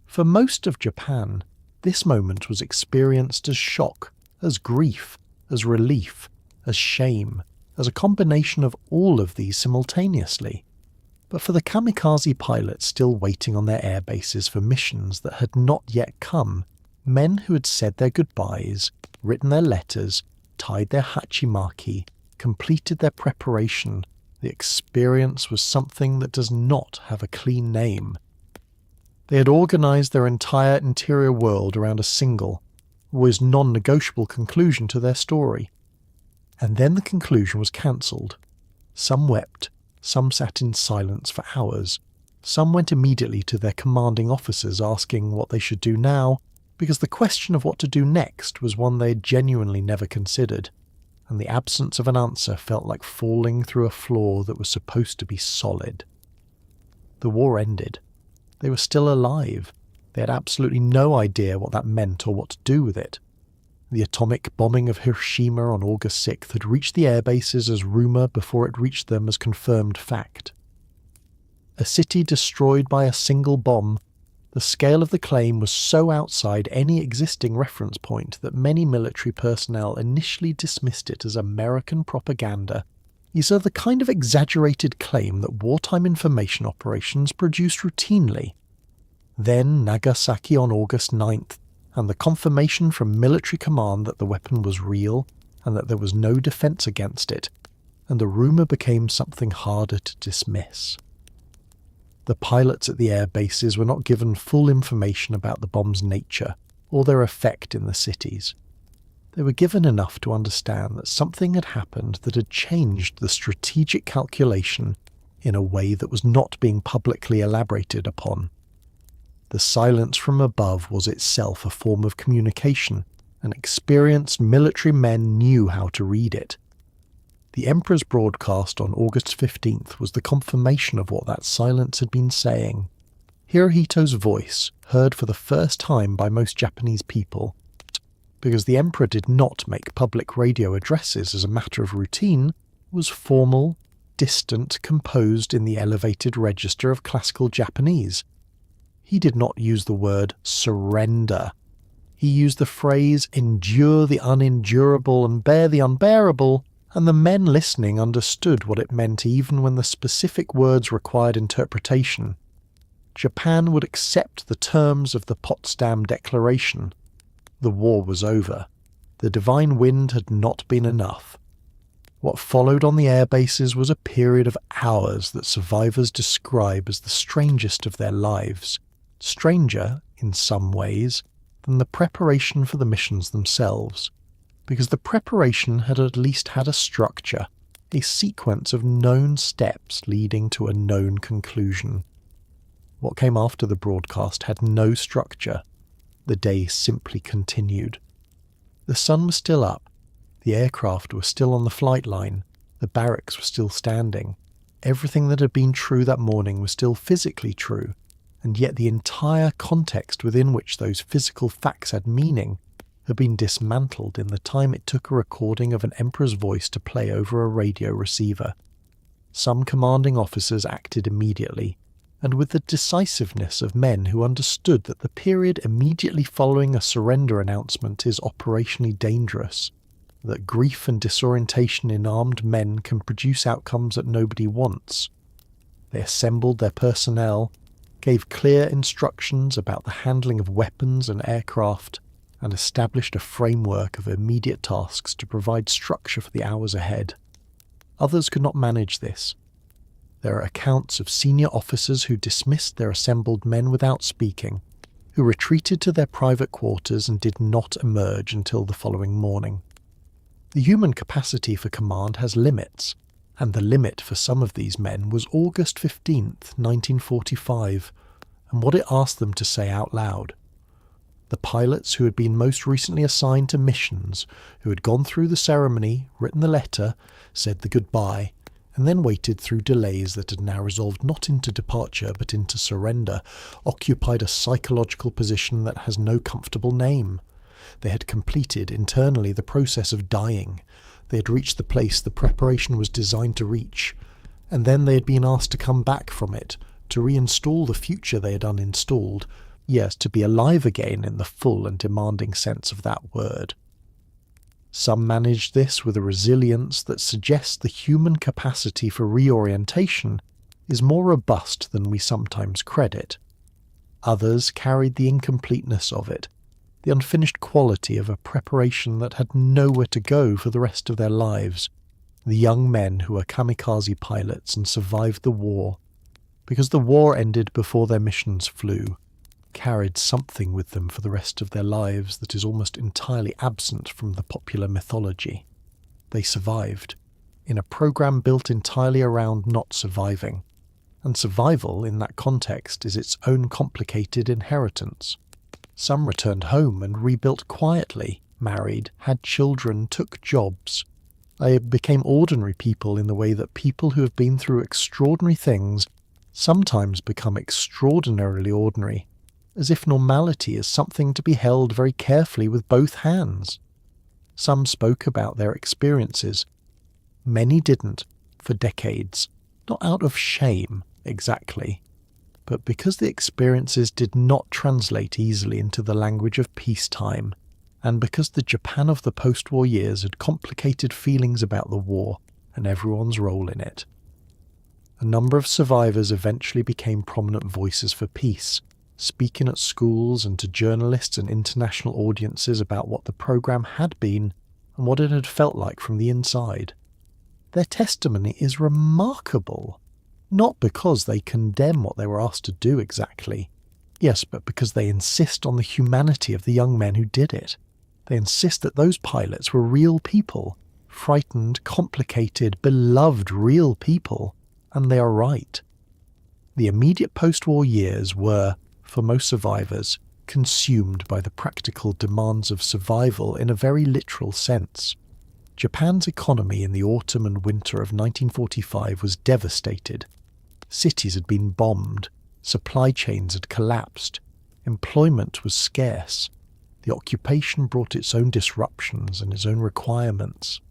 For most of Japan, this moment was experienced as shock, as grief, as relief, as shame, as a combination of all of these simultaneously. But for the kamikaze pilots still waiting on their air bases for missions that had not yet come, men who had said their goodbyes, written their letters, tied their hachimaki, completed their preparation, the experience was something that does not have a clean name. They had organised their entire interior world around a single, always non-negotiable conclusion to their story. And then the conclusion was cancelled. Some wept, some sat in silence for hours, some went immediately to their commanding officers asking what they should do now, because the question of what to do next was one they had genuinely never considered, and the absence of an answer felt like falling through a floor that was supposed to be solid. The war ended. They were still alive. They had absolutely no idea what that meant or what to do with it. The atomic bombing of Hiroshima on August 6th had reached the airbases as rumour before it reached them as confirmed fact. A city destroyed by a single bomb, the scale of the claim was so outside any existing reference point that many military personnel initially dismissed it as American propaganda. These are the kind of exaggerated claim that wartime information operations produce routinely. Then Nagasaki on August 9th, and the confirmation from military command that the weapon was real and that there was no defence against it, and the rumour became something harder to dismiss. The pilots at the air bases were not given full information about the bomb's nature or their effect in the cities. They were given enough to understand that something had happened that had changed the strategic calculation in a way that was not being publicly elaborated upon. The silence from above was itself a form of communication, and experienced military men knew how to read it. The Emperor's broadcast on August 15th was the confirmation of what that silence had been saying. Hirohito's voice, heard for the first time by most Japanese people, because the Emperor did not make public radio addresses as a matter of routine, was formal, distant, composed in the elevated register of classical Japanese. He did not use the word surrender. He used the phrase endure the unendurable and bear the unbearable, and the men listening understood what it meant even when the specific words required interpretation. Japan would accept the terms of the Potsdam Declaration. The war was over. The divine wind had not been enough. What followed on the air bases was a period of hours that survivors describe as the strangest of their lives. Stranger, in some ways, than the preparation for the missions themselves, because the preparation had at least had a structure, a sequence of known steps leading to a known conclusion. What came after the broadcast had no structure. The day simply continued. The sun was still up. The aircraft were still on the flight line, the barracks were still standing, everything that had been true that morning was still physically true, and yet the entire context within which those physical facts had meaning had been dismantled in the time it took a recording of an emperor's voice to play over a radio receiver. Some commanding officers acted immediately, and with the decisiveness of men who understood that the period immediately following a surrender announcement is operationally dangerous, that grief and disorientation in armed men can produce outcomes that nobody wants. They assembled their personnel, gave clear instructions about the handling of weapons and aircraft, and established a framework of immediate tasks to provide structure for the hours ahead. Others could not manage this. There are accounts of senior officers who dismissed their assembled men without speaking, who retreated to their private quarters and did not emerge until the following morning. The human capacity for command has limits, and the limit for some of these men was August 15th, 1945, and what it asked them to say out loud. The pilots who had been most recently assigned to missions, who had gone through the ceremony, written the letter, said the goodbye, and then waited through delays that had now resolved not into departure but into surrender, occupied a psychological position that has no comfortable name. They had completed internally the process of dying. They had reached the place the preparation was designed to reach, and then they had been asked to come back from it, to reinstall the future they had uninstalled, yes, to be alive again in the full and demanding sense of that word. Some managed this with a resilience that suggests the human capacity for reorientation is more robust than we sometimes credit. Others carried the incompleteness of it, the unfinished quality of a preparation that had nowhere to go for the rest of their lives, the young men who were kamikaze pilots and survived the war, because the war ended before their missions flew, carried something with them for the rest of their lives that is almost entirely absent from the popular mythology. They survived, in a program built entirely around not surviving, and survival in that context is its own complicated inheritance. Some returned home and rebuilt quietly, married, had children, took jobs. They became ordinary people in the way that people who have been through extraordinary things sometimes become extraordinarily ordinary, as if normality is something to be held very carefully with both hands. Some spoke about their experiences. Many didn't, for decades, not out of shame, exactly, but because the experiences did not translate easily into the language of peacetime, and because the Japan of the post-war years had complicated feelings about the war and everyone's role in it. A number of survivors eventually became prominent voices for peace, speaking at schools and to journalists and international audiences about what the program had been and what it had felt like from the inside. Their testimony is remarkable, not because they condemn what they were asked to do exactly, yes, but because they insist on the humanity of the young men who did it. They insist that those pilots were real people, frightened, complicated, beloved real people, and they are right. The immediate post-war years were, for most survivors, consumed by the practical demands of survival in a very literal sense. Japan's economy in the autumn and winter of 1945 was devastated. Cities had been bombed, supply chains had collapsed, employment was scarce. The occupation brought its own disruptions and its own requirements.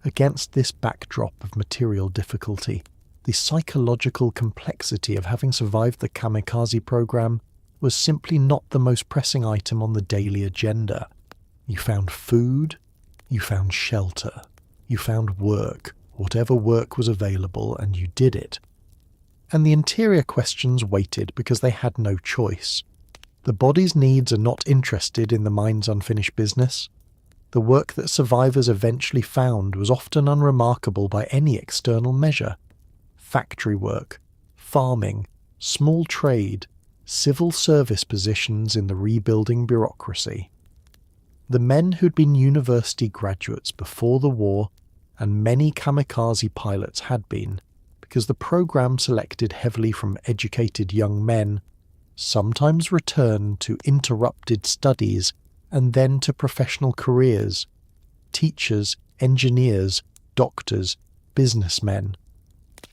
Against this backdrop of material difficulty, the psychological complexity of having survived the kamikaze program was simply not the most pressing item on the daily agenda. You found food, you found shelter, you found work, whatever work was available, and you did it. And the interior questions waited because they had no choice. The body's needs are not interested in the mind's unfinished business. The work that survivors eventually found was often unremarkable by any external measure. Factory work, farming, small trade, civil service positions in the rebuilding bureaucracy. The men who'd been university graduates before the war, and many kamikaze pilots had been, because the program selected heavily from educated young men, sometimes returned to interrupted studies and then to professional careers. Teachers, engineers, doctors, businessmen.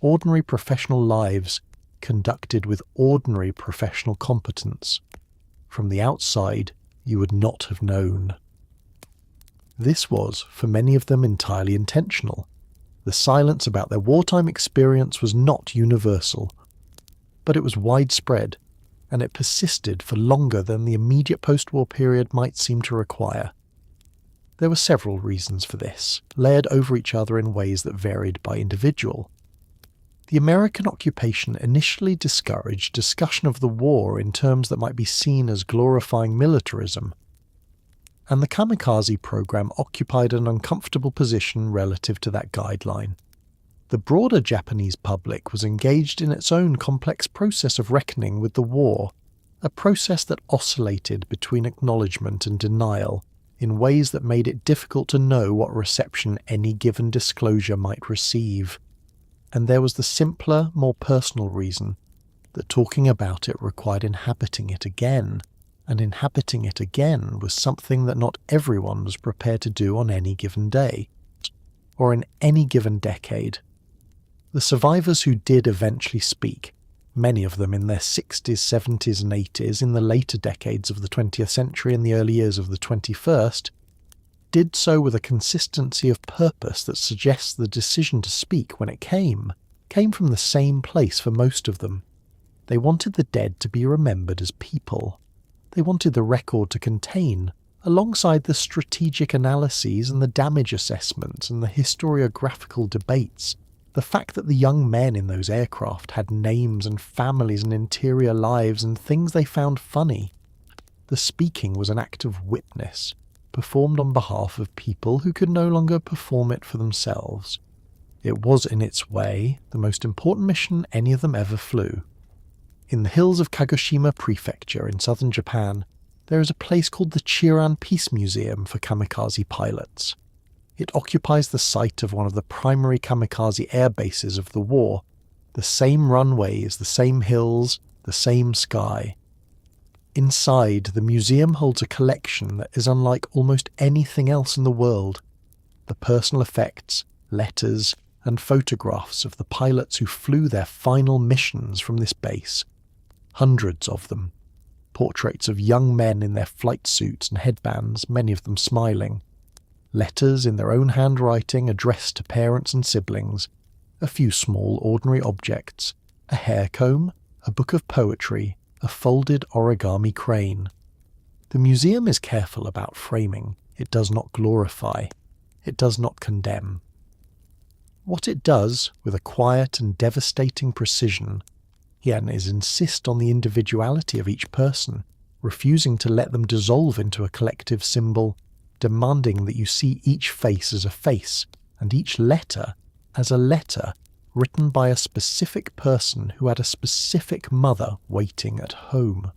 Ordinary professional lives conducted with ordinary professional competence. From the outside, you would not have known. This was, for many of them, entirely intentional. The silence about their wartime experience was not universal, but it was widespread, and it persisted for longer than the immediate post-war period might seem to require. There were several reasons for this, layered over each other in ways that varied by individual. The American occupation initially discouraged discussion of the war in terms that might be seen as glorifying militarism, and the kamikaze program occupied an uncomfortable position relative to that guideline. The broader Japanese public was engaged in its own complex process of reckoning with the war, a process that oscillated between acknowledgement and denial in ways that made it difficult to know what reception any given disclosure might receive. And there was the simpler, more personal reason that talking about it required inhabiting it again, and inhabiting it again was something that not everyone was prepared to do on any given day, or in any given decade. The survivors who did eventually speak, many of them in their 60s, 70s and 80s in the later decades of the 20th century and the early years of the 21st, did so with a consistency of purpose that suggests the decision to speak when it came from the same place for most of them. They wanted the dead to be remembered as people. They wanted the record to contain, alongside the strategic analyses and the damage assessments and the historiographical debates, the fact that the young men in those aircraft had names and families and interior lives and things they found funny. The speaking was an act of witness, performed on behalf of people who could no longer perform it for themselves. It was, in its way, the most important mission any of them ever flew. In the hills of Kagoshima Prefecture in southern Japan, there is a place called the Chiran Peace Museum for kamikaze pilots. It occupies the site of one of the primary kamikaze air bases of the war, the same runways, the same hills, the same sky. Inside, the museum holds a collection that is unlike almost anything else in the world. The personal effects, letters, and photographs of the pilots who flew their final missions from this base. Hundreds of them. Portraits of young men in their flight suits and headbands, many of them smiling. Letters in their own handwriting addressed to parents and siblings. A few small, ordinary objects. A hair comb, a book of poetry, a folded origami crane. The museum is careful about framing. It does not glorify. It does not condemn. What it does, with a quiet and devastating precision, is insist on the individuality of each person, refusing to let them dissolve into a collective symbol, demanding that you see each face as a face, and each letter as a letter written by a specific person who had a specific mother waiting at home.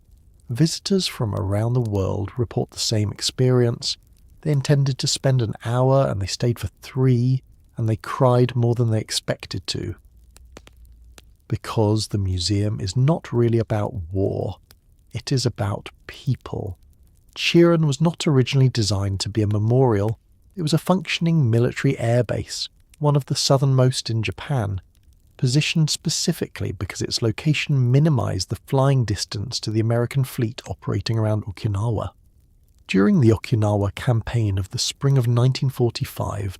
Visitors from around the world report the same experience. They intended to spend an hour and they stayed for 3, and they cried more than they expected to. Because the museum is not really about war, it is about people. Chiran was not originally designed to be a memorial. It was a functioning military airbase, one of the southernmost in Japan, positioned specifically because its location minimized the flying distance to the American fleet operating around Okinawa. During the Okinawa campaign of the spring of 1945,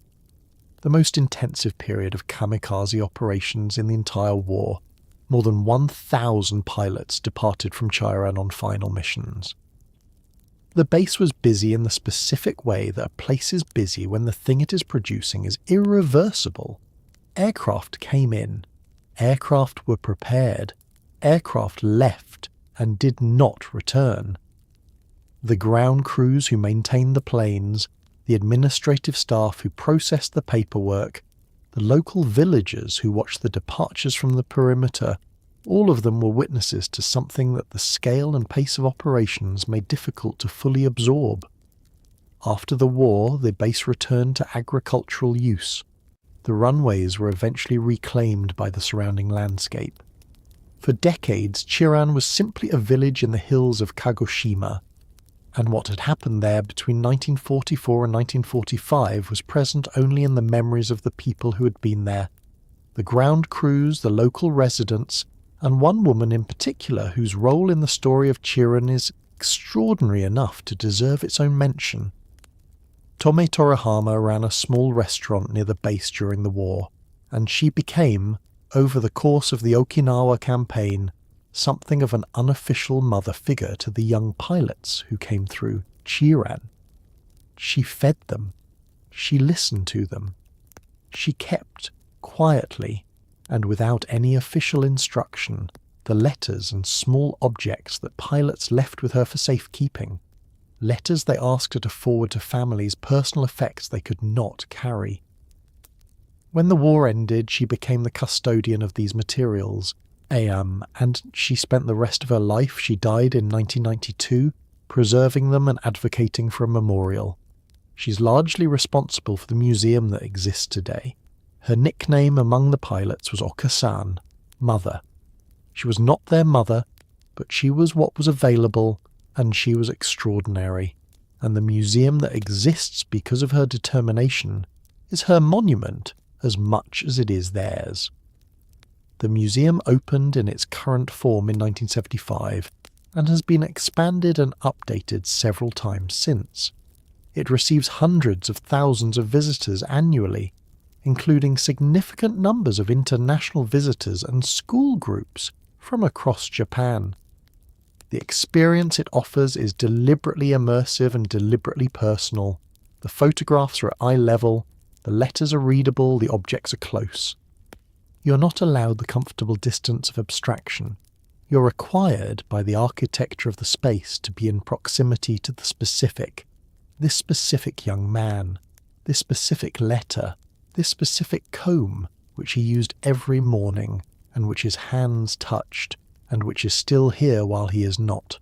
the most intensive period of kamikaze operations in the entire war, more than 1,000 pilots departed from Chiran on final missions. The base was busy in the specific way that a place is busy when the thing it is producing is irreversible. Aircraft came in, aircraft were prepared, aircraft left and did not return. The ground crews who maintained the planes, the administrative staff who processed the paperwork, the local villagers who watched the departures from the perimeter, all of them were witnesses to something that the scale and pace of operations made difficult to fully absorb. After the war, the base returned to agricultural use. The runways were eventually reclaimed by the surrounding landscape. For decades, Chiran was simply a village in the hills of Kagoshima, and what had happened there between 1944 and 1945 was present only in the memories of the people who had been there, the ground crews, the local residents, and one woman in particular whose role in the story of Chiron is extraordinary enough to deserve its own mention. Tome Torihama ran a small restaurant near the base during the war, and she became, over the course of the Okinawa campaign, something of an unofficial mother figure to the young pilots who came through Chiran. She fed them. She listened to them. She kept, quietly, and without any official instruction, the letters and small objects that pilots left with her for safekeeping. Letters they asked her to forward to families, personal effects they could not carry. When the war ended, she became the custodian of these materials, and she spent the rest of her life, she died in 1992, preserving them and advocating for a memorial. She's largely responsible for the museum that exists today. Her nickname among the pilots was Okasan, Mother. She was not their mother, but she was what was available, and she was extraordinary. And the museum that exists because of her determination is her monument as much as it is theirs. The museum opened in its current form in 1975 and has been expanded and updated several times since. It receives hundreds of thousands of visitors annually, including significant numbers of international visitors and school groups from across Japan. The experience it offers is deliberately immersive and deliberately personal. The photographs are at eye level, the letters are readable, the objects are close. You're not allowed the comfortable distance of abstraction. You're required by the architecture of the space to be in proximity to the specific. This specific young man, this specific letter, this specific comb, which he used every morning, and which his hands touched, and which is still here while he is not.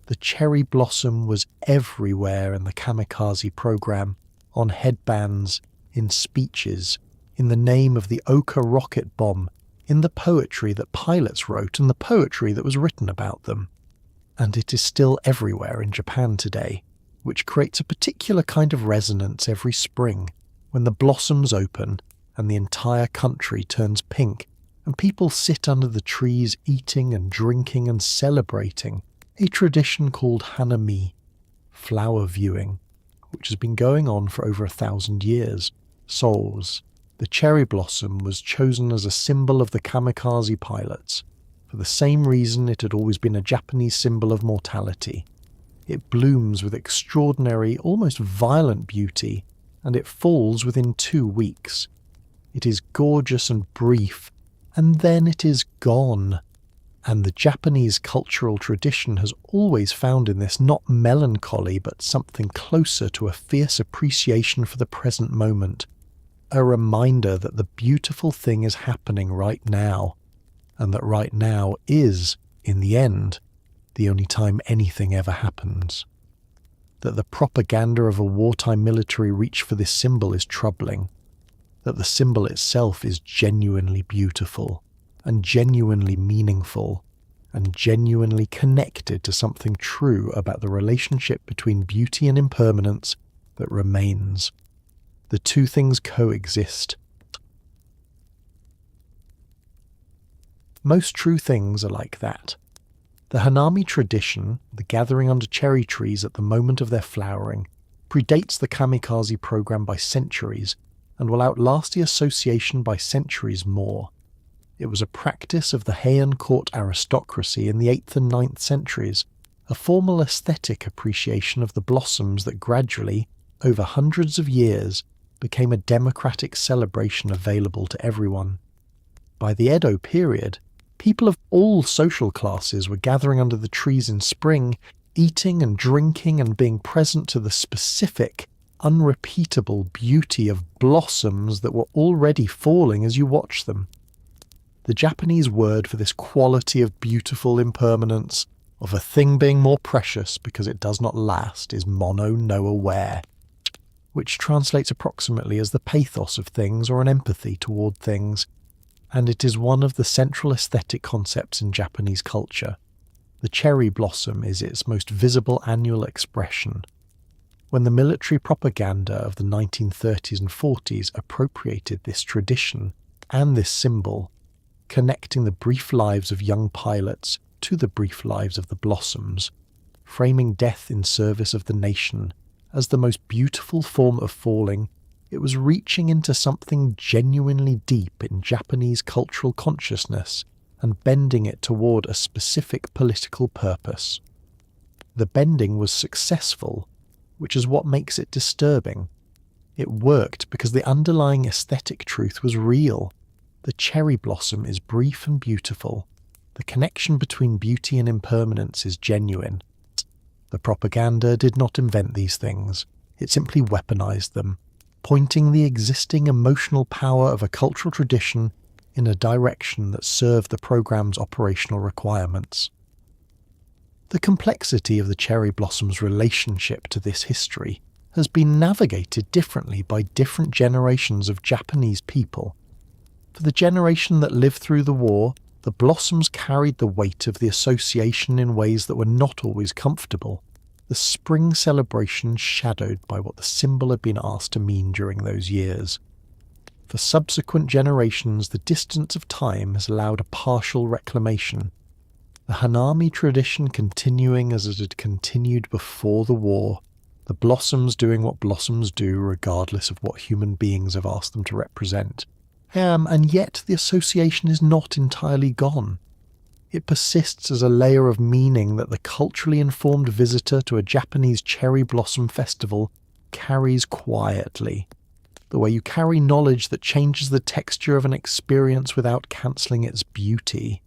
The cherry blossom was everywhere in the Kamikaze program, on headbands, in speeches, in the name of the Oka rocket bomb, in the poetry that pilots wrote and the poetry that was written about them. And it is still everywhere in Japan today, which creates a particular kind of resonance every spring, when the blossoms open and the entire country turns pink, and people sit under the trees eating and drinking and celebrating a tradition called hanami, flower viewing, which has been going on for over 1,000 years. Souls. The cherry blossom was chosen as a symbol of the Kamikaze pilots, for the same reason it had always been a Japanese symbol of mortality. It blooms with extraordinary, almost violent beauty, and it falls within 2 weeks. It is gorgeous and brief, and then it is gone. And the Japanese cultural tradition has always found in this not melancholy, but something closer to a fierce appreciation for the present moment. A reminder that the beautiful thing is happening right now, and that right now is, in the end, the only time anything ever happens. That the propaganda of a wartime military reach for this symbol is troubling. That the symbol itself is genuinely beautiful, and genuinely meaningful, and genuinely connected to something true about the relationship between beauty and impermanence that remains. The two things coexist. Most true things are like that. The hanami tradition, the gathering under cherry trees at the moment of their flowering, predates the Kamikaze program by centuries and will outlast the association by centuries more. It was a practice of the Heian court aristocracy in the 8th and 9th centuries, a formal aesthetic appreciation of the blossoms that gradually, over hundreds of years, became a democratic celebration available to everyone. By the Edo period, people of all social classes were gathering under the trees in spring, eating and drinking and being present to the specific, unrepeatable beauty of blossoms that were already falling as you watched them. The Japanese word for this quality of beautiful impermanence, of a thing being more precious because it does not last, is mono no aware, which translates approximately as the pathos of things or an empathy toward things, and it is one of the central aesthetic concepts in Japanese culture. The cherry blossom is its most visible annual expression. When the military propaganda of the 1930s and 40s appropriated this tradition and this symbol, connecting the brief lives of young pilots to the brief lives of the blossoms, framing death in service of the nation as the most beautiful form of falling, it was reaching into something genuinely deep in Japanese cultural consciousness and bending it toward a specific political purpose. The bending was successful, which is what makes it disturbing. It worked because the underlying aesthetic truth was real. The cherry blossom is brief and beautiful. The connection between beauty and impermanence is genuine. The propaganda did not invent these things. It simply weaponized them, pointing the existing emotional power of a cultural tradition in a direction that served the program's operational requirements. The complexity of the cherry blossom's relationship to this history has been navigated differently by different generations of Japanese people. For the generation that lived through the war, the blossoms carried the weight of the association in ways that were not always comfortable, the spring celebration shadowed by what the symbol had been asked to mean during those years. For subsequent generations, the distance of time has allowed a partial reclamation, the Hanami tradition continuing as it had continued before the war, the blossoms doing what blossoms do regardless of what human beings have asked them to represent. And yet the association is not entirely gone. It persists as a layer of meaning that the culturally informed visitor to a Japanese cherry blossom festival carries quietly, the way you carry knowledge that changes the texture of an experience without cancelling its beauty.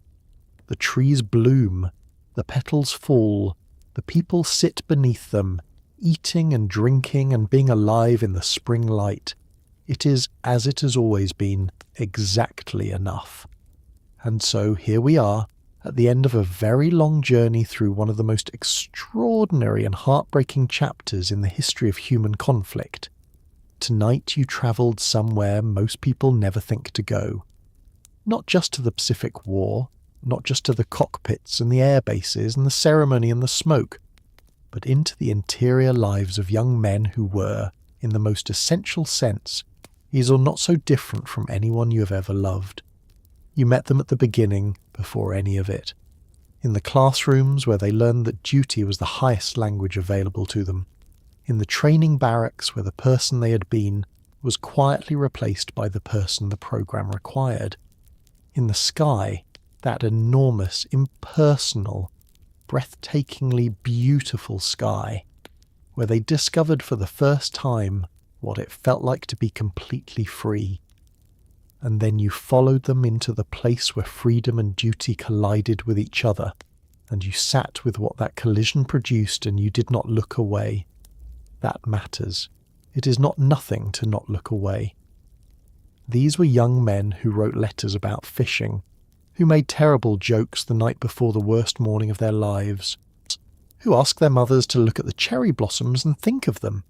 The trees bloom, the petals fall, the people sit beneath them, eating and drinking and being alive in the spring light. It is, as it has always been, exactly enough. And so here we are, at the end of a very long journey through one of the most extraordinary and heartbreaking chapters in the history of human conflict. Tonight you travelled somewhere most people never think to go. Not just to the Pacific War, not just to the cockpits and the air bases and the ceremony and the smoke, but into the interior lives of young men who were, in the most essential sense, easily not so different from anyone you have ever loved. You met them at the beginning, before any of it. In the classrooms where they learned that duty was the highest language available to them. In the training barracks where the person they had been was quietly replaced by the person the program required. In the sky, that enormous, impersonal, breathtakingly beautiful sky, where they discovered for the first time what it felt like to be completely free. And then you followed them into the place where freedom and duty collided with each other, and you sat with what that collision produced and you did not look away. That matters. It is not nothing to not look away. These were young men who wrote letters about fishing, who made terrible jokes the night before the worst morning of their lives, who asked their mothers to look at the cherry blossoms and think of them,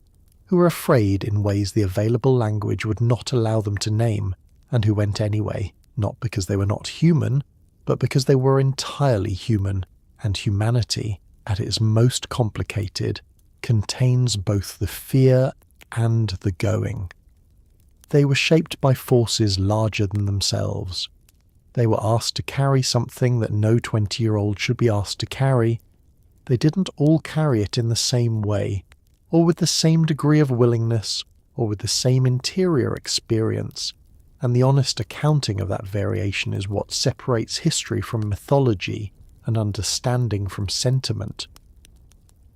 who were afraid in ways the available language would not allow them to name, and who went anyway, not because they were not human, but because they were entirely human, and humanity, at its most complicated, contains both the fear and the going. They were shaped by forces larger than themselves. They were asked to carry something that no 20-year-old should be asked to carry. They didn't all carry it in the same way, or with the same degree of willingness, or with the same interior experience, and the honest accounting of that variation is what separates history from mythology and understanding from sentiment.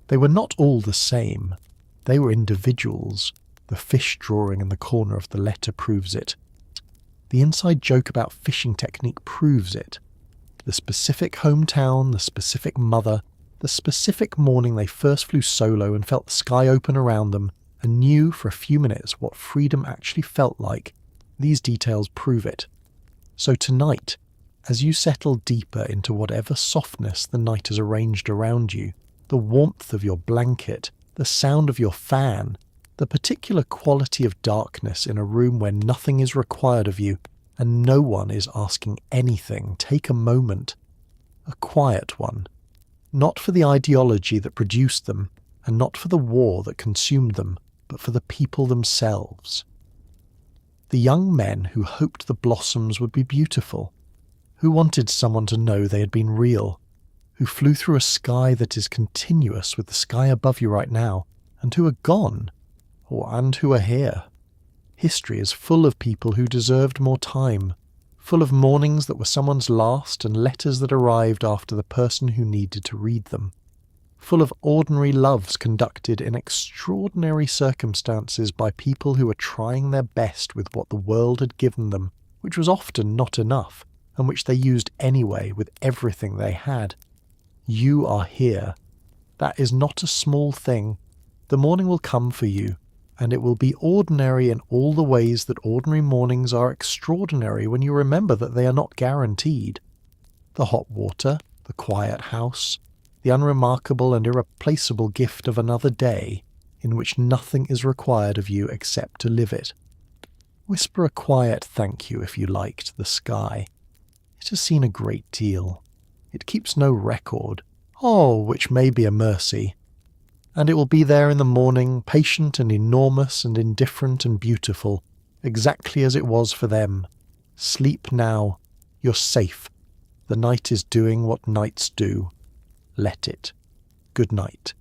They were not all the same. They were individuals. The fish drawing in the corner of the letter proves it. The inside joke about fishing technique proves it. The specific hometown, the specific mother, the specific morning they first flew solo and felt the sky open around them and knew for a few minutes what freedom actually felt like, these details prove it. So tonight, as you settle deeper into whatever softness the night has arranged around you, the warmth of your blanket, the sound of your fan, the particular quality of darkness in a room where nothing is required of you and no one is asking anything, take a moment, a quiet one, Not for the ideology that produced them, and not for the war that consumed them, but for the people themselves. The young men who hoped the blossoms would be beautiful, who wanted someone to know they had been real, who flew through a sky that is continuous with the sky above you right now, and who are gone, and who are here. History is full of people who deserved more time, full of mornings that were someone's last and letters that arrived after the person who needed to read them, full of ordinary loves conducted in extraordinary circumstances by people who were trying their best with what the world had given them, which was often not enough, and which they used anyway with everything they had. You are here. That is not a small thing. The morning will come for you, and it will be ordinary in all the ways that ordinary mornings are extraordinary when you remember that they are not guaranteed. The hot water, the quiet house, the unremarkable and irreplaceable gift of another day, in which nothing is required of you except to live it. Whisper a quiet thank you, if you like, to the sky. It has seen a great deal. It keeps no record, which may be a mercy. And it will be there in the morning, patient and enormous and indifferent and beautiful, exactly as it was for them. Sleep now. You're safe. The night is doing what nights do. Let it. Good night.